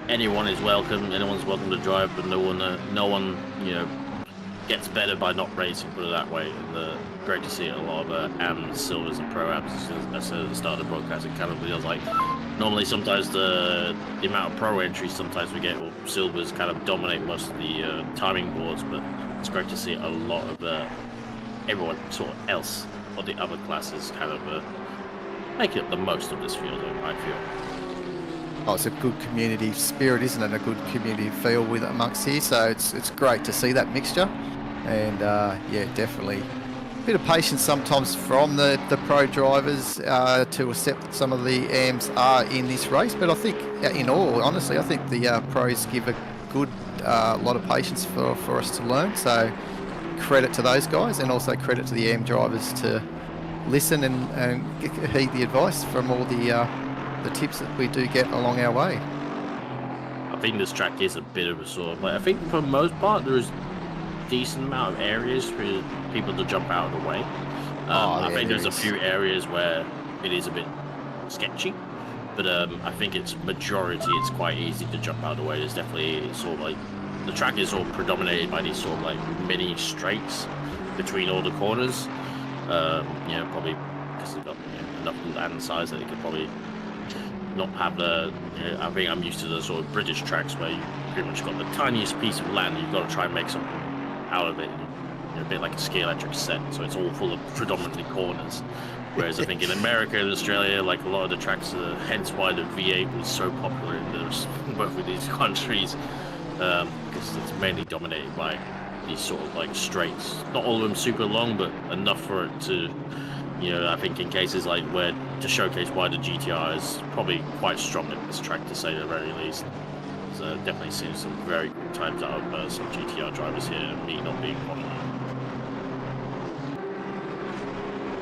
anyone is welcome, anyone's welcome to drive, but no one gets better by not racing, put it that way. And great to see a lot of AMs, silvers and Pro-Ams. As I said at the start of the broadcast, it kind of feels like normally sometimes the amount of pro entries sometimes we get, or silvers kind of dominate most of the timing boards, but it's great to see a lot of everyone sort of else, or the other classes, kind of making up the most of this field, I feel. Oh, it's a good community spirit, isn't it? A good community feel with it amongst here. So it's great to see that mixture. And yeah, definitely a bit of patience sometimes from the pro drivers to accept that some of the AMs are in this race. But I think, in all honesty, I think the pros give a good lot of patience for us to learn. So credit to those guys, and also credit to the AM drivers to listen and heed the advice from all the tips that we do get along our way. I think this track is a bit of a sort of I think for the most part there is decent amount of areas for people to jump out of the way. I think there's a few areas where it is a bit sketchy, but I think it's quite easy to jump out of the way. There's definitely sort of the track is all predominated by these sort of mini straights between all the corners. Probably because they've got enough land size that they could probably not have I think I'm used to the sort of British tracks where you pretty much got the tiniest piece of land, you've got to try and make something out of it, a bit like a ski electric set, so it's all full of predominantly corners. Whereas I think in America and Australia, a lot of the tracks, hence why the V8 was so popular in both of these countries, because it's mainly dominated by these sort of straights. Not all of them super long, but enough for it to, I think in cases where to showcase why the GTR is probably quite strong at this track, to say the very least. So definitely seen some very good times out of some GTR drivers here, and me not being one of them.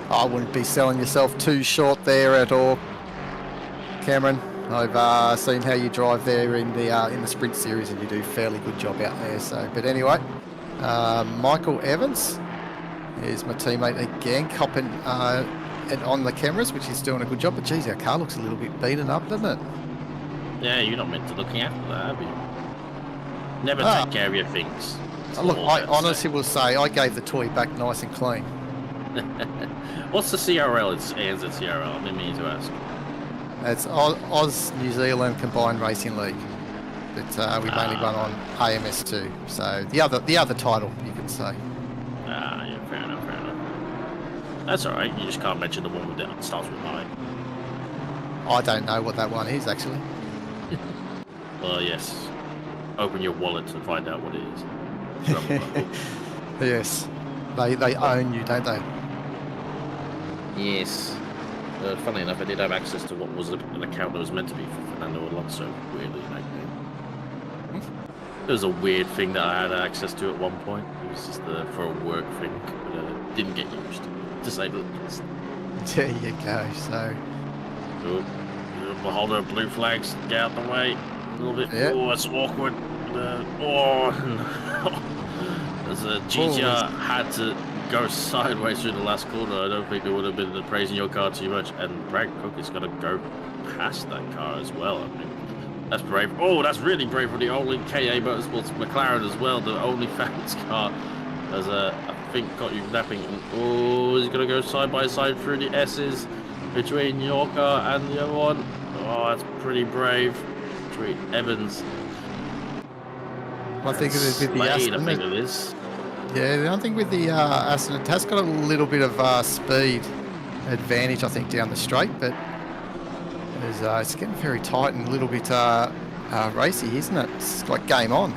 I wouldn't be selling yourself too short there at all, Cameron. I've seen how you drive there in the sprint series, and you do a fairly good job out there. So, but anyway, Michael Evans is my teammate again, copping on the cameras, which is doing a good job. But geez, our car looks a little bit beaten up, doesn't it? Yeah, you're not meant to looking after that, have you? Never take care of your things. Look, I honestly will say I gave the toy back nice and clean. What's the CRL? It's ANZ CRL. I didn't mean to ask. It's Oz New Zealand Combined Racing League. But we mainly run on AMS2. So the other title, you can say. Yeah, fair enough. That's all right. You just can't mention the one that starts with I. I don't know what that one is actually. Well, yes. Open your wallet and find out what it is. Yes. They own you, don't they? Yes. Funnily enough, I did have access to what was an account that was meant to be for Fernando Alonso, weirdly enough. It was a weird thing that I had access to at one point. It was just for a work thing, but didn't get used, to say the least. There you go. So. Yep. beholder of blue flags. Get out the way. A little bit. Yeah. Oh, it's awkward. As a GTR had to go sideways through the last corner. I don't think it would have been praising your car too much. And Brad Cook is going to go past that car as well. I mean, that's brave. Oh, that's really brave for the only KA Motorsports McLaren as well. The only fans car. As I think got you napping. Oh, he's going to go side by side through the S's between your car and the other one. Oh, that's pretty brave. Between Evans. I think with the Slade, Aston, I think it is. yeah, the only thing with the Aston, it has got a little bit of speed advantage, I think, down the straight, but it's getting very tight and a little bit racy, isn't it? It's like game on.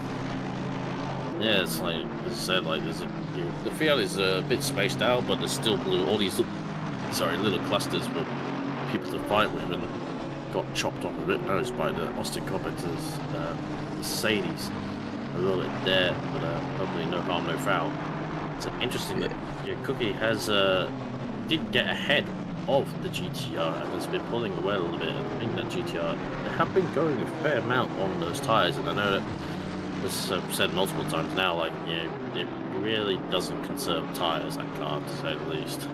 Yeah, it's like, as I said, like the field is a bit spaced out, but there's still all these little clusters for people to fight with, and got chopped off a bit nose by the Austin Competitors Mercedes. A little bit there, but hopefully no harm, no foul. It's interesting that Cookie has did get ahead of the GTR and has been pulling away a little bit. And I think that GTR, they have been going a fair amount on those tyres, and I know that this I've said multiple times now, like, it really doesn't conserve tyres, that car, to say the least.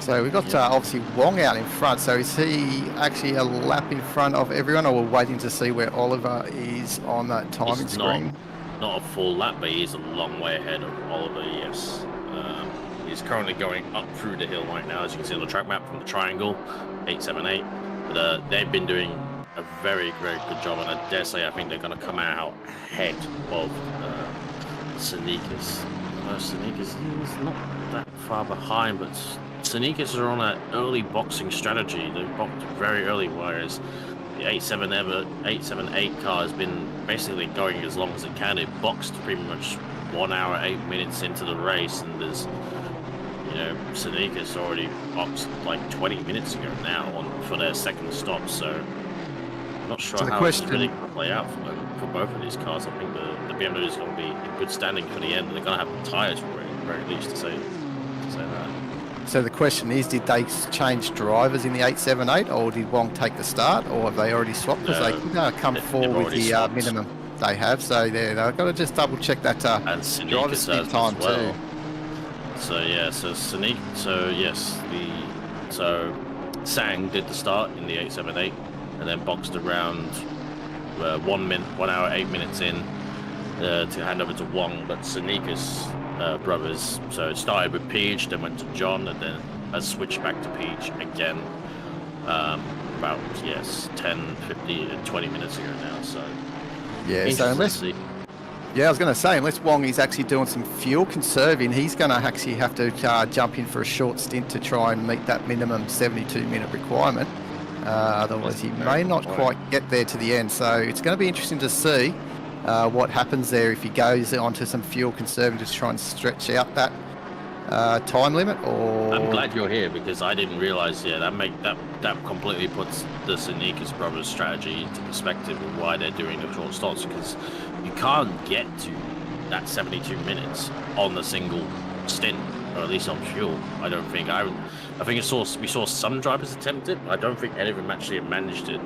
So we've got obviously Wong out in front. So is he actually a lap in front of everyone, or we're waiting to see where Oliver is on that timing screen? Not a full lap, but he's a long way ahead of Oliver, yes. He's currently going up through the hill right now, as you can see on the track map from the triangle, 878. But they've been doing a very, very good job, and I dare say I think they're going to come out ahead of Sneakers. Sneakers is not that far behind, but Sneakers are on an early boxing strategy. They boxed very early, whereas the 878 car has been basically going as long as it can. It boxed pretty much 1 hour, 8 minutes into the race, and there's, Sneakers already boxed like 20 minutes ago now for their second stop, so I'm not sure how it's really going to play out for both of these cars. I think the BMW is going to be in good standing for the end, and they're going to have the tyres for it, at the very least, to say that. So the question is, did they change drivers in the 878, or did Wong take the start, or have they already swapped? Because they could come forward with the minimum they have. So they've got to just double check that driver speed time too. So yeah, so Sang did the start in the 878, and then boxed around 1 hour 8 minutes in to hand over to Wong, but Sneakers brothers. So it started with Peach, then went to John, and then has switched back to Peach again about 10, 15, and 20 minutes ago now. So so unless I was going to say, unless Wong is actually doing some fuel conserving, he's going to actually have to jump in for a short stint to try and meet that minimum 72-minute requirement. Otherwise, he may not quite get there to the end. So it's going to be interesting to see what happens there if he goes onto some fuel conserving to try and stretch out that time limit. Or I'm glad you're here, because I didn't realize that completely puts the Sneakers brothers strategy into perspective of why they're doing the short stops, because you can't get to that 72 minutes on the single stint, or at least on fuel. I don't think. I think we saw some drivers attempt it, but I don't think any of them actually managed it.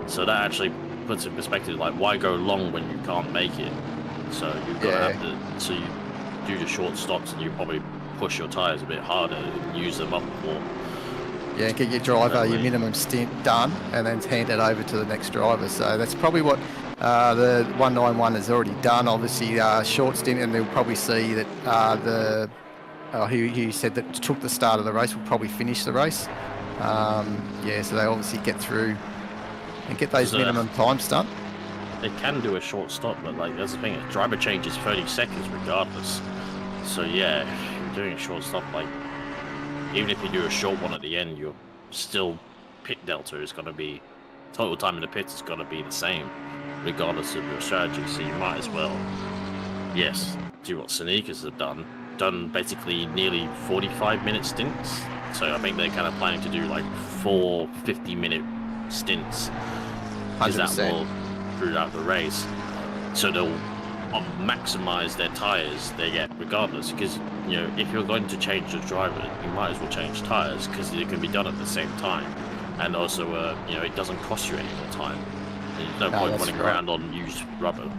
So that actually puts in perspective, like, why go long when you can't make it? So you've got to have to. So you do the short stops, and you probably push your tyres a bit harder and use them up more. Yeah, get your driver your minimum stint done, and then hand it over to the next driver. So that's probably what the 191 has already done. Obviously, short stint, and they'll probably see that who said that took the start of the race will probably finish the race. So they obviously get through and get those minimum times done. They can do a short stop, but like that's the thing. A driver change is 30 seconds regardless. So yeah, if you're doing a short stop, like even if you do a short one at the end, you're still pit delta is going to be total time in the pits is going to be the same, regardless of your strategy. So you might as well, do what Sneakers have done basically nearly 45-minute stints. So I think they're kind of planning to do like 4 50-minute stints. 100%. Is that more throughout the race? So they'll maximize their tires they get regardless, because if you're going to change the driver, you might as well change tires because it can be done at the same time, and also it doesn't cost you any more time. There's no point running around on used rubber.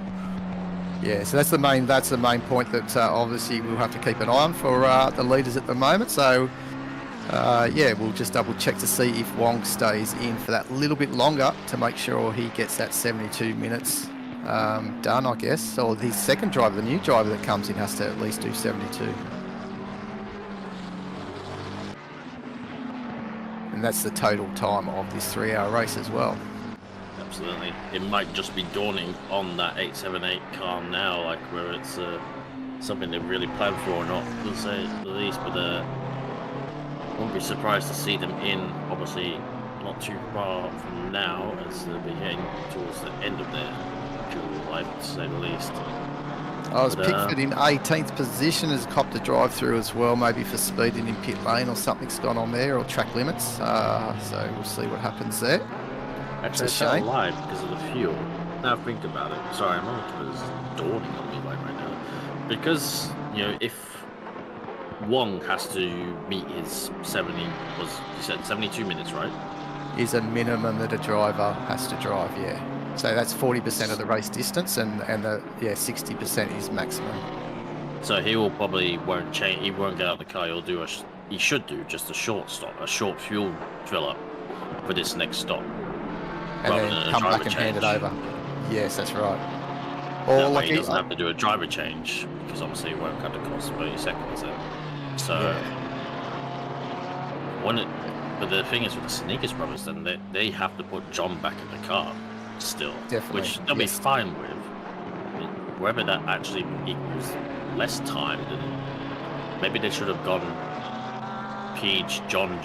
Yeah, so that's the main point that obviously we'll have to keep an eye on for the leaders at the moment. So yeah, we'll just double check to see if Wong stays in for that little bit longer to make sure he gets that 72 minutes done, I guess. Or the second driver, the new driver that comes in, has to at least do 72. And that's the total time of this 3-hour race as well. Absolutely. It might just be dawning on that 878 car now, like where it's something they've really planned for or not, to say the least, but won't be surprised to see them in, obviously not too far from now, as they'll be heading towards the end of their dual life, to say the least. I was Pickford in 18th position as copped a drive through as well, maybe for speeding in pit lane or something's gone on there, or track limits. So we'll see what happens there. Actually, it's a live because of the fuel. Now think about it. Sorry, I'm not it's dawning on me like right now. Because, if Wong has to meet his 72 minutes, right? Is a minimum that a driver has to drive, yeah. So that's 40% of the race distance, and the 60% is maximum. So he will probably won't change. He won't get out of the car. He should do just a short stop, a short fuel fill up for this next stop. And then come back and hand it over. Yes, that's right. Or that like way he doesn't have to do a driver change, because obviously it won't cut the cost 30 seconds then. So, but the thing is with the Sneakers brothers, then they have to put John back in the car still. Definitely. Which they'll be fine with. I mean, whether that actually equals less time, then maybe they should have gone Peach, John,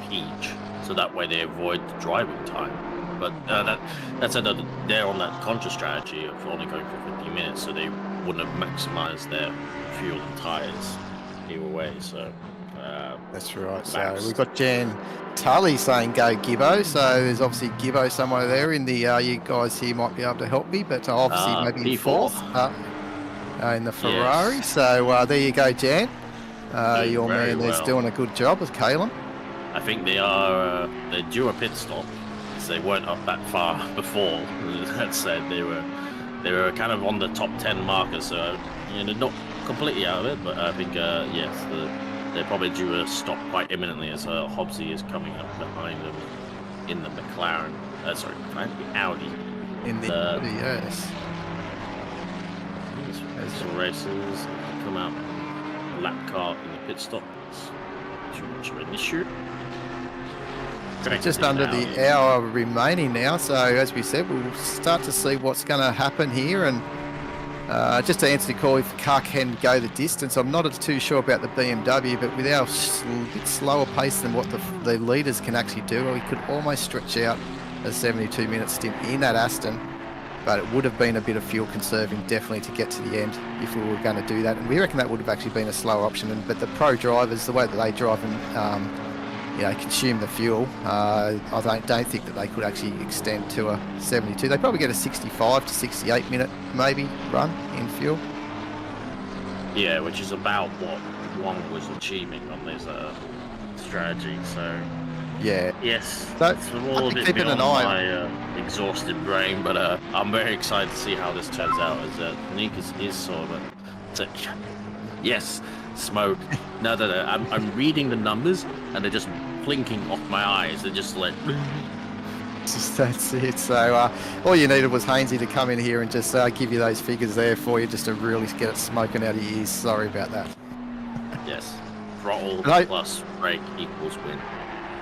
Peach, so that way they avoid the driving time. But that's another. They're on that conscious strategy of only going for 50 minutes, so they wouldn't have maximized their fuel and tires either way. So that's right. So we've got Jan Tully saying go Gibbo. So there's obviously Gibbo somewhere there in the. You guys here might be able to help me, but obviously maybe in fourth in the Ferrari. Yes. So there you go, Jan. Your man there's doing a good job with Kalen. I think they're due a pit stop. They weren't up that far before. That said, they were kind of on the top 10 marker, so not completely out of it, but I think yes, they're probably due a stop quite imminently as Hobbsy is coming up behind them in the McLaren. Sorry, the Audi. In the Audi, yes. Some races come out lap car in the pit stop. Too much of an issue. Just under the hour remaining now, so as we said, we'll start to see what's going to happen here. And just to answer the call, if the car can go the distance, I'm not too sure about the BMW, but with our bit slower pace than what the leaders can actually do, we could almost stretch out a 72-minute stint in that Aston, but it would have been a bit of fuel conserving definitely to get to the end if we were going to do that. And we reckon that would have actually been a slower option. But the pro drivers, the way that they drive and consume the fuel, I don't think that they could actually extend to a 72. They probably get a 65 to 68 minute maybe run in fuel. Yeah, which is about what Wong was achieving on this strategy. So yeah, yes, so it's all a bit beyond my exhausted brain, but I'm very excited to see how this turns out. As Nick is sort of yes. Smoke. No. I'm reading the numbers and they're just blinking off my eyes. They're just like. That's it. So all you needed was Hainsey to come in here and just give you those figures there for you, just to really get it smoking out of your ears. Sorry about that. Yes. Throttle plus brake equals win.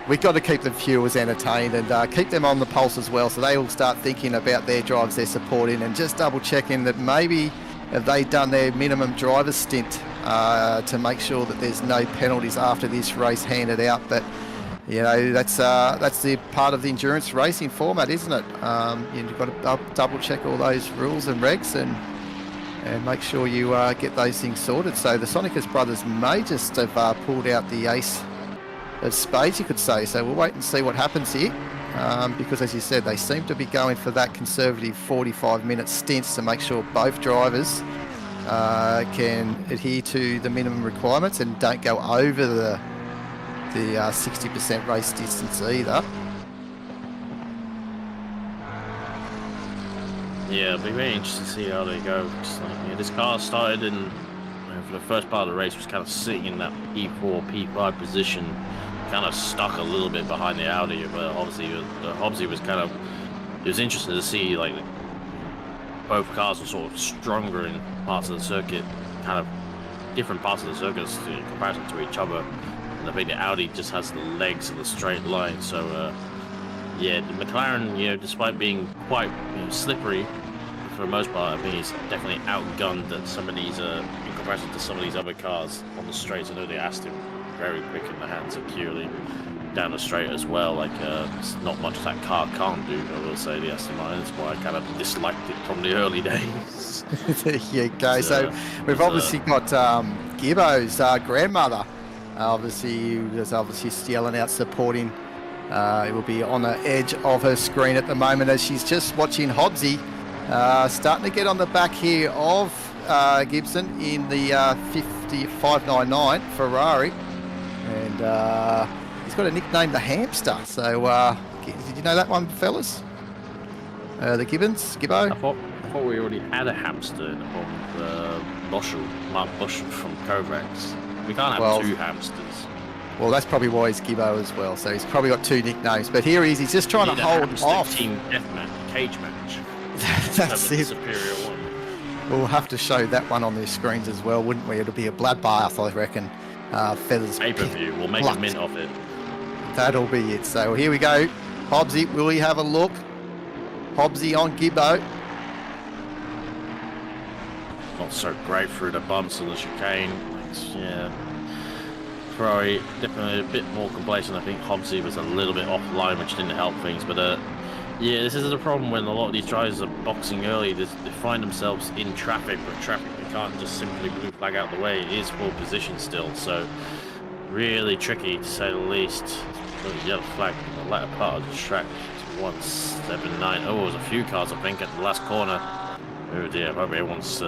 We've got to keep the viewers entertained and keep them on the pulse as well, so they will start thinking about their drives they're supporting, and just double checking that maybe have they done their minimum driver's stint to make sure that there's no penalties after this race handed out. But that's the part of the endurance racing format, isn't it? You've got to double check all those rules and regs and make sure you get those things sorted. So the Sonicus brothers may just have pulled out the ace of spades, you could say. So we'll wait and see what happens here. because, as you said, they seem to be going for that conservative 45-minute stints to make sure both drivers can adhere to the minimum requirements and don't go over the 60% race distance either. Yeah, it'll be very interesting to see how they go. This car started in, for the first part of the race, was kind of sitting in that P4, P5 position, kind of stuck a little bit behind the Audi, but obviously Hobbsy was kind of, it was interesting to see like both cars were sort of stronger in parts of the circuit, kind of different parts of the circuits in comparison to each other. And I think the Audi just has the legs of the straight line, so yeah, the McLaren, despite being quite slippery for the most part, I think he's definitely outgunned at some of these, in comparison to some of these other cars on the straights. I know they asked him very quick in the hands securely down the straight as well. Like, it's not much that car can't do, I will say, the Aston Martin. That's why I kind of disliked it from the early days. There you go. So we've obviously got Gibbo's grandmother. Obviously, was yelling out, supporting. It will be on the edge of her screen at the moment as she's just watching Hobbsy starting to get on the back here of Gibson in the 599 Ferrari, and he's got a nickname, the Hamster. So did you know that one, fellas? The Gibbo? I thought we already had a hamster in the form of Mark Bushell from Kovacs. We can't have two hamsters. Well, that's probably why he's Gibbo as well. So he's probably got two nicknames. But here he is. He's just trying to hold off. Team deathmatch, cage match. That's it. Superior one. We'll have to show that one on their screens as well, wouldn't we? It'll be a bloodbath, I reckon. Feathers. Pay-per-view. We'll make a mint of it. That'll be it. So here we go. Hobbsy, will he have a look? Hobbsy on Gibbo. Not so great through the bumps of the chicane. Yeah. Ferrari definitely a bit more complacent. I think Hobbsy was a little bit offline, which didn't help things. But yeah, this is the problem when a lot of these drivers are boxing early. They find themselves in traffic, but traffic they can't just simply blue flag out the way. It is full position still, so really tricky to say the least. Yellow flag in the latter part of the track. 179. Oh, there's a few cars I think at the last corner. Oh dear, I hope everyone's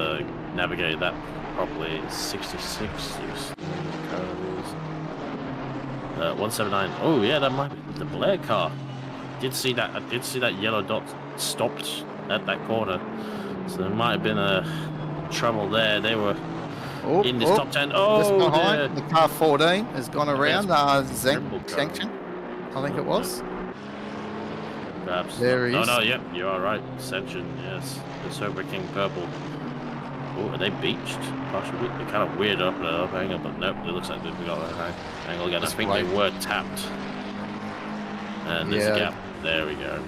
navigated that properly. 66. 179. Oh yeah, that might be the Blair car. I did see that yellow dot stopped at that corner, so there might have been a trouble there. They were in this top 10. Oh, just behind, the car 14 has gone around. Sanction, I think it was. Perhaps. There he is. No, yep, you are right. Sanction, yes. The Sober King purple. Oh, are they beached? Partially. They're kind of weird up the angle, but nope, it looks like they've got an angle again. I think they were tapped. And there's a gap. There we go.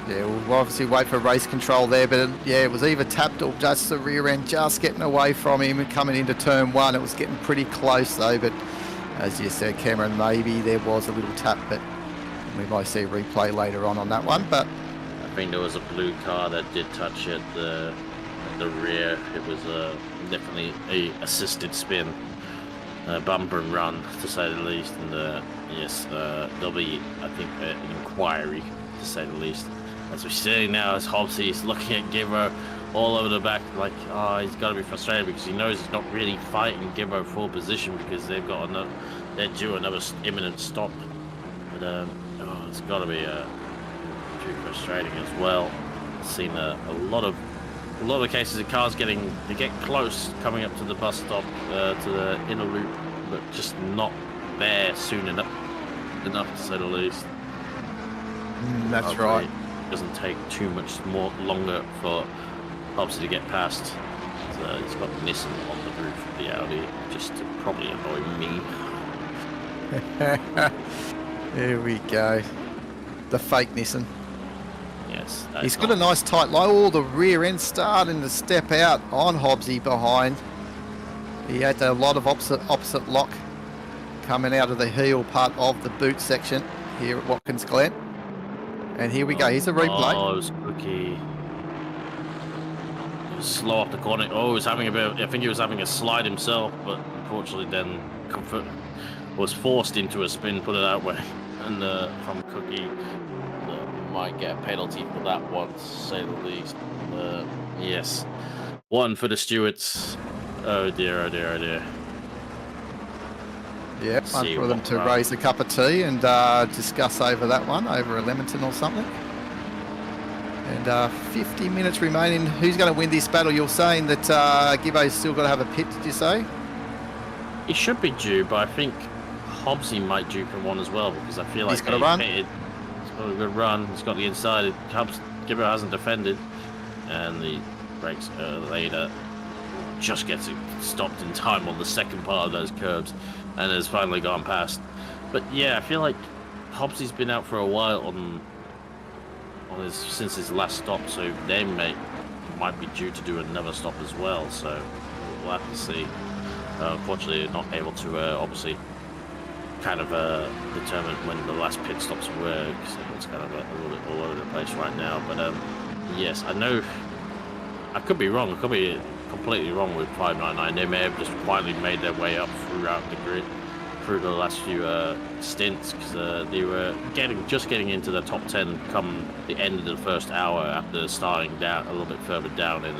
Yeah, we'll obviously wait for race control there, but it was either tapped or just the rear end just getting away from him and coming into turn one. It was getting pretty close though, but as you said, Cameron, maybe there was a little tap, but we might see a replay later on that one. But I think there was a blue car that did touch it. The rear, it was definitely a assisted spin, bump and run to say the least, and yes, there'll be, I think, an inquiry to say the least. As we're sitting now, as Hobbsy's looking at Gibbo all over the back, like, he's got to be frustrated because he knows he's not really fighting Gibbo full position because they've got they're due another imminent stop. But it's got to be too frustrating as well. I've seen a lot of cases of cars they get close coming up to the bus stop, to the inner loop, but just not there soon enough to say the least. That's Hopefully right. It doesn't take too much longer for Hobbsy to get past. So he's got Nissan on the roof of the Audi, just to probably annoy me. There we go. The fake Nissan. Yes. He's got a nice tight line. Oh, the rear end starting to step out on Hobbsy behind. He had a lot of opposite lock coming out of the heel part of the boot section here at Watkins Glen. And here we go. Here's a replay. Oh, it was Cookie. He was slow off the corner. Oh, he was having I think he was having a slide himself, but unfortunately then was forced into a spin, put it that way. And from Cookie, might get a penalty for that one, to say the least. Yes. One for the stewards. Oh dear, oh dear, oh dear. Yeah, one See for them what to run. raise a cup of tea and discuss over that one, over a Leamington or something. And 50 minutes remaining. Who's going to win this battle? You're saying that Gibbo's still got to have a pit, did you say? He should be due, but I think Hobbsy might due for one as well, because I feel like He's got a run. He's got a good run. He's got the inside. Gibbo hasn't defended, and the breaks later. Just gets it stopped in time on the second part of those curbs, and has finally gone past. But yeah, I feel like Hobbsy's been out for a while since his last stop, so they might be due to do another stop as well. So we'll have to see. Unfortunately, not able to obviously kind of determine when the last pit stops were, because it's kind of a little bit all over the place right now. But yes, I know I could be wrong. I could be completely wrong with 599. They may have just quietly made their way up throughout the grid through the last few stints, because they were just getting into the top 10 come the end of the first hour, after starting down a little bit further down in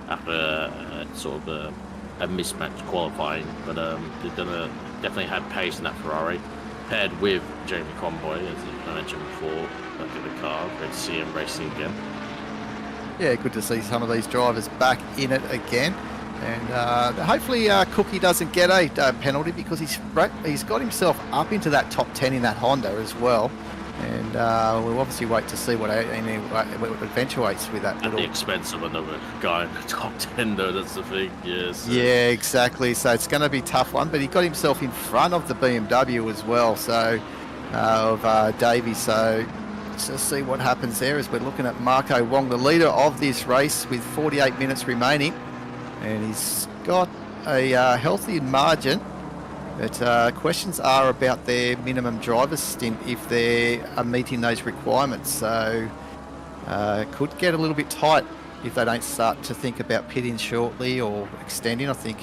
after sort of a mismatched qualifying. But they've definitely had pace in that Ferrari, paired with Jamie Conboy, as I mentioned before, back in the car. Great to see him racing again. Yeah, good to see some of these drivers back in it again. And hopefully Cookie doesn't get a penalty, because he's got himself up into that top 10 in that Honda as well. And we'll obviously wait to see what eventuates with that. At the expense of another guy in the top 10, though, that's the thing, yes. Yeah, exactly. So it's going to be a tough one, but he got himself in front of the BMW as well, so of Davey. So let's just see what happens there, as we're looking at Marco Wong, the leader of this race, with 48 minutes remaining. And he's got a healthy margin, but questions are about their minimum driver's stint, if they are meeting those requirements. So could get a little bit tight if they don't start to think about pitting shortly or extending. I think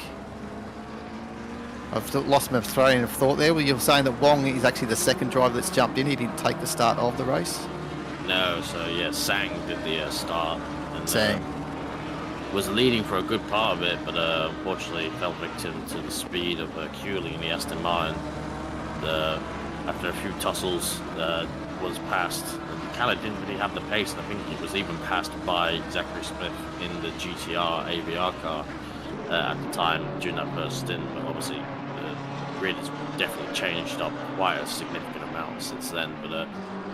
I've lost my train of thought there. Well, you're saying that Wong is actually the second driver that's jumped in. He didn't take the start of the race. No, so yeah, Sang did the start. And, Sang. Was leading for a good part of it, but unfortunately fell victim to the speed of Cooley in the Aston Martin. After a few tussles, was passed. And kind of didn't really have the pace, and I think he was even passed by Zachary Smith in the GTR AVR car at the time during that first stint. But obviously, the grid has definitely changed up quite a significant amount since then. But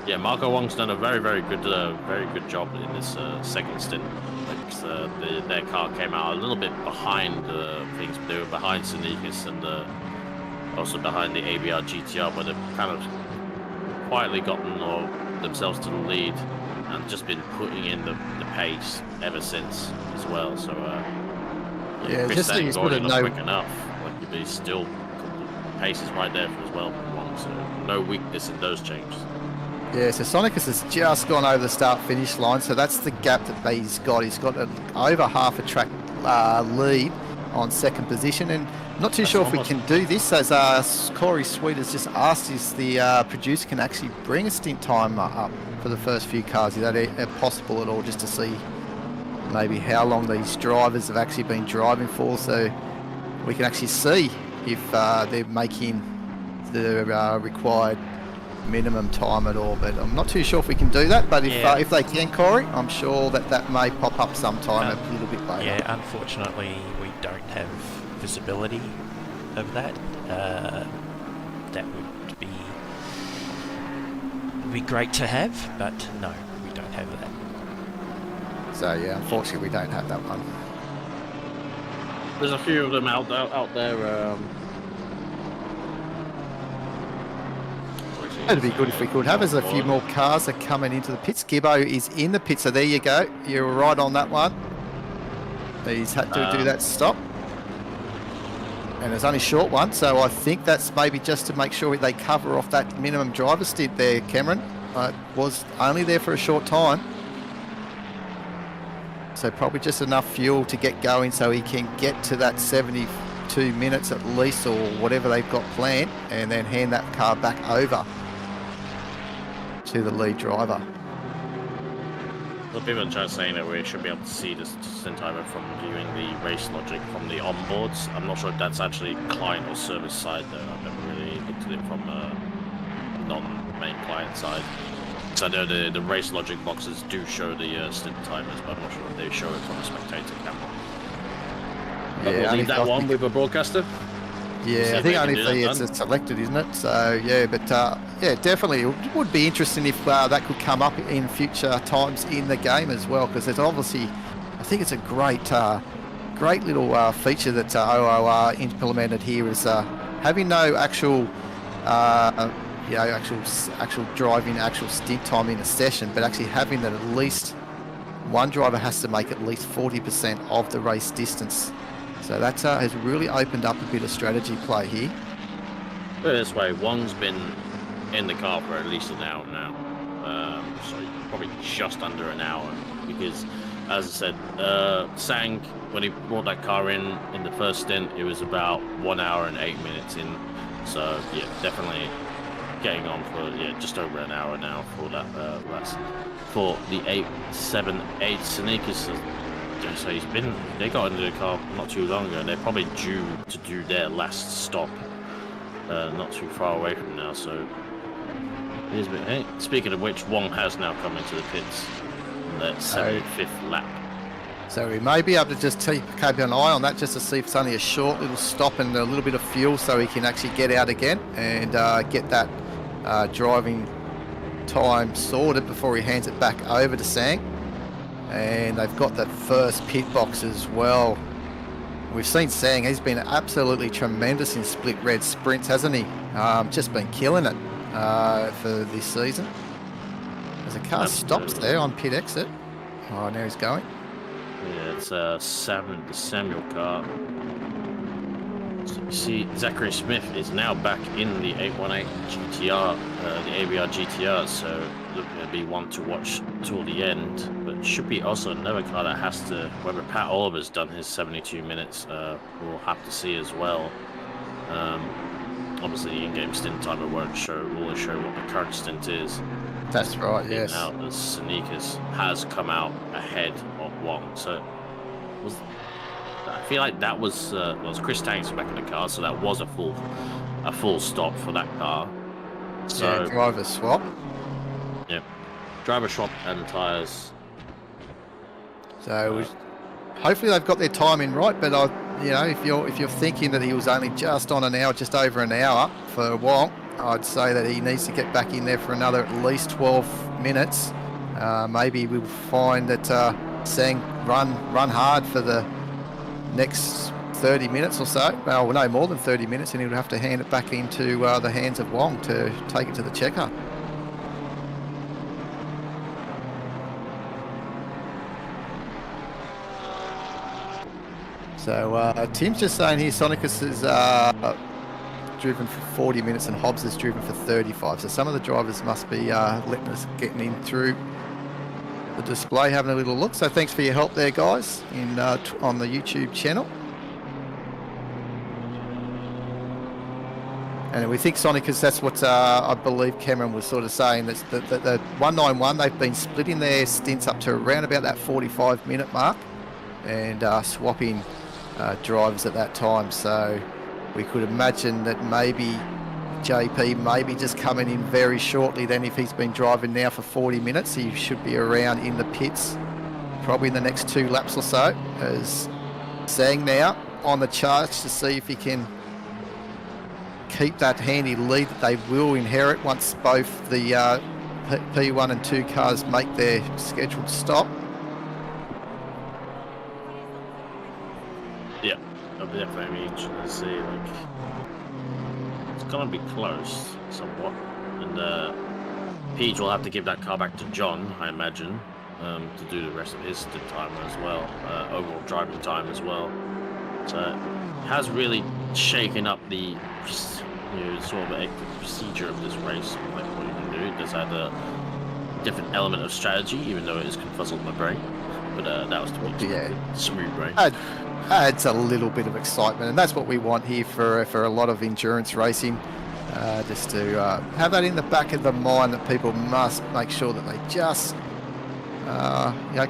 yeah, Marco Wong's done a very good job in this second stint. Their car came out a little bit behind things. They were behind Sneakers and also behind the ABR GTR, but they've kind of quietly gotten themselves to the lead and just been putting in the pace ever since as well. So Yeah, Chris just Sang it's already good to not know. quick enough. Like, he's still pace is right there as well for Wong, so no weakness in those changes. Yeah, so Sonicus has just gone over the start-finish line, so that's the gap that he's got. He's got over half a track lead on second position, and not too sure if we can do this, as Corey Sweet has just asked if the producer can actually bring a stint time up for the first few cars. Is that possible at all, just to see maybe how long these drivers have actually been driving for, so we can actually see if they're making the required minimum time at all. But I'm not too sure if we can do that, but if they can, Corey, I'm sure that may pop up sometime a little bit later. Yeah, unfortunately we don't have visibility of that. That would be great to have, but no, we don't have that. So yeah, unfortunately we don't have that one. There's a few of them out there. It'd be good if we could have. There's a few more cars are coming into the pits. Gibbo is in the pit, so there you go. You're right on that one. He's had to do that stop. And it's only a short one, so I think that's maybe just to make sure they cover off that minimum driver stint there, Cameron. Was only there for a short time. So probably just enough fuel to get going so he can get to that 72 minutes at least, or whatever they've got planned, and then hand that car back over to the lead driver. The people are just saying that we should be able to see this stint timer from viewing the race logic from the onboards. I'm not sure if that's actually client or service side though. I've never really looked at it from non-main client side. So I know the race logic boxes do show the stint timers, but I'm not sure if they show it from the spectator camera. But we'll leave that one with a broadcaster. Yeah, I think only if it's selected, isn't it? So yeah, but yeah, definitely it would be interesting if that could come up in future times in the game as well, because it's obviously, I think it's a great little feature that OOR implemented here is having no actual, actual driving, actual stint time in a session, but actually having that at least one driver has to make at least 40% of the race distance. So that has really opened up a bit of strategy play here. Put it this way, Wong's been in the car for at least an hour now. So probably just under an hour, because as I said, Sang, when he brought that car in the first stint, it was about 1 hour and 8 minutes in. So yeah, definitely getting on for just over an hour now for that last, for the 878 sneakers. So they got into the car not too long ago. They're probably due to do their last stop not too far away from now. So it is a bit, hey, speaking of which, Wong has now come into the pits on that 75th lap. So we may be able to just keep an eye on that just to see if it's only a short little stop and a little bit of fuel so he can actually get out again and get that driving time sorted before he hands it back over to Sang. And they've got the first pit box as well. We've seen Sang, he's been absolutely tremendous in split red sprints, hasn't he? Just been killing it for this season. There's a car stops there on pit exit. Oh, now he's going. Yeah, it's the Samuel car. So you see, Zachary Smith is now back in the 818 GTR, the ABR GTR, so it'll be one to watch till the end. But should be also another car that has to, whether Pat Oliver's done his 72 minutes, we'll have to see as well. Obviously, the in-game stint timer won't always show what the current stint is. That's right, yes. Now, the Sneakers has come out ahead of Wong, so I feel like that was Chris Tanks back in the car, so that was a full stop for that car. So yeah, driver swap. Yep, driver swap and tyres. So hopefully they've got their timing right, but if you're thinking that he was only just on an hour, just over an hour for Wong, I'd say that he needs to get back in there for another at least 12 minutes. Maybe we'll find that Sang run hard for the next 30 minutes or so. Well, no more than 30 minutes, and he would have to hand it back into the hands of Wong to take it to the checker. So Tim's just saying here Sonicus is driven for 40 minutes and Hobbs is driven for 35. So some of the drivers must be letting us getting in through the display, having a little look. So thanks for your help there, guys, on the YouTube channel. And we think Sonicus, that's what I believe Cameron was sort of saying. That's the 191, they've been splitting their stints up to around about that 45-minute mark and swapping drivers at that time. So we could imagine that maybe JP may be just coming in very shortly then. If he's been driving now for 40 minutes, he should be around in the pits probably in the next 2 laps or so, as Sang now on the charge to see if he can keep that handy lead that they will inherit once both the P1 and 2 cars make their scheduled stop. Yeah, I'll definitely be interested to see. Like, it's gonna be close somewhat, and Pete will have to give that car back to John, I imagine, to do the rest of his stint time as well, overall driving time as well. So it has really shaken up the sort of a procedure of this race, like what you can do. It does have a different element of strategy, even though it is confuzzled my brain. But that was to be smooth brain. Adds a little bit of excitement, and that's what we want here for a lot of endurance racing. just to have that in the back of the mind that people must make sure that they just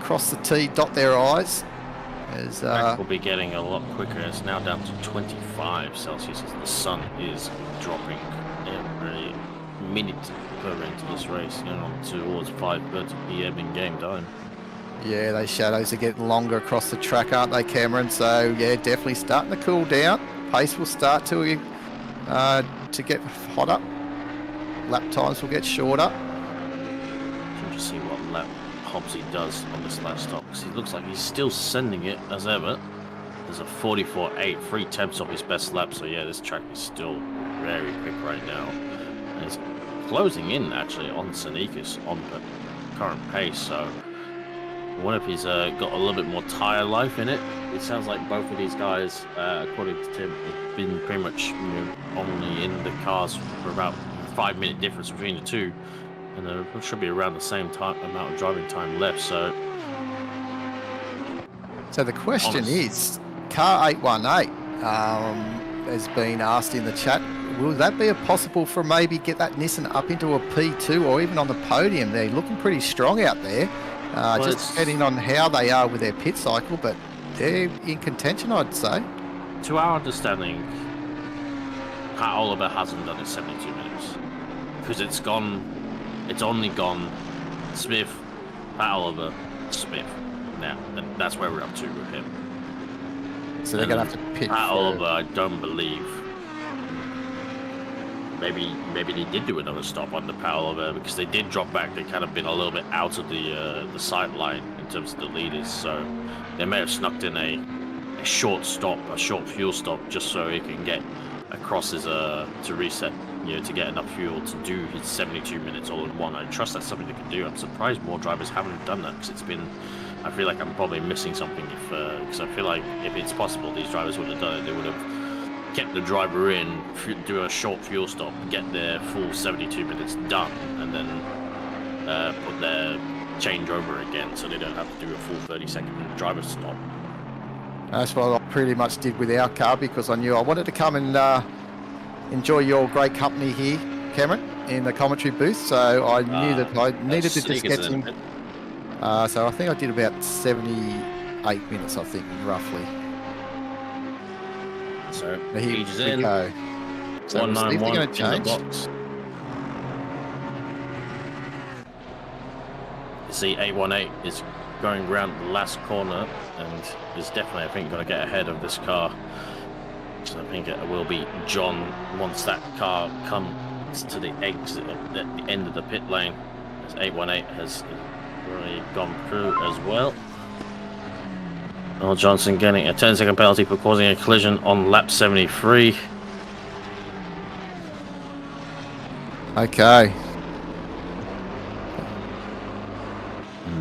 cross the T, dot their I's. As Track will be getting a lot quicker. It's now down to 25 Celsius as the sun is dropping every minute further into this race, going on towards 5:30 PM in game time. yeah, those shadows are getting longer across the track, aren't they, Cameron? So yeah, definitely starting to cool down. Pace will start to get hotter. Lap times will get shorter. Can you see what lap Hobbsy does on this last stop? Because he looks like he's still sending it as ever. There's a 44.8, 3 tenths off his best lap. So yeah, this track is still very quick right now. And it's closing in actually on Senekas on the current pace. So I wonder if he's got a little bit more tyre life in it. It sounds like both of these guys, according to Tim, have been pretty much only in the cars for about 5-minute difference between the two. And there should be around the same amount of driving time left. So the question is, car 818 has been asked in the chat, will that be possible for maybe get that Nissan up into a P2 or even on the podium? They're looking pretty strong out there. Just depending on how they are with their pit cycle, but they're in contention, I'd say. To our understanding, Pat Oliver hasn't done it 72 minutes because it's only gone Smith, Pat Oliver, Smith now, and that's where we're up to with him. So they're going to have to pit Pat for... Oliver, I don't believe. Maybe they did do another stop on the Pat Oliver because they did drop back. They kind of been a little bit out of the sight line in terms of the leaders, so they may have snuck in a short stop, a short fuel stop, just so he can get across his to reset, to get enough fuel to do his 72 minutes all in one. I trust that's something they can do. I'm surprised more drivers haven't done that because I feel like I'm probably missing something because I feel like if it's possible, these drivers would have done it. They would have kept the driver in, do a short fuel stop, get their full 72 minutes done, and then put their change over again so they don't have to do a full 30-second driver stop. That's what I pretty much did with our car because I knew I wanted to come and enjoy your great company here, Cameron, in the commentary booth. So I knew that I needed to just get some. So I think I did about 78 minutes, I think, roughly. So Here Paige is we in. go. So we'll see if they're 191 going in to the change. box. You see 818 is going around the last corner and is definitely, I think, going to get ahead of this car. So I think it will be John once that car comes to the exit at the end of the pit lane, as 818 has already gone through as well. Earl Johnson getting a 10-second penalty for causing a collision on lap 73. Okay.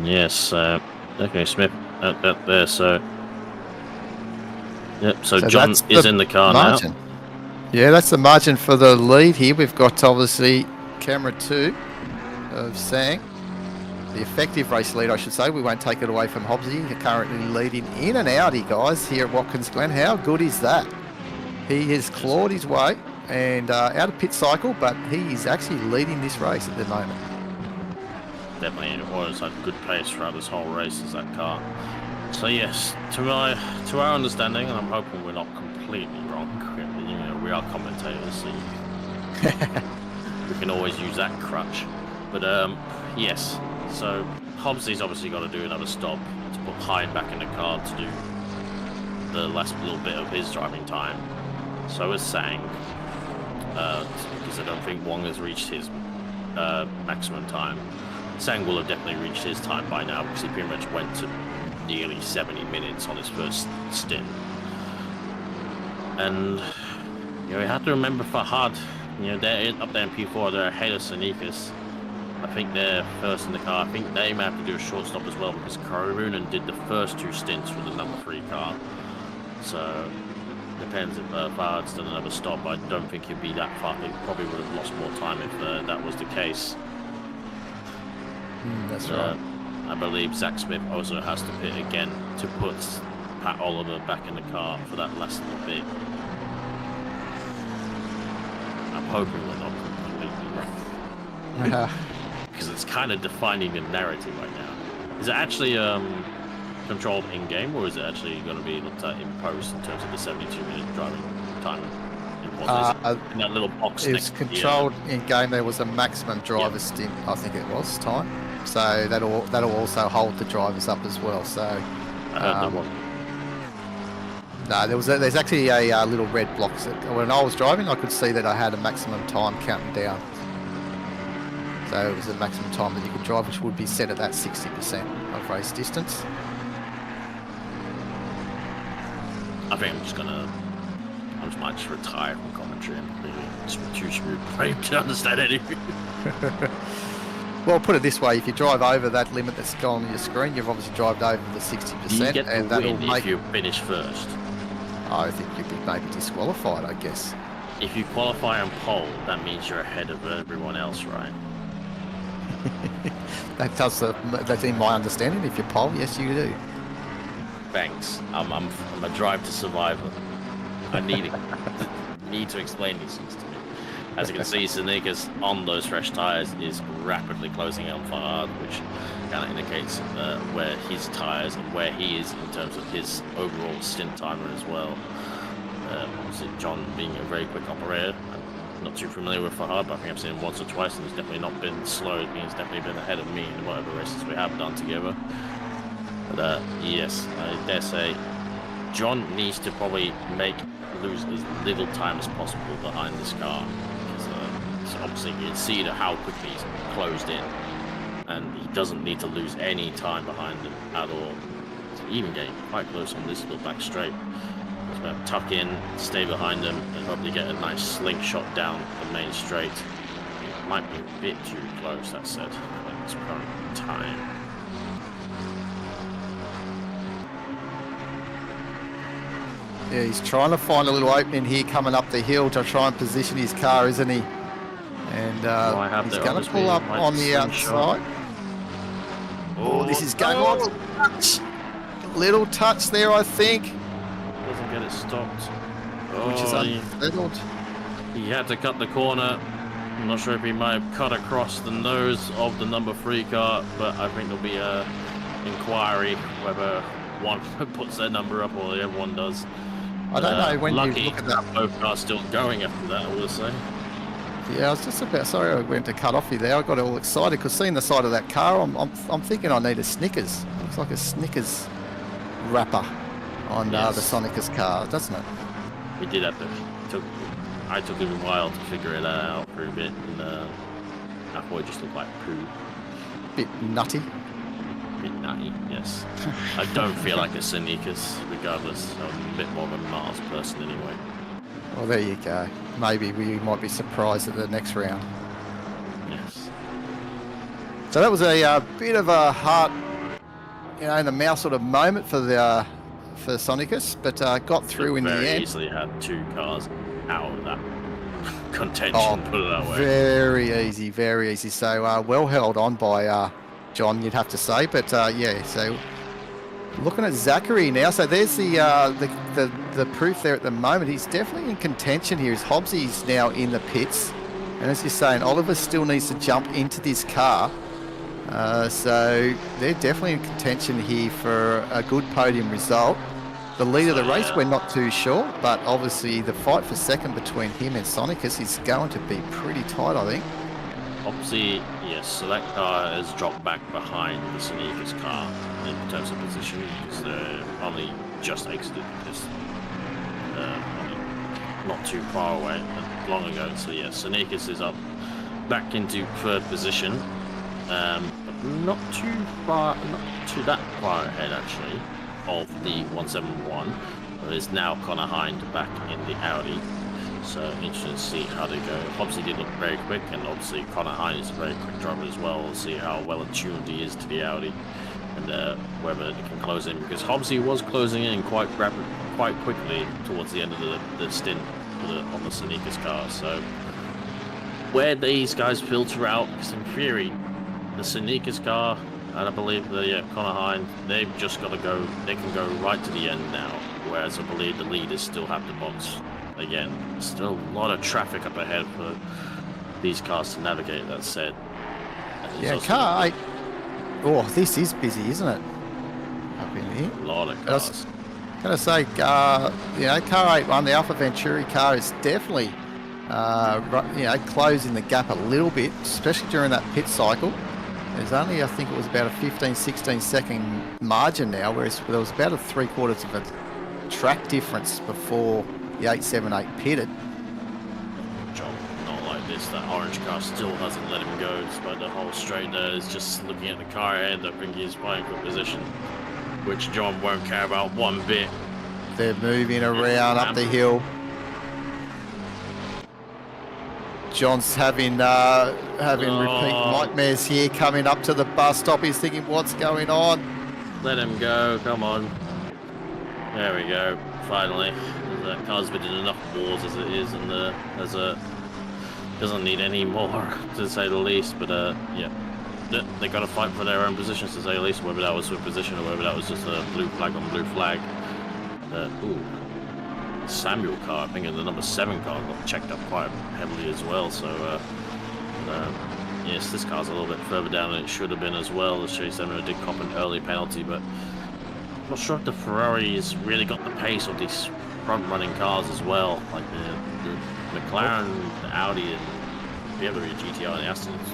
Yes, okay, Smith up there, so... Yep, so John that's is the in the car margin. now. Yeah, that's the margin for the lead here. We've got, obviously, camera 2 of Sang. The effective race lead, I should say. We won't take it away from Hobbsy. He's currently leading in and outy, guys, here at Watkins Glen. How good is that? He has clawed his way and out of pit cycle, but he is actually leading this race at the moment. Definitely, it was a good pace throughout this whole race as that car. So yes, to our understanding, and I'm hoping we're not completely wrong. We are commentators, so we can always use that crutch. But yes, so Hobbsy's obviously got to do another stop to put Hine back in the car to do the last little bit of his driving time. So is Sang, because I don't think Wong has reached his maximum time. Sang will have definitely reached his time by now because he pretty much went to nearly 70 minutes on his first stint. And you have to remember Fahad, they're up there in P4, they're ahead of Senekas. I think they're first in the car. I think they may have to do a short stop as well because Karunan did the first 2 stints with the number 3 car. So depends if Fahad's done another stop. I don't think he'd be that far. He probably would have lost more time if that was the case. That's right. I believe Zach Smith also has to pit again to put Pat Oliver back in the car for that last little bit. I hoping we're not completely wrong. Because it's kind of defining the narrative right now. Is it actually controlled in-game, or is it actually going to be looked at in post in terms of the 72-minute driving time? In that little box It next was to controlled in-game. There was a maximum driver stint, I think it was, time. So that'll also hold the drivers up as well. So I heard that one. no, there's actually a little red block. When I was driving, I could see that I had a maximum time counting down. So it was the maximum time that you could drive, which would be set at that 60% of race distance. I think I just might just retire from commentary and really just too smooth brain to understand anything. Well, put it this way: if you drive over that limit that's gone on your screen, you've obviously driven over the 60%, You get and the that'll win make. if you finish first. I think you'd be maybe disqualified, I guess. If you qualify on pole, that means you're ahead of everyone else, right? That's in my understanding. If you pole, yes, you do. Thanks. I'm a drive to survival. I need to explain these things to me. As you can see, Sonicus on those fresh tyres is rapidly closing in on Farhad, which kind of indicates where his tyres and where he is in terms of his overall stint timer as well. Obviously, John being a very quick operator. I'm not too familiar with Farhad, but I think I've seen him once or twice, and he's definitely not been slow. He's definitely been ahead of me in whatever races we have done together. But yes, I dare say John needs to probably lose as little time as possible behind this car. So obviously you can see how quickly he's closed in, and he doesn't need to lose any time behind him at all. So even getting quite close on this little back straight. Just going to tuck in, stay behind him, and probably get a nice slingshot down the main straight. It might be a bit too close, that said, at this current time. Yeah, he's trying to find a little opening here coming up the hill to try and position his car, isn't he? And he's going to pull up on the outside. Oh, this is going on. Touch. Little touch there, I think. Doesn't get it stopped. Which is unsettled. He had to cut the corner. I'm not sure if he might have cut across the nose of the number 3 car, but I think there'll be a inquiry whether one puts their number up or the other one does. I don't know when lucky you look at that. Both cars still going after that, I will say. Yeah, I was just about sorry I went to cut off you there. I got all excited because seeing the side of that car, I'm thinking I need a Snickers. Looks like a Snickers wrapper on the Sonicus car, doesn't it? We did have to. I took a while to figure it out for a bit, and I thought it just looked like poo. Bit nutty. Bit nutty, yes. I don't feel like a Sonicus, regardless. I'm a bit more of a Mars person anyway. Well, there you go. Maybe we might be surprised at the next round. Yes. So that was a bit of a heart, in the mouth sort of moment for Sonicus, but got through in the end. Very easily had 2 cars out of that contention, put it that way. Very easy, very easy. So well held on by John, you'd have to say. But yeah, so looking at Zachary now. So there's the proof there at the moment. He's definitely in contention here. Hobbsy's now in the pits, and as you're saying, Oliver still needs to jump into this car. So they're definitely in contention here for a good podium result. The lead of the race, we're not too sure, but obviously the fight for second between him and Sonicus is going to be pretty tight, I think. Obviously, yes, so that car has dropped back behind the Sonicus car in terms of position, because they're only just exited this, not too far away, long ago. So yeah, Sonicus is up back into 3rd position, but not too that far ahead actually of the 171. There's now Connor Hind back in the Audi, so interesting to see how they go. Hobbsy did look very quick, and obviously Connor Hind is a very quick driver as well. We'll see how well attuned he is to the Audi, and whether they can close in, because Hobbsy was closing in quite quickly towards the end of the stint on the Sonicus car. So where these guys filter out, because in theory the Sonicus car, and I believe Connor Hind, they've just got to go. They can go right to the end now. Whereas I believe the leaders still have to box again, still a lot of traffic up ahead for these cars to navigate, that said. And Yeah, there's also car 8. Oh, this is busy, isn't it? Up in here. a lot of cars. Gonna say, you know, car 8-1, the Alpha Venturi car is definitely, you know, closing the gap a little bit, especially during that pit cycle. There's only, I think it was about a 15, 16 second margin now, whereas there was about a 3/4 of a track difference before the 878 pitted. John, not like this. That orange car still hasn't let him go, despite the whole straight there is just looking at the car ahead. I think he's fighting for position, which John won't care about one bit. They're moving around up the hill. John's having repeat nightmares here coming up to the bus stop. He's thinking, what's going on? Let him go, come on. There we go, finally. The car's been in enough wars as it is, and doesn't need any more, to say the least. But yeah, they got to fight for their own positions, to say the least. Whether that was for position or whether that was just a blue flag on blue flag. Ooh, Samuel car, I think, in the number 7 car got checked up quite heavily as well. So yes, this car's a little bit further down than it should have been as well. The Chase 7 did cop an early penalty, but I'm not sure if the Ferrari's really got the pace of these front-running cars as well. Like the McLaren, the Audi, and the BMW GTR and the Aston's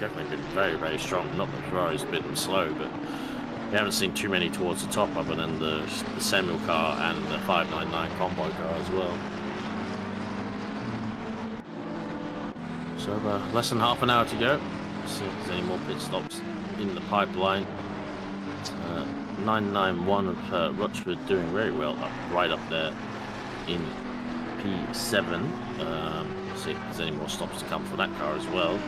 definitely been very, very strong. Not that Ferrari's been slow, but we haven't seen too many towards the top other than the Samuel car and the 599 Convoy car as well. So less than half an hour to go. See if there's any more pit stops in the pipeline. 991 of Rochford doing very well, right up there in P7. See if there's any more stops to come for that car as well.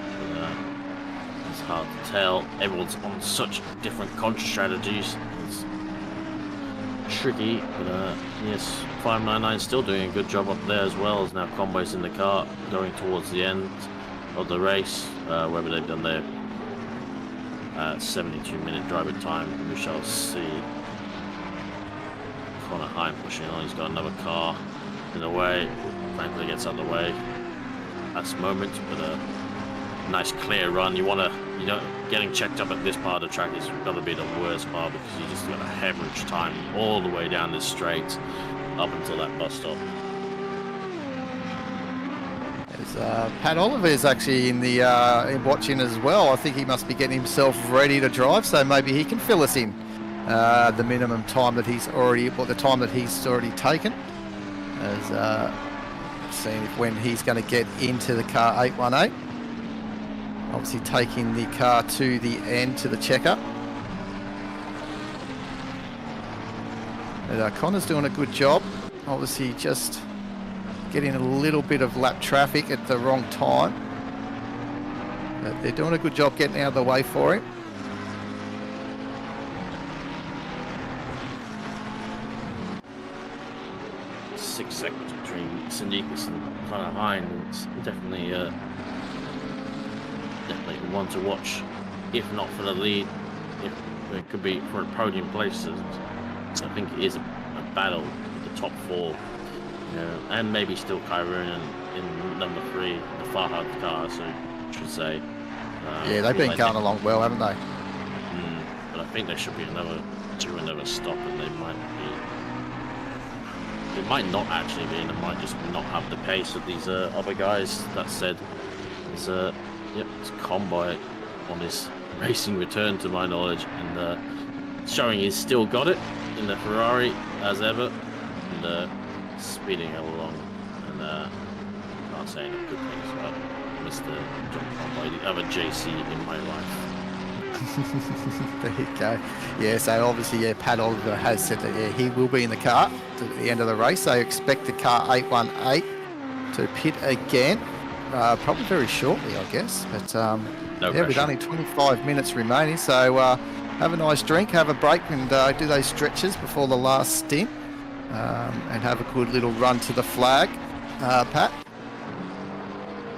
It's hard to tell. Everyone's on such different contra strategies. It's tricky, but yes, 599 still doing a good job up there as well. As now Convoy's in the car, going towards the end of the race, whether they've done their 72-minute driving time, we shall see. Connor Hine pushing on. He's got another car in the way. Frankly, gets out of the way last moment, but a nice clear run. You know, getting checked up at this part of the track is got to be the worst part, because you just got to hemorrhage time all the way down this straight up until that bus stop. Pat Oliver is actually in the watching as well. I think he must be getting himself ready to drive, so maybe he can fill us in the minimum time that he's already, the time that he's already taken. As seeing when he's going to get into the car 818. Obviously taking the car to the end to the checker. And Connor's doing a good job. Obviously just getting a little bit of lap traffic at the wrong time. But they're doing a good job getting out of the way for him. Six seconds between Syndikus and Connor Hine. It's definitely definitely one to watch, if not for the lead, if it could be for a podium places. I think it is a battle with the top 4. You know, and maybe still Kyrone in number 3, the Farhad car, so I should say. Yeah, they've been going along well, haven't they? But I think there should be another stop, and they might not actually be, and they might just not have the pace of these other guys. That said, it's it's Convoy on this racing return, to my knowledge, and showing he's still got it in the Ferrari as ever, and speeding along, and can't say enough good things about Mr. John Convoy, the other JC in my life. There you go. Yeah, so obviously, Pat Oliver has said that he will be in the car to the end of the race. They expect the car 818 to pit again, probably very shortly, I guess. But with only 25 minutes remaining, so have a nice drink, have a break, and do those stretches before the last stint. And have a good little run to the flag. Pat?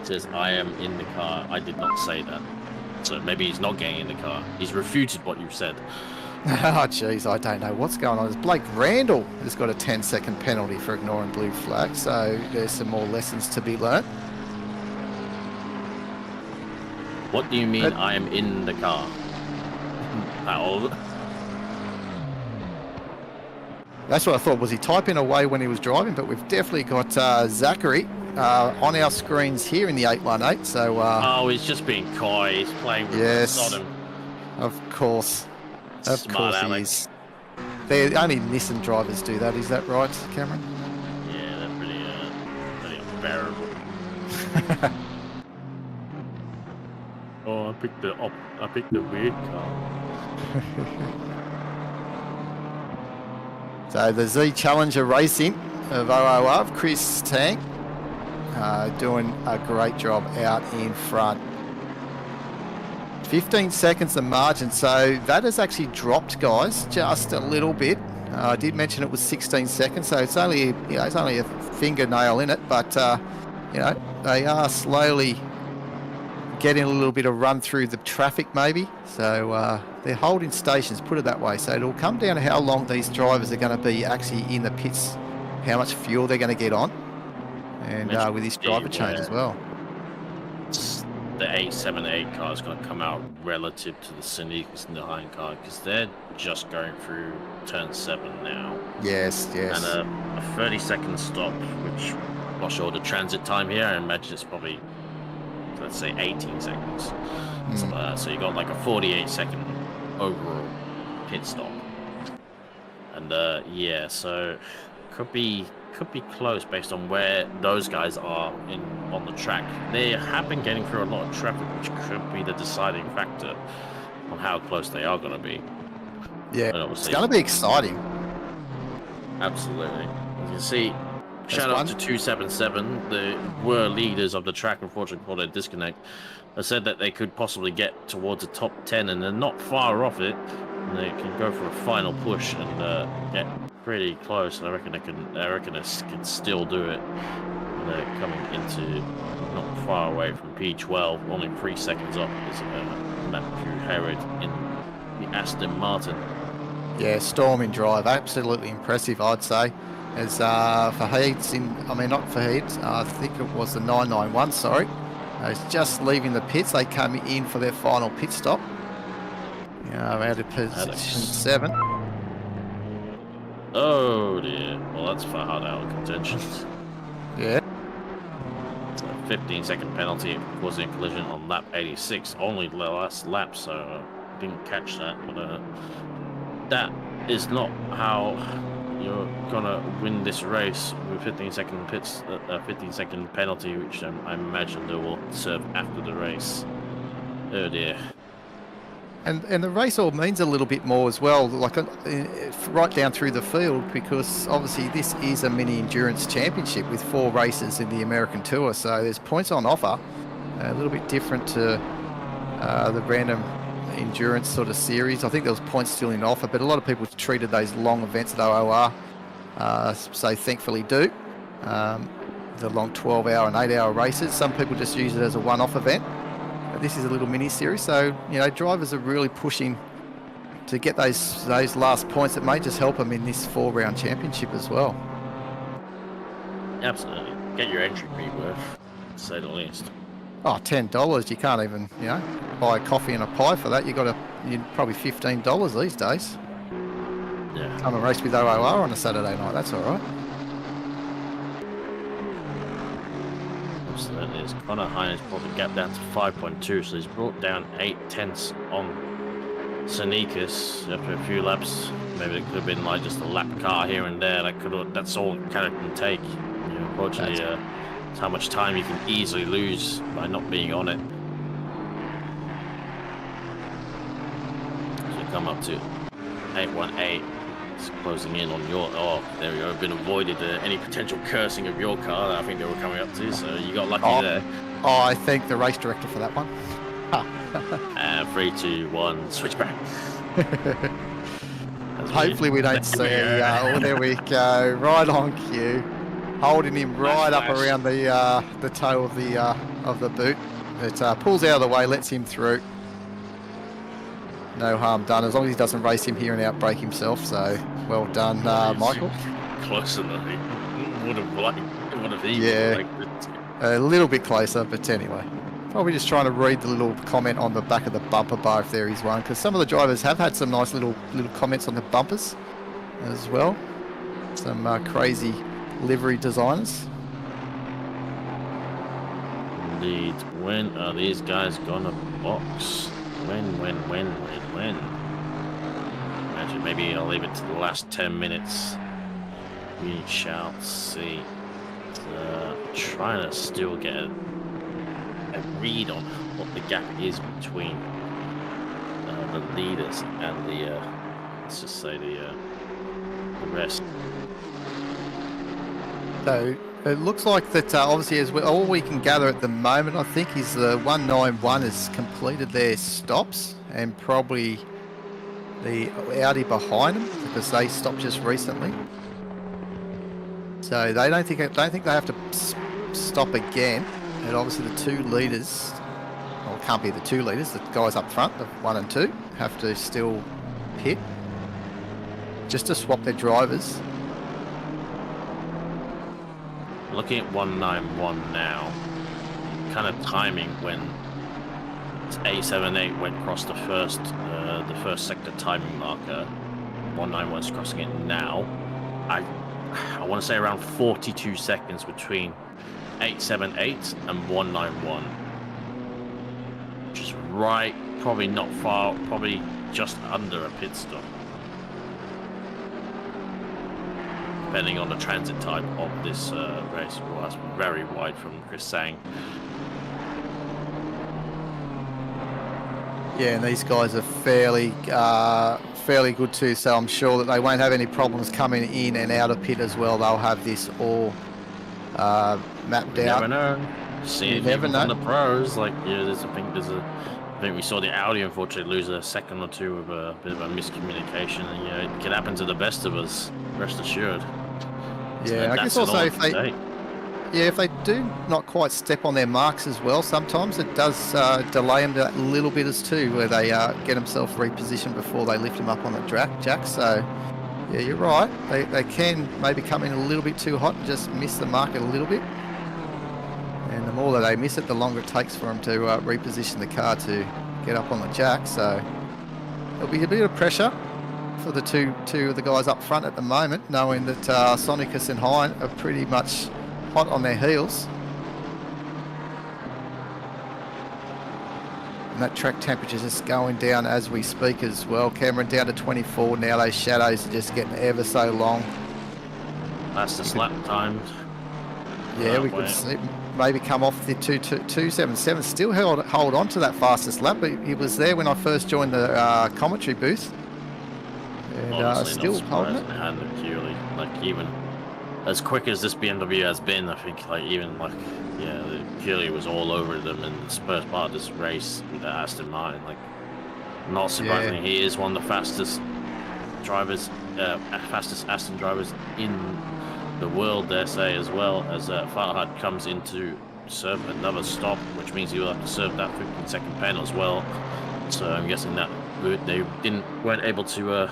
It says, I am in the car. I did not say that. So maybe he's not getting in the car. He's refuted what you said. Oh, jeez, I don't know what's going on. It's Blake Randall has got a 10-second penalty for ignoring blue flag, so there's some more lessons to be learnt. What do you mean I am in the car? How old? That's what I thought. Was he typing away when he was driving? But we've definitely got Zachary on our screens here in the 818. So. Oh, he's just being coy. He's playing with Sodom. Of course. Of Smart course Alex. he is. Only Nissan drivers do that. Is that right, Cameron? Yeah, they're pretty unbearable. Oh, I picked the weird car. So the Z Challenger Racing of OOR, Chris Tang, doing a great job out in front. 15 seconds the margin, so that has actually dropped, guys, just a little bit. I did mention it was 16 seconds, so it's only a fingernail in it, but they are slowly getting a little bit of run through the traffic maybe. So they're holding stations, put it that way. So it'll come down to how long these drivers are going to be actually in the pits, how much fuel they're going to get on, and with this driver change as well. The 878 car is going to come out relative to the Syndicus 9 car because they're just going through turn 7 now. Yes. And a 30-second stop, which I'm not sure the transit time here. I imagine it's probably, let's say, 18 seconds. Something like that. So you got like a 48-second overall pit stop. And so could be close based on where those guys are on the track. They have been getting through a lot of traffic, which could be the deciding factor on how close they are going to be. Yeah, it's going to be exciting. Absolutely. You can see, shout out to 277, the were leaders of the track, unfortunately for their disconnect. They said that they could possibly get towards the top 10, and they're not far off it. And they can go for a final push and get pretty close. I reckon they can still do it. And they're coming into not far away from P12, only 3 seconds up is Matthew Herod in the Aston Martin. Yeah, storming drive, absolutely impressive, I'd say. As Fahid's not Fahid, I think it was the 991, sorry. He's just leaving the pits. They come in for their final pit stop. Out of position 7. Oh dear. Well, that's Fahad out of contention. Yeah. It's a 15-second penalty causing a collision on lap 86. Only the last lap, so I didn't catch that. But that is not how you're gonna win this race with 15-second pits, 15-second penalty, which I imagine they will serve after the race. Oh dear. And the race all means a little bit more as well, like right down through the field, because obviously this is a mini endurance championship with 4 races in the American Tour, so there's points on offer, a little bit different to the random endurance sort of series. I think there was points still in offer, but a lot of people treated those long events at OOR, so thankfully do. The long 12-hour and 8-hour races, some people just use it as a one-off event. This is a little mini series, so drivers are really pushing to get those last points that may just help them in this 4-round championship as well. Absolutely, get your entry fee worth, to say the least. Oh, $10. You can't even buy a coffee and a pie for that. You probably $15 these days. Yeah. Come and race with OOR on a Saturday night. That's all right. Absolutely. As Connor Hines brought the gap down to 5.2, so he's brought down 8/10 on Syndicus after a few laps. Maybe it could have been like just a lap car here and there. That's all it can take. Unfortunately, it's how much time you can easily lose by not being on it. So come up to 818. It's closing in on your... Oh, there we go. Been avoided any potential cursing of your car that I think they were coming up to, so you got lucky there. Oh, I thank the race director for that one. 3, 2, 1, switchback. Hopefully we don't see... oh, there we go. Right on cue. Holding him right up around the toe of the boot. It pulls out of the way, lets him through. no harm done, as long as he doesn't race him here and outbreak himself. So well done, Michael. Closer than he would have liked. Would have even Yeah. liked it. A little bit closer, but anyway. Probably just trying to read the little comment on the back of the bumper bar if there is one, because some of the drivers have had some nice little comments on the bumpers as well. Some crazy livery designers. Indeed. When are these guys gonna box? When? Imagine maybe I'll leave it to the last 10 minutes. We shall see. Trying to still get a read on what the gap is between the leaders and the let's just say the rest. So it looks like that obviously as all we can gather at the moment, I think, is the 191 has completed their stops, and probably the Audi behind them, because they stopped just recently. So they don't think they have to stop again. And obviously the two leaders, well, it can't be the two leaders, the guys up front, the 1 and 2, have to still pit just to swap their drivers. Looking at 191 now, kind of timing when A78 went across the first sector timing marker. 191 is crossing it now. I want to say around 42 seconds between 878 and 191, which is right, probably not far, probably just under a pit stop, depending on the transit time of this race. Well, that's very wide from Chris saying. Yeah, and these guys are fairly good too, so I'm sure that they won't have any problems coming in and out of pit as well. They'll have this all mapped You out. never know. See it never even know. on the pros. Like, yeah, I think we saw the Audi unfortunately lose a second or two with a bit of a miscommunication, and yeah, it can happen to the best of us. Rest assured. Yeah, I guess also if they do not quite step on their marks as well, sometimes it does delay them a little bit as too, where they get themselves repositioned before they lift them up on the jack. So yeah, you're right. They can maybe come in a little bit too hot and just miss the market a little bit. And the more that they miss it, the longer it takes for them to reposition the car to get up on the jack. So there'll be a bit of pressure for the two of the guys up front at the moment, knowing that Sonicus and Hein are pretty much hot on their heels. And that track temperature is just going down as we speak as well. Cameron down to 24 now. Those shadows are just getting ever so long. That's the slap times. Yeah, we could see maybe come off the 277. Still hold on to that fastest lap. He was there when I first joined the commentary booth. And Honestly, still not holding it. surprised and Curly, like, even as quick as this BMW has been, I think, like, even like, yeah, Curly was all over them in the first part of this race with the Aston Martin. Like, not surprisingly, he is one of the fastest drivers, fastest Aston drivers in the world, dare say, as well, as Farhad comes in to serve another stop, which means he will have to serve that 15-second pen as well. So I'm guessing that they weren't able to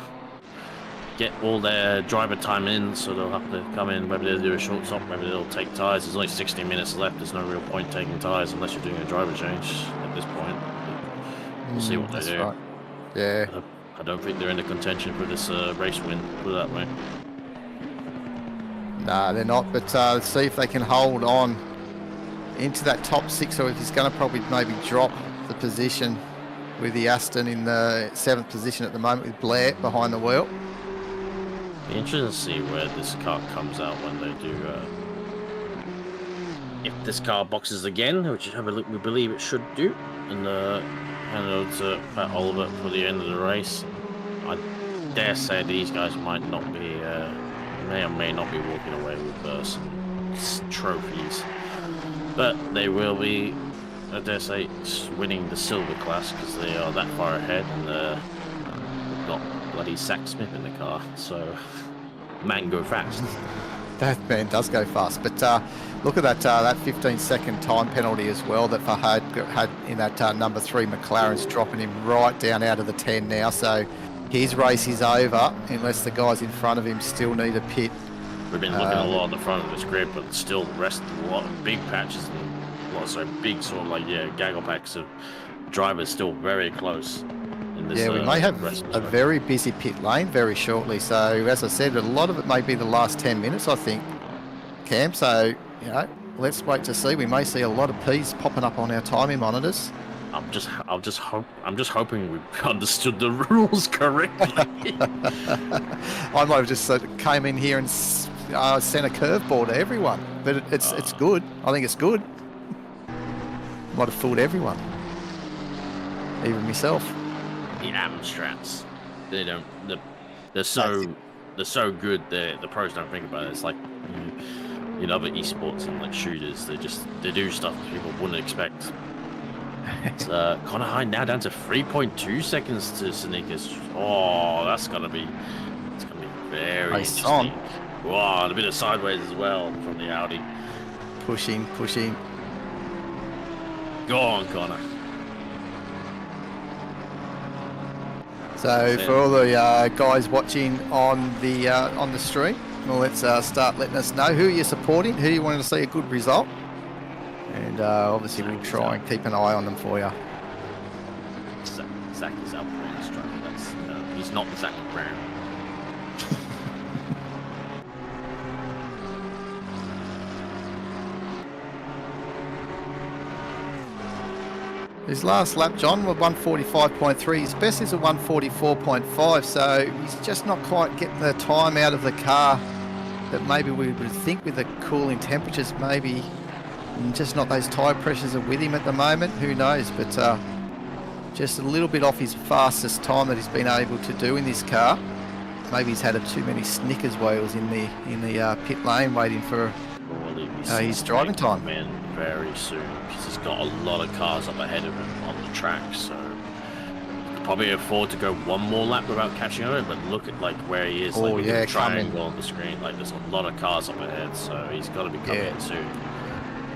get all their driver time in, so they'll have to come in. Maybe they'll do a short stop, maybe they'll take tyres. There's only 60 minutes left. There's no real point taking tyres unless you're doing a driver change at this point. We'll see what they do. Right. Yeah. I don't think they're in the contention for this race win, put it that way. Nah, they're not, but let's see if they can hold on into that top 6, or if he's going to probably maybe drop the position with the Aston in the 7th position at the moment with Blair behind the wheel. Be interesting to see where this car comes out when they do. If this car boxes again, which we believe it should do, and hand over to Pat Oliver for the end of the race, I dare say these guys might not be, may or may not be walking away with some trophies, but they will be, I dare say, winning the silver class because they are that far ahead, and they've got bloody Zach Smith in the car, so man go fast. That man does go fast, but Look at that 15-second time penalty as well that Fahad had in that number 3 McLaren's dropping him right down out of the 10 now. So his race is over unless the guys in front of him still need a pit. We've been looking a lot at the front of this grid, but still the rest a lot of big patches and lots of big sort of like gaggle packs of drivers still very close. In this, we may have a very busy pit lane very shortly. So as I said, a lot of it may be the last 10 minutes, I think, Cam. So let's wait to see. We may see a lot of P's popping up on our timing monitors. I'm just hoping we've understood the rules correctly. I might have just came in here and sent a curveball to everyone, but it's good. I think it's good. Might have fooled everyone, even myself. The Amstrats, they're so good. The pros don't think about it. It's like in other esports and like shooters, they do stuff people wouldn't expect. It's Connor Hine now down to 3.2 seconds to Sneakers. Oh, it's gonna be very interesting. Wow, a bit of sideways as well from the Audi. Pushing. Go on, Connor. So for all the guys watching on the stream, well, let's start letting us know who you're supporting, who you want to see a good result, and obviously we'll try and keep an eye on them for you. Zach is up on the strike. He's not Zach Brown. His last lap, John, was 145.3. His best is a 144.5, so he's just not quite getting the time out of the car that maybe we would think with the cooling temperatures, maybe just not those tyre pressures are with him at the moment. Who knows? But just a little bit off his fastest time that he's been able to do in this car. Maybe he's had too many Snickers wheels in the pit lane waiting for his driving time. Man, very soon, because he's got a lot of cars up ahead of him on the track, so he could probably afford to go one more lap without catching on it. But look at like where he is, with the triangle on the screen. Like there's a lot of cars up ahead, so he's got to be coming in soon.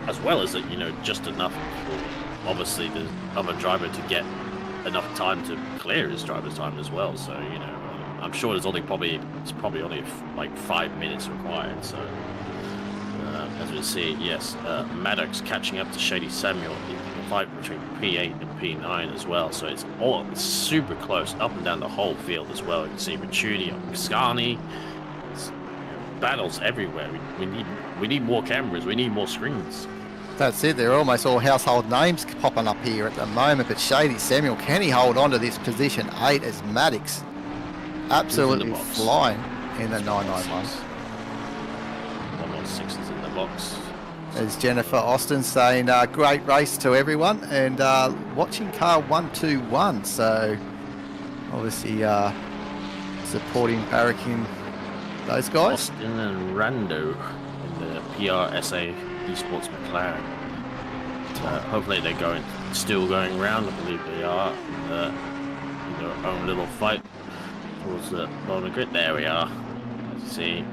As well as just enough for obviously the other driver to get enough time to clear his driver's time as well. So I'm sure it's probably only like 5 minutes required. So. As we see, yes, Maddox catching up to Shady Samuel in the fight between P8 and P9 as well. So it's all super close up and down the whole field as well. You can see Ricciuti on Piscani. Battles everywhere. We need more cameras. We need more screens. That's it. They're almost all household names popping up here at the moment. But Shady Samuel, can he hold on to this position 8 as Maddox absolutely flying in the 991? 116 is in the box. As Jennifer Austin saying, great race to everyone, and watching car 121. So obviously supporting, barracking those guys. Austin and Rando in the PRSA Esports McLaren. Hopefully they're still going around. I believe they are in their own little fight towards the bottom of the grid. There we are. As you see,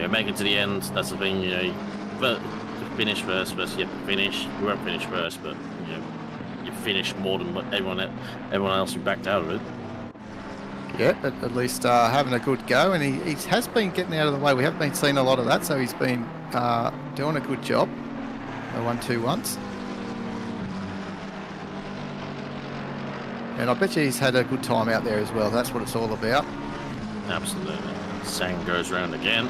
make it to the end. That's the thing. But to finish first, you have to finish. We won't finish first, but you finish more than everyone else who backed out of it. Yeah, at least having a good go, and he has been getting out of the way. We haven't been seeing a lot of that, so he's been doing a good job. The 1-2-1s. And I bet you he's had a good time out there as well. That's what it's all about. Absolutely. Sang goes round again.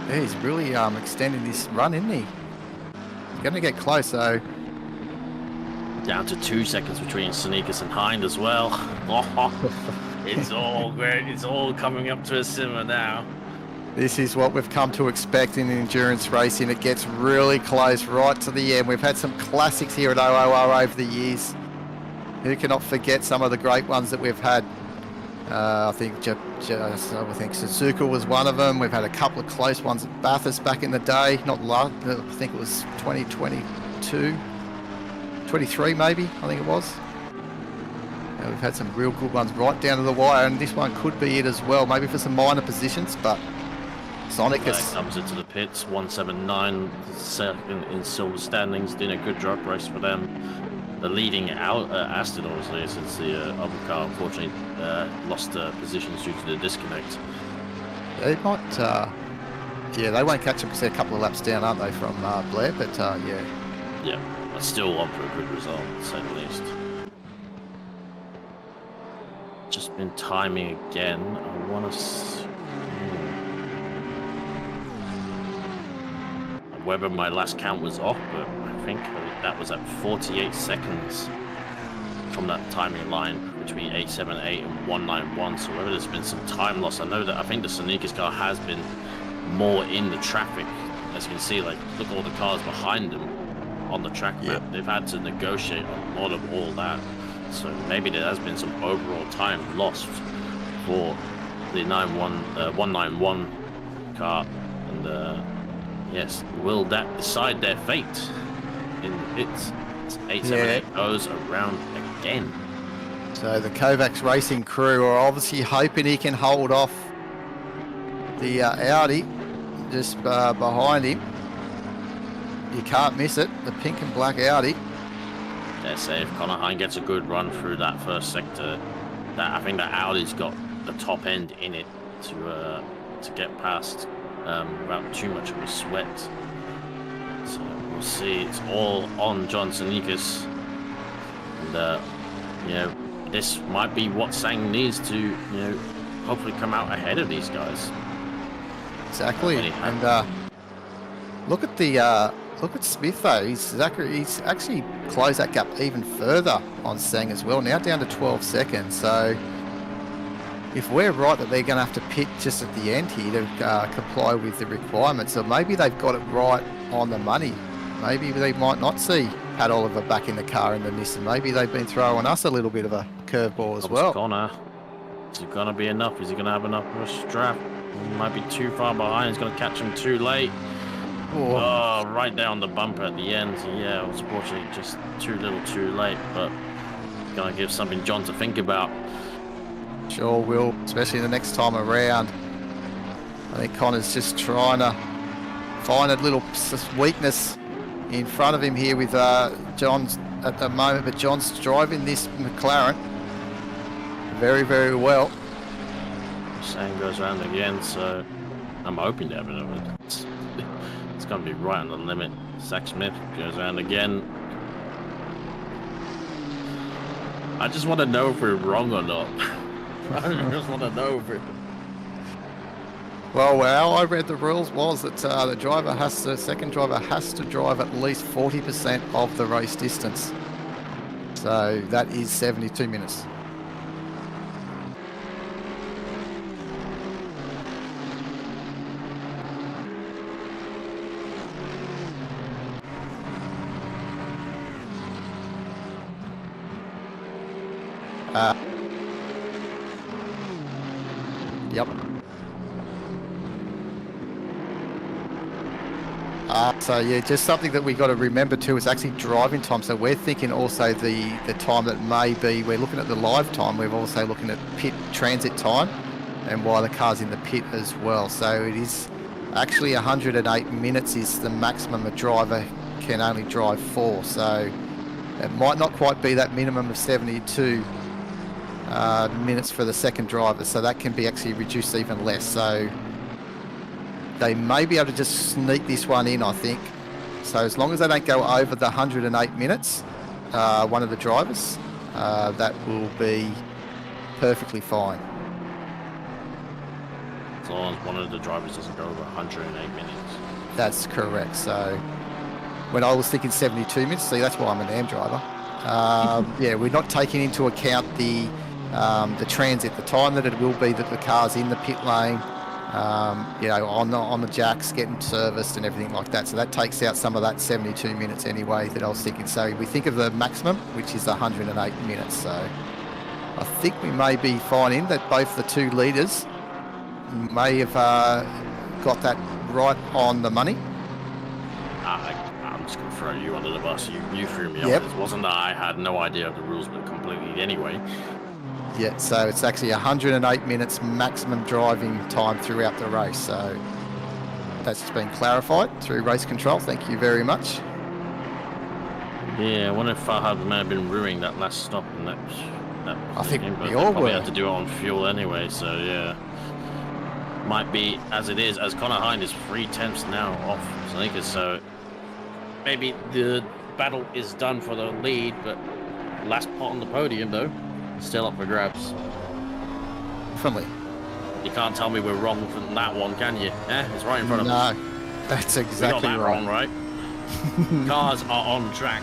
Yeah, he's really extending this run, isn't he? He's going to get close, though. Down to 2 seconds between Sneakers and Hind as well. It's all great. It's all coming up to a simmer now. This is what we've come to expect in endurance racing. It gets really close right to the end. We've had some classics here at OOR over the years. Who cannot forget some of the great ones that we've had? I think Suzuka was one of them. We've had a couple of close ones at Bathurst back in the day. I think it was 2022, 23 maybe, I think it was. We've had some real good ones right down to the wire, and this one could be it as well, maybe for some minor positions, but Sonicus. Comes into the pits, 179, second in silver standings, doing a good drag race for them. The leading out Aston, obviously, since the other car unfortunately lost positions due to the disconnect. They might, yeah, they won't catch them because they're a couple of laps down, aren't they, from Blair? But yeah. Yeah, but still on for a good result, to say the least. Just been timing again. I want to. Whether my last count was off, but I think that was at 48 seconds from that timing line between 878 and 191. So whether there's been some time loss, I know that I think the Sonicus car has been more in the traffic. As you can see, like, look at all the cars behind them on the track map. They've had to negotiate a lot of all that. So maybe there has been some overall time lost for the 191 car. And yes, will that decide their fate in the pits? 878 goes around again. So the Kovacs Racing crew are obviously hoping he can hold off the Audi just behind him. You can't miss it, the pink and black Audi. Yeah, say if Connor Hine gets a good run through that first sector, that I think that Audi's got the top end in it to get past without too much of a sweat. So we'll see. It's all on John Sonicus, and you know, this might be what Sang needs to, you know, hopefully come out ahead of these guys. Exactly. And look at Smith though. He's actually closed that gap even further on Sang as well. Now down to 12 seconds. So if we're right that they're going to have to pit just at the end here to comply with the requirements, so maybe they've got it right on the money. Maybe they might not see Pat Oliver back in the car in the Nissan. Maybe they've been throwing us a little bit of a curveball as well. Connor, is it going to be enough? Is he going to have enough of a strap? He might be too far behind. He's going to catch him too late. Oh, right down the bumper at the end. Yeah, unfortunately, just too little too late, but going to give something John to think about. Sure will, especially the next time around. I think Connor's just trying to find a little weakness in front of him here with John's at the moment, but John's driving this McLaren very, very well. Sang goes around again, so I'm hoping to have it. It's going to be right on the limit. Zach Smith goes around again. I just want to know if we're wrong or not. I just want to know if we're... Well, how I read the rules was that the second driver has to drive at least 40% of the race distance. So that is 72 minutes. Yep. So yeah, just something that we got to remember too is actually driving time. So we're thinking also the time that may be, we're looking at the live time, we're also looking at pit transit time and while the car's in the pit as well. So it is actually 108 minutes is the maximum a driver can only drive for. So it might not quite be that minimum of 72 minutes for the second driver. So that can be actually reduced even less. So they may be able to just sneak this one in, I think. So as long as they don't go over the 108 minutes, one of the drivers, that will be perfectly fine. As long as one of the drivers doesn't go over 108 minutes. That's correct. So when I was thinking 72 minutes, see, that's why I'm an AM driver. Yeah, we're not taking into account the transit, the time that it will be that the car's in the pit lane, you know, on the jacks, getting serviced and everything like that. So that takes out some of that 72 minutes anyway that I was thinking. So we think of the maximum, which is 108 minutes. So I think we may be fine in that both the two leaders may have got that right on the money. I'm just going to throw you under the bus. You threw me Yep. off. It wasn't that I had no idea of the rules, but completely anyway. Yeah, so it's actually 108 minutes maximum driving time throughout the race. So that's been clarified through race control. Thank you very much. Yeah, I wonder if Farhad may have been ruining that last stop in that I think but we they all probably were. had to do it on fuel anyway, so yeah. Might be as it is, as Connor Hind is 3/10 now off Zanika, so maybe the battle is done for the lead, but last spot on the podium though, still up for grabs. Definitely. You can't tell me we're wrong from that one, can you? It's right in front of us. No, that's We got exactly that right. wrong, right? Cars are on track.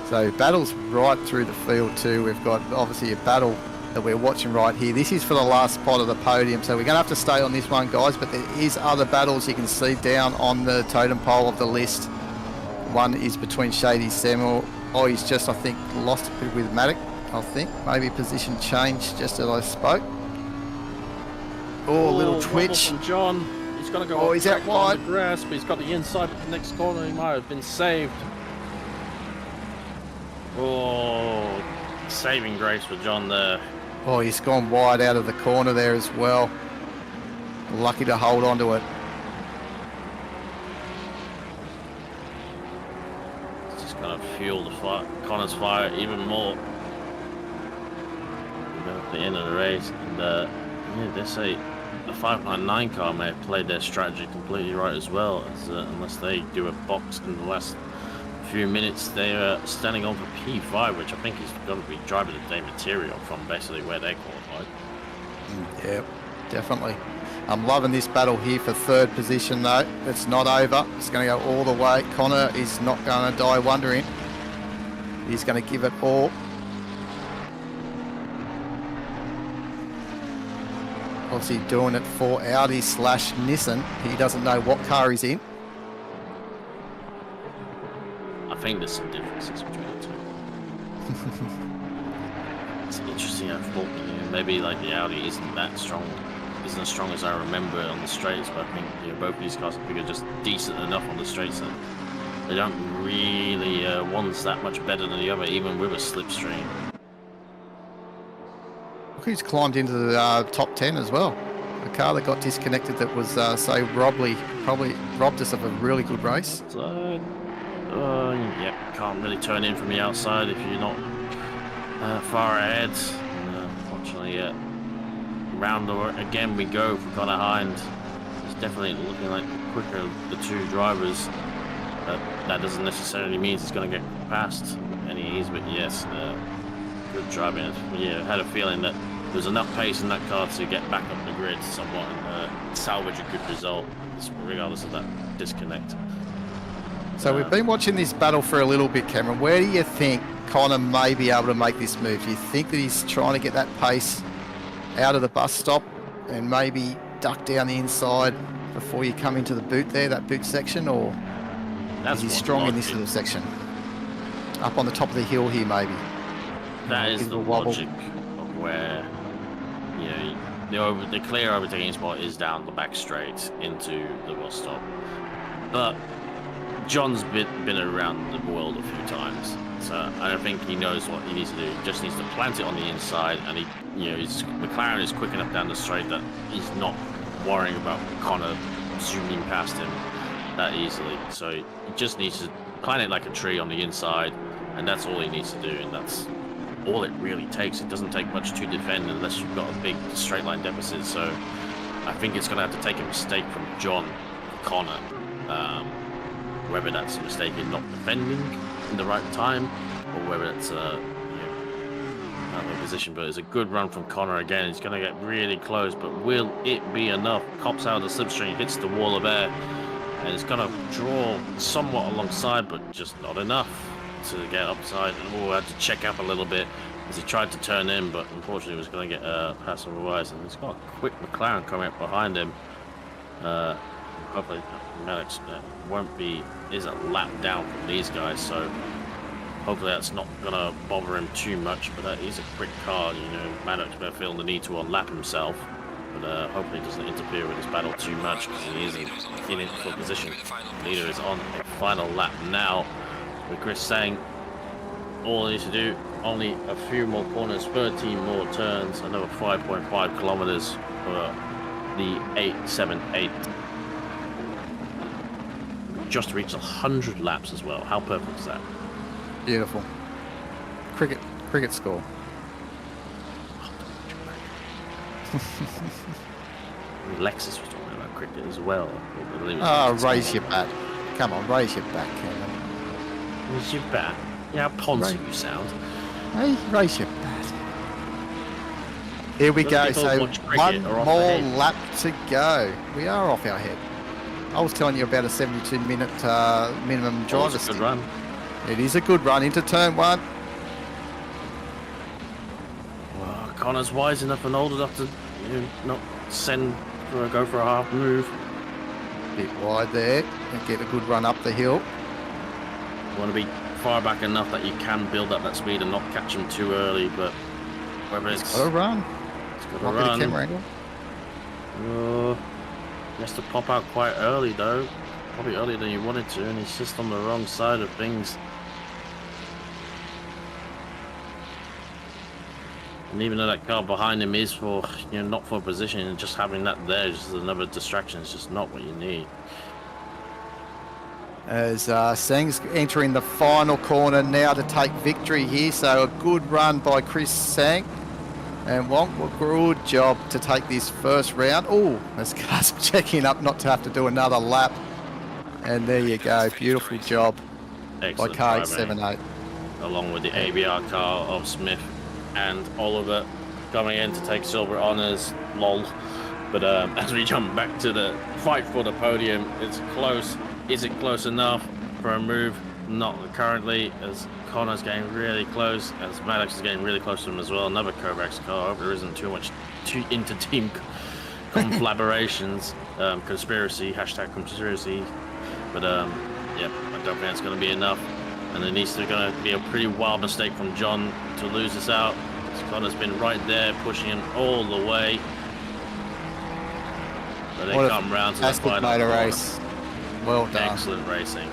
So battles right through the field too. We've got obviously a battle that we're watching right here. This is for the last spot of the podium, so we're going to have to stay on this one, guys, but there is other battles you can see down on the totem pole of the list. One is between Shady Samuel. Oh, he's just, I think, lost a bit with Maddock. I think maybe position change just as I spoke. Oh, a little wobble twitch. from John. He's got to go. Oh, off he's out track on wide. the grass, but he's got the inside of the next corner. He might have been saved. Oh, saving grace for John there. Oh, he's gone wide out of the corner there as well. Lucky to hold on to it. It's just going to fuel the fire, Connor's fire even more. At the end of the race, and yeah, they say the 599 car may have played their strategy completely right as well, as, unless they do a box in the last few minutes. They're standing on for P5, which I think is going to be driver of the day material from basically where they qualified. Yeah, definitely. I'm loving this battle here for third position though. It's not over. It's going to go all the way. Connor is not going to die wondering. He's going to give it all. Obviously doing it for Audi / Nissan. He doesn't know what car he's in. I think there's some differences between the two. It's interesting. I thought maybe like the Audi isn't as strong as I remember on the straights, but I think both these cars are just decent enough on the straights that they don't really one's that much better than the other, even with a slipstream. Look who's climbed into the top 10 as well. The car that got disconnected that was so probably robbed us of a really good race. So, yeah, can't really turn in from the outside if you're not far ahead. Unfortunately, round again we go for Connor Hind. It's definitely looking like quicker of the two drivers. That doesn't necessarily mean he's going to get past any ease, but yes, good driving. Yeah, I had a feeling that there was enough pace in that car to get back up the grid somewhat and salvage a good result, regardless of that disconnect. So we've been watching this battle for a little bit, Cameron. Where do you think Connor may be able to make this move? Do you think that he's trying to get that pace out of the bus stop and maybe duck down the inside before you come into the boot there, that boot section, or is he strong in this little section? Up on the top of the hill here, maybe. That is Give it the a wobble. logic of where, the clear overtaking spot is down the back straight into the bus stop. But John's been around the world a few times, so I don't think he knows what he needs to do. He just needs to plant it on the inside, and McLaren is quick enough down the straight that he's not worrying about Connor zooming past him that easily. So he just needs to plant it like a tree on the inside, and that's all he needs to do, and that's all it really takes. It doesn't take much to defend unless you've got a big straight line deficit. So I think it's going to have to take a mistake from John Connor, whether that's a mistake in not defending in the right time, or whether it's another position. But it's a good run from Connor again. He's going to get really close, but will it be enough? Cops out of the slipstream, hits the wall of air, and it's going to draw somewhat alongside, but just not enough to get upside. And we'll have to check up a little bit as he tried to turn in, but unfortunately was going to get past otherwise. And he's got a quick McLaren coming up behind him. Hopefully Maddox is a lap down from these guys, so hopefully that's not going to bother him too much. But that is a quick car, Maddox may feel the need to unlap himself, but hopefully it doesn't interfere with his battle too much, because he isn't in it for position. The leader is on a final lap now, with Chris saying all he needs to do, only a few more corners, 13 more turns, another 5.5 kilometers for the 878. Just reached 100 laps as well. How perfect is that? Beautiful. Cricket score. Lexus was talking about cricket as well. I believe it's Oh, Lexus. raise your bat. Come on, raise your bat, Cameron. Raise your bat. Yeah, how poncy Right. you sound. Hey, raise your bat. Here we Doesn't go. people So watch cricket one or off more the head? lap to go. We are off our head. I was telling you about a 72-minute minimum Oh, driver it's a good stint. run. It is a good run into turn one. Well, Connor's wise enough and old enough to not go for a half move. Bit wide there and get a good run up the hill. You want to be far back enough that you can build up that speed and not catch him too early, but whether it's Got a run. got to Might be the run. camera angle. He has to pop out quite early though. Probably earlier than you wanted to, and he's just on the wrong side of things. And even though that car behind him is for, not for position, and just having that there is just another distraction. It's just not what you need. As Sang's entering the final corner now to take victory here. So a good run by Chris Sang. And Wonk, a good job to take this first round. Oh, as car's checking up not to have to do another lap. And there you go. Beautiful job Excellent by driving, KX78. along with the ABR car of Smith and Oliver coming in to take silver honors. Lol. But as we jump back to the fight for the podium, it's close. Is it close enough for a move? Not currently, as Connor's getting really close, as Maddox is getting really close to him as well. Another Kovacs car. I hope there isn't too much inter-team collaborations. Conspiracy, hashtag conspiracy. But yeah, I don't think it's going to be enough. And it needs to going to be a pretty wild mistake from John to lose this out. Connor's been right there, pushing him all the way. But they What a come round to the fantastic final motor corner. race. Well done. Excellent racing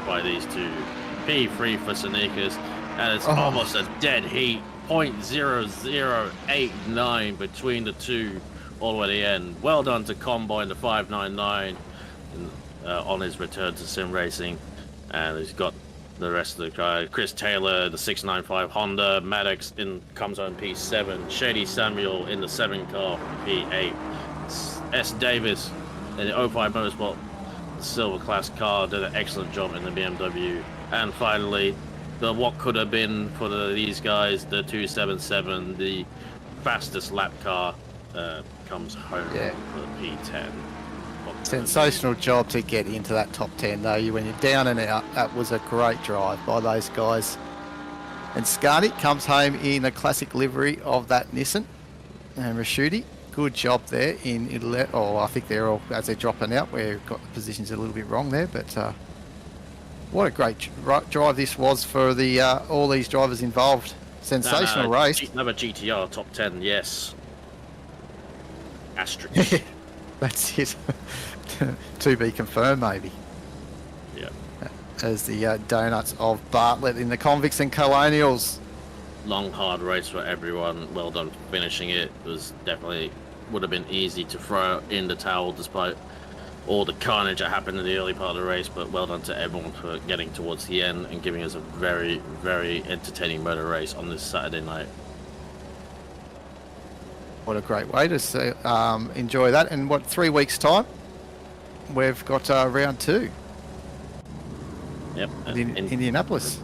by these two. P3 for Sneakers, and it's almost a dead heat. 0.0089 between the two all the way to the end. Well done to Combine, the 599, on his return to sim racing. And he's got the rest of the guys. Chris Taylor, the 695 Honda. Maddox comes on P7. Shady Samuel in the 7 car P8. S. Davis in the 05 Motorsport silver class car did an excellent job in the BMW. And finally, what could have been for these guys, the 277, the fastest lap car, comes home Yeah. for the P10. Sensational job to get into that top 10 though. When you're down and out, that was a great drive by those guys. And Scarnett comes home in the classic livery of that Nissan. And Rashuti, good job there in Italy. Oh, I think they're all, as they're dropping out, we've got the positions a little bit wrong there, but what a great drive this was for the all these drivers involved. Sensational race. Another GTR top 10, yes. Asterisk. That's it. To be confirmed, maybe. Yeah. As the donuts of Bartlett in the Convicts and Colonials. Long, hard race for everyone. Well done for finishing it. It was definitely would have been easy to throw in the towel despite all the carnage that happened in the early part of the race, but well done to everyone for getting towards the end and giving us a very, very entertaining motor race on this Saturday night. What a great way to enjoy that. And 3 weeks' time, we've got round 2 Yep. in Indianapolis.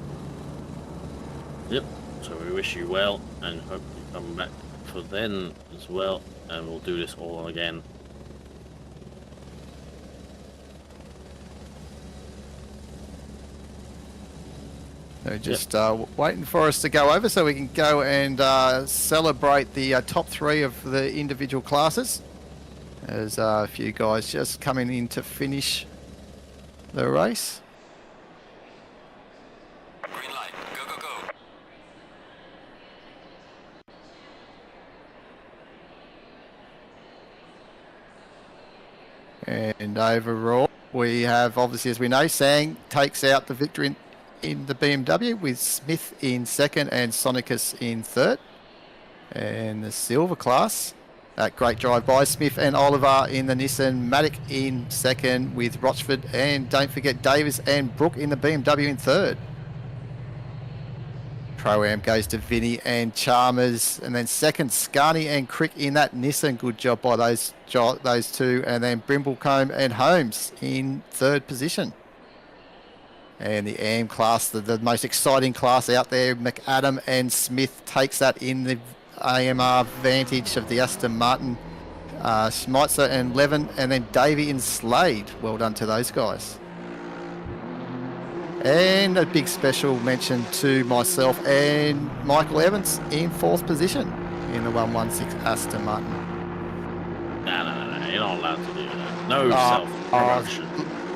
Yep. So we wish you well and hope you come back for then as well, and we'll do this all again. So just waiting for us to go over so we can go and celebrate the top 3 of the individual classes. There's a few guys just coming in to finish the race. Green light. Go, go, go. And overall, we have, obviously, as we know, Sang takes out the victory in the BMW with Smith in second and Sonicus in third. And the silver class, That great drive by Smith and Oliver in the Nissan, Matic in second with Rochford, and don't forget Davis and Brooke in the BMW in third. Pro-Am goes to Vinny and Chalmers, and then second Scarney and Crick in that Nissan. Good job by those two, and then Brimblecombe and Holmes in third position. And the AM class, the most exciting class out there, McAdam and Smith takes that in the AMR Vantage of the Aston Martin. Schmeitzer and Levin, and then Davey and Slade. Well done to those guys. And a big special mention to myself and Michael Evans in fourth position in the 116 Aston Martin. No, you're not allowed to do that. No self-promotion.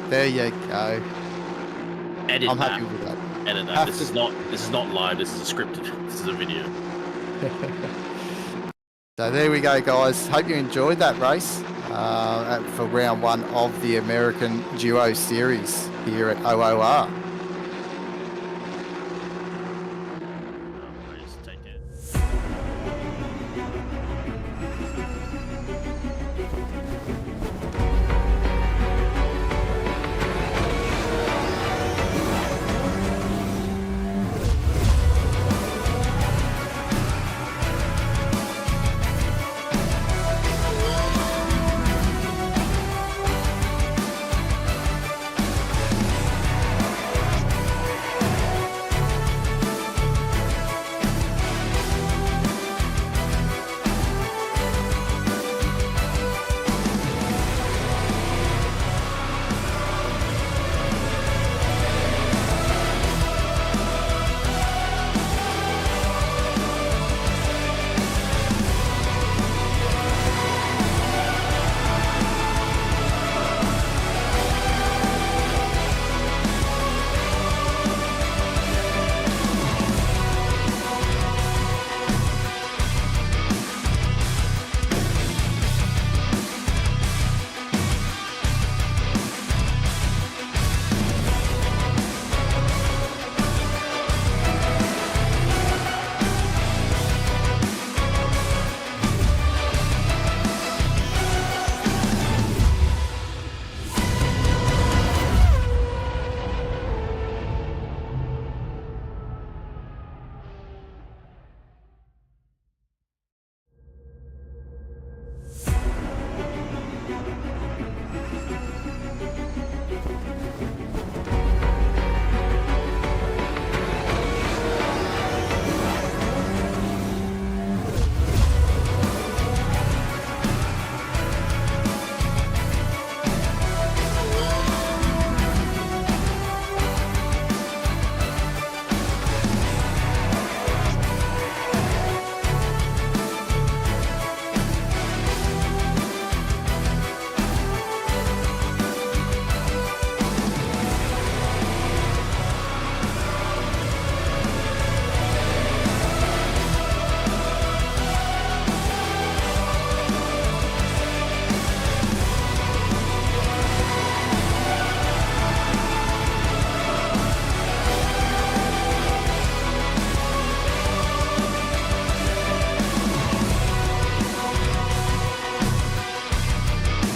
There you go. Edit I'm that. happy with that. Edit that. This is not live. This is scripted. This is a video. So there we go, guys. Hope you enjoyed that race for round one of the American Duo Series here at OOR.